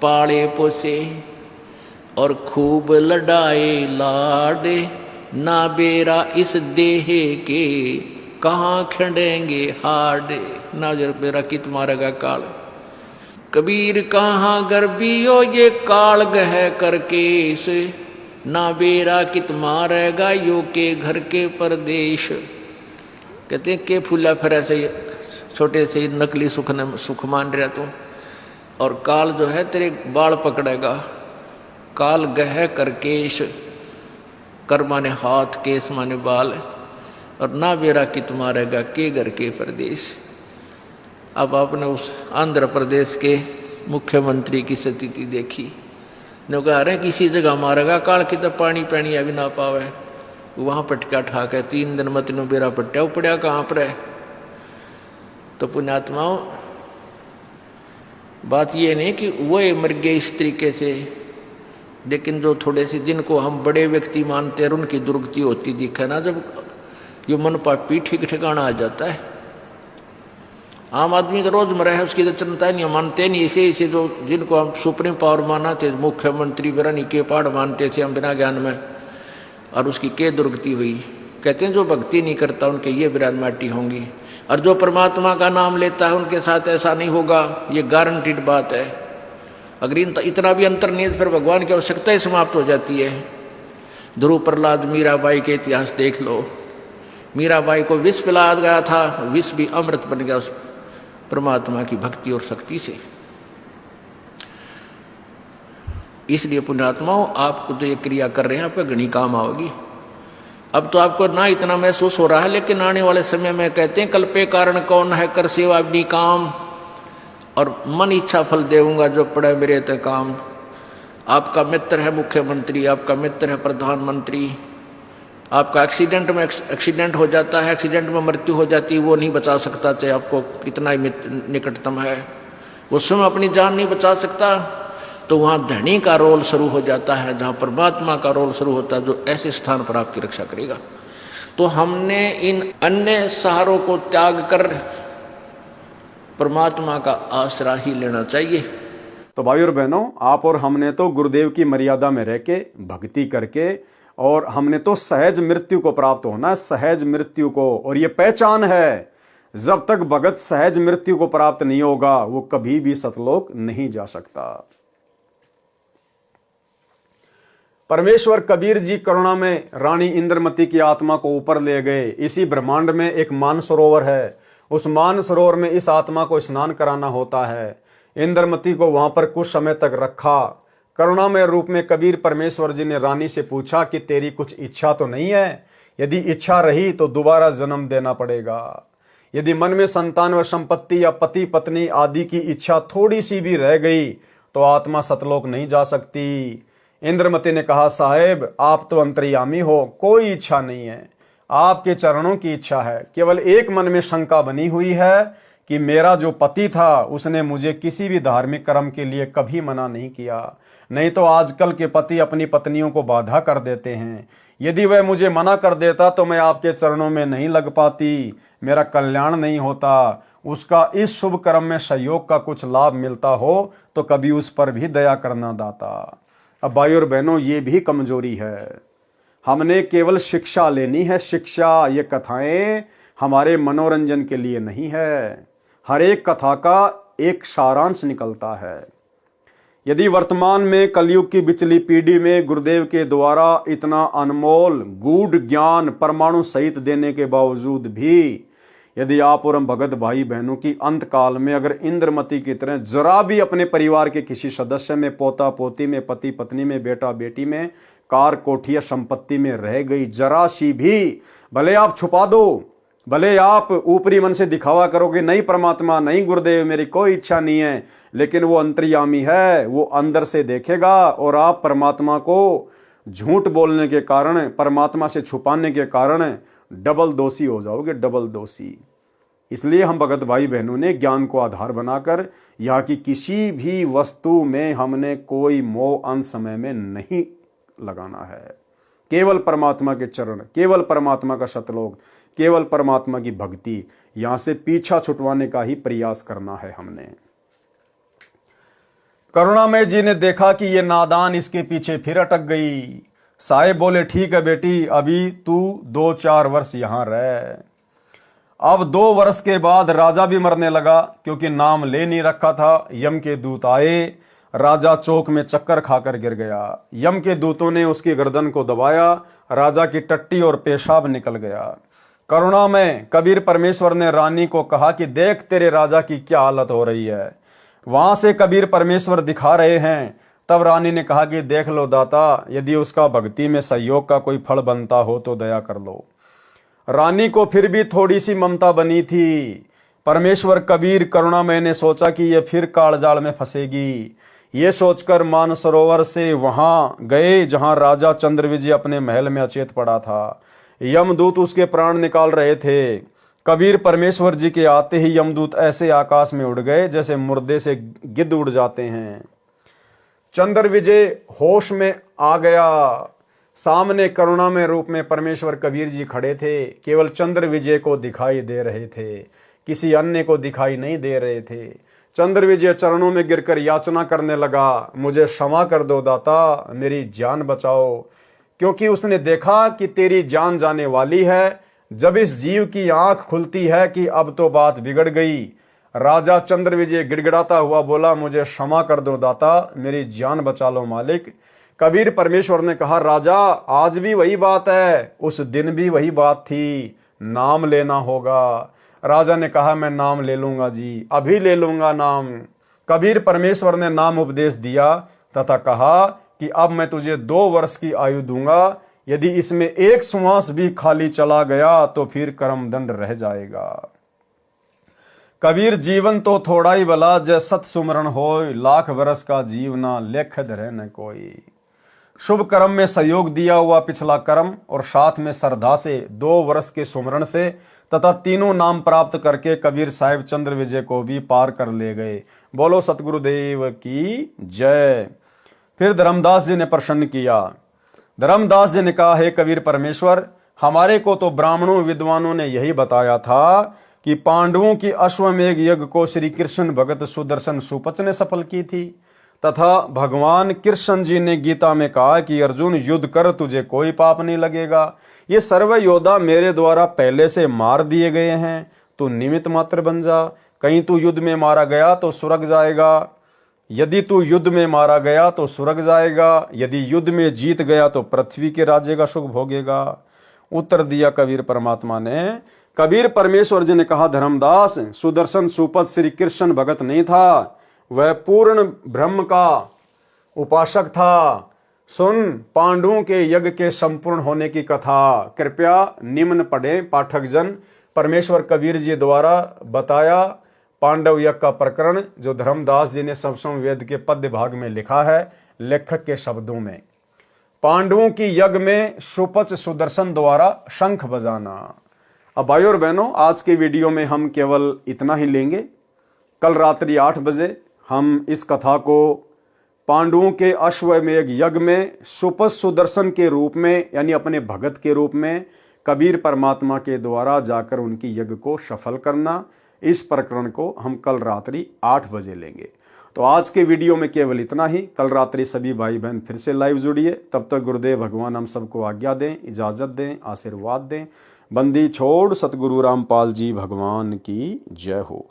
पाले पोसे, और खूब लड़ाए लाडे, ना बेरा इस देह के कहाँ खंडेंगे हाडे, ना जर बेरा कित मारेगा काल। कबीर कहाँ गर्बियो ये काल गह करके से, ना बेरा कित मारेगा यो के घर के परदेश। कहते हैं के फूला फिर से छोटे से नकली सुख मान रहा तू, और काल जो है तेरे बाल पकड़ेगा। काल गह कर केश, कर माने हाथ, केस माने बाल, और ना बेरा कित मारेगा के घर के प्रदेश। अब आपने उस आंध्र प्रदेश के मुख्यमंत्री की स्थिति देखी, न कह रहे किसी जगह मारेगा काल की तो पानी पैनी अभी ना पावे, वहां पटका ठाक है 3 दिन मत नो बेरा पट्टा उपड़िया कहाँ पर है। तो पुण्यात्माओं, बात ये नहीं कि वो मर गए इस तरीके से, लेकिन जो थोड़े से जिनको हम बड़े व्यक्ति मानते हैं उनकी दुर्गति होती दिखे ना, जब ये मन पापी ठीक ठिकाना आ जाता है। आम आदमी तो रोजमर्रा है, उसकी तो चिंता नहीं, मानते नहीं। इसे जो जिनको हम सुप्रीम पावर माना थे, मुख्यमंत्री बिरानी के पहाड़ मानते थे हम बिना ज्ञान में, और उसकी के दुर्गति हुई। कहते हैं जो भक्ति नहीं करता उनके ये बिरान माटी होंगी, और जो परमात्मा का नाम लेता है उनके साथ ऐसा नहीं होगा, ये गारंटीड बात है। अगर इतना भी अंतर नहीं है फिर भगवान की आवश्यकता ही समाप्त हो जाती है। ध्रुव प्रहलाद मीराबाई के इतिहास देख लो, मीराबाई को विष पिलाया गया था, विष भी अमृत बन गया उस परमात्मा की भक्ति और शक्ति से। इसलिए पुण्यात्माओं, आपको जो ये क्रिया कर रहे हैं आपका घनी काम आओगी। अब तो आपको ना इतना महसूस हो रहा है, लेकिन आने वाले समय में कहते हैं कल्पे कारण कौन है, कर सेवा भी काम, और मन इच्छा फल देऊंगा जो पड़े मेरे ते काम। आपका मित्र है मुख्यमंत्री, आपका मित्र है प्रधानमंत्री, आपका एक्सीडेंट हो जाता है, एक्सीडेंट में मृत्यु हो जाती है, वो नहीं बचा सकता, चाहे आपको कितना ही निकटतम है, वो स्वयं अपनी जान नहीं बचा सकता। तो वहाँ धनी का रोल शुरू हो जाता है, जहाँ परमात्मा का रोल शुरू होता है, जो ऐसे स्थान पर आपकी रक्षा करेगा। तो हमने इन अन्य सहारों को त्याग कर परमात्मा का आसरा ही लेना चाहिए। तो भाई और बहनों, आप और हमने तो गुरुदेव की मर्यादा में रह के भक्ति करके, और हमने तो सहज मृत्यु को प्राप्त होना है, सहज मृत्यु को। और ये पहचान है, जब तक भगत सहज मृत्यु को प्राप्त नहीं होगा वो कभी भी सतलोक नहीं जा सकता। परमेश्वर कबीर जी करुणा में रानी इंद्रमती की आत्मा को ऊपर ले गए। इसी ब्रह्मांड में एक मानसरोवर है, उस मानसरोवर में इस आत्मा को स्नान कराना होता है। इंद्रमती को वहां पर कुछ समय तक रखा। करुणामय रूप में कबीर परमेश्वर जी ने रानी से पूछा कि तेरी कुछ इच्छा तो नहीं है? यदि इच्छा रही तो दोबारा जन्म देना पड़ेगा। यदि मन में संतान व संपत्ति या पति पत्नी आदि की इच्छा थोड़ी सी भी रह गई तो आत्मा सतलोक नहीं जा सकती। इंद्रमती ने कहा, साहेब आप तो अंतर्यामी हो, कोई इच्छा नहीं है, आपके चरणों की इच्छा है। केवल एक मन में शंका बनी हुई है कि मेरा जो पति था उसने मुझे किसी भी धार्मिक कर्म के लिए कभी मना नहीं किया, नहीं तो आजकल के पति अपनी पत्नियों को बाधा कर देते हैं। यदि वह मुझे मना कर देता तो मैं आपके चरणों में नहीं लग पाती, मेरा कल्याण नहीं होता। उसका इस शुभ कर्म में सहयोग का कुछ लाभ मिलता हो तो कभी उस पर भी दया करना दाता। अब भाई और बहनों, ये भी कमजोरी है। हमने केवल शिक्षा लेनी है, शिक्षा। ये कथाएं हमारे मनोरंजन के लिए नहीं है, हर एक कथा का एक सारांश निकलता है। यदि वर्तमान में कलयुग की बिचली पीढ़ी में गुरुदेव के द्वारा इतना अनमोल गूढ़ ज्ञान परमाणु सहित देने के बावजूद भी यदि आप और हम भगत भाई बहनों की अंत काल में अगर इंद्रमती की तरह जरा भी अपने परिवार के किसी सदस्य में, पोता पोती में, पति पत्नी में, बेटा बेटी में, कार कोठी या संपत्ति में रह गई जरा सी भी, भले आप छुपा दो, भले आप ऊपरी मन से दिखावा करोगे नहीं परमात्मा, नहीं गुरुदेव मेरी कोई इच्छा नहीं है, लेकिन वो अंतर्यामी है, वो अंदर से देखेगा। और आप परमात्मा को झूठ बोलने के कारण, परमात्मा से छुपाने के कारण डबल दोषी हो जाओगे, डबल दोषी। इसलिए हम भगत भाई बहनों ने ज्ञान को आधार बनाकर यहाँ की किसी भी वस्तु में हमने कोई मोह अंत समय में नहीं लगाना है। केवल परमात्मा के चरण, केवल परमात्मा का सतलोक, केवल परमात्मा की भक्ति, यहां से पीछा छुटवाने का ही प्रयास करना है हमने। करुणामय जी ने देखा कि ये नादान इसके पीछे फिर अटक गई। साहेब बोले, ठीक है बेटी, अभी तू 2-4 वर्ष यहां रह। अब 2 वर्ष के बाद राजा भी मरने लगा, क्योंकि नाम ले नहीं रखा था। यम के दूत आए, राजा चौक में चक्कर खाकर गिर गया। यम के दूतों ने उसकी गर्दन को दबाया, राजा की टट्टी और पेशाब निकल गया। करुणा में कबीर परमेश्वर ने रानी को कहा कि देख तेरे राजा की क्या हालत हो रही है। वहां से कबीर परमेश्वर दिखा रहे हैं। तब रानी ने कहा कि देख लो दाता, यदि उसका भक्ति में सहयोग का कोई फल बनता हो तो दया कर लो। रानी को फिर भी थोड़ी सी ममता बनी थी। परमेश्वर कबीर करुणामय ने सोचा कि यह फिर कालजाल में फंसेगी। ये सोचकर मानसरोवर से वहां गए जहां राजा चंद्रविजय अपने महल में अचेत पड़ा था। यमदूत उसके प्राण निकाल रहे थे। कबीर परमेश्वर जी के आते ही यमदूत ऐसे आकाश में उड़ गए जैसे मुर्दे से गिद्ध उड़ जाते हैं। चंद्रविजय होश में आ गया। सामने करुणामय रूप में परमेश्वर कबीर जी खड़े थे। केवल चंद्रविजय को दिखाई दे रहे थे, किसी अन्य को दिखाई नहीं दे रहे थे। चंद्रविजय चरणों में गिरकर याचना करने लगा, मुझे क्षमा कर दो दाता, मेरी जान बचाओ, क्योंकि उसने देखा कि तेरी जान जाने वाली है। जब इस जीव की आंख खुलती है कि अब तो बात बिगड़ गई। राजा चंद्रविजय गिड़गिड़ाता हुआ बोला, मुझे क्षमा कर दो दाता, मेरी जान बचा लो मालिक। कबीर परमेश्वर ने कहा, राजा आज भी वही बात है, उस दिन भी वही बात थी, नाम लेना होगा। राजा ने कहा, मैं नाम ले लूंगा जी, अभी ले लूंगा नाम। कबीर परमेश्वर ने नाम उपदेश दिया। तथा कहा कि अब मैं तुझे 2 वर्ष की आयु दूंगा, यदि इसमें एक श्वास भी खाली चला गया तो फिर कर्मदंड रह जाएगा। कबीर जीवन तो थोड़ा ही भला, जय सत सुमरण होय, लाख बरस का जीवना लेख धरे न कोई। शुभ कर्म में सहयोग दिया हुआ पिछला कर्म और साथ में श्रद्धा से 2 वर्ष के सुमरण से तथा तीनों नाम प्राप्त करके कबीर साहिब चंद्र विजय को भी पार कर ले गए। बोलो सतगुरुदेव की जय। फिर धर्मदास जी ने प्रश्न किया। धर्मदास जी ने कहा, हे कबीर परमेश्वर, हमारे को तो ब्राह्मणों विद्वानों ने यही बताया था कि पांडवों की अश्वमेघ यज्ञ को श्री कृष्ण भगत सुदर्शन सुपच ने सफल की थी तथा भगवान कृष्ण जी ने गीता में कहा कि अर्जुन युद्ध कर, तुझे कोई पाप नहीं लगेगा। ये सर्व योद्धा मेरे द्वारा पहले से मार दिए गए हैं, तू निमित्त मात्र बन जा। कहीं तू युद्ध में मारा गया तो स्वर्ग जाएगा, यदि तू युद्ध में मारा गया तो स्वर्ग जाएगा, यदि युद्ध में जीत गया तो पृथ्वी के राज्य का सुख भोगेगा। उत्तर दिया कबीर परमात्मा ने। कबीर परमेश्वर जी ने कहा, धर्मदास, सुदर्शन सुपथ श्री कृष्ण भगत नहीं था, वह पूर्ण ब्रह्म का उपासक था। सुन पांडवों के यज्ञ के संपूर्ण होने की कथा। कृपया निम्न पढ़े पाठक जन। परमेश्वर कबीर जी द्वारा बताया पांडव यज्ञ का प्रकरण, जो धर्मदास जी ने सप्तम वेद के पद्य भाग में लिखा है लेखक के शब्दों में। पांडवों की यज्ञ में सुपच सुदर्शन द्वारा शंख बजाना। अब भाइयों और बहनों, आज के वीडियो में हम केवल इतना ही लेंगे। कल रात्रि 8 बजे हम इस कथा को पांडवों के अश्वमेघ यज्ञ में सुपच सुदर्शन के रूप में, यानी अपने भगत के रूप में कबीर परमात्मा के द्वारा जाकर उनकी यज्ञ को सफल करना, इस प्रकरण को हम कल रात्रि 8 बजे लेंगे। तो आज के वीडियो में केवल इतना ही। कल रात्रि सभी भाई बहन फिर से लाइव जुड़िए। तब तक गुरुदेव भगवान हम सबको आज्ञा दें, इजाजत दें, आशीर्वाद दें। बंदी छोड़ सतगुरु रामपाल जी भगवान की जय हो।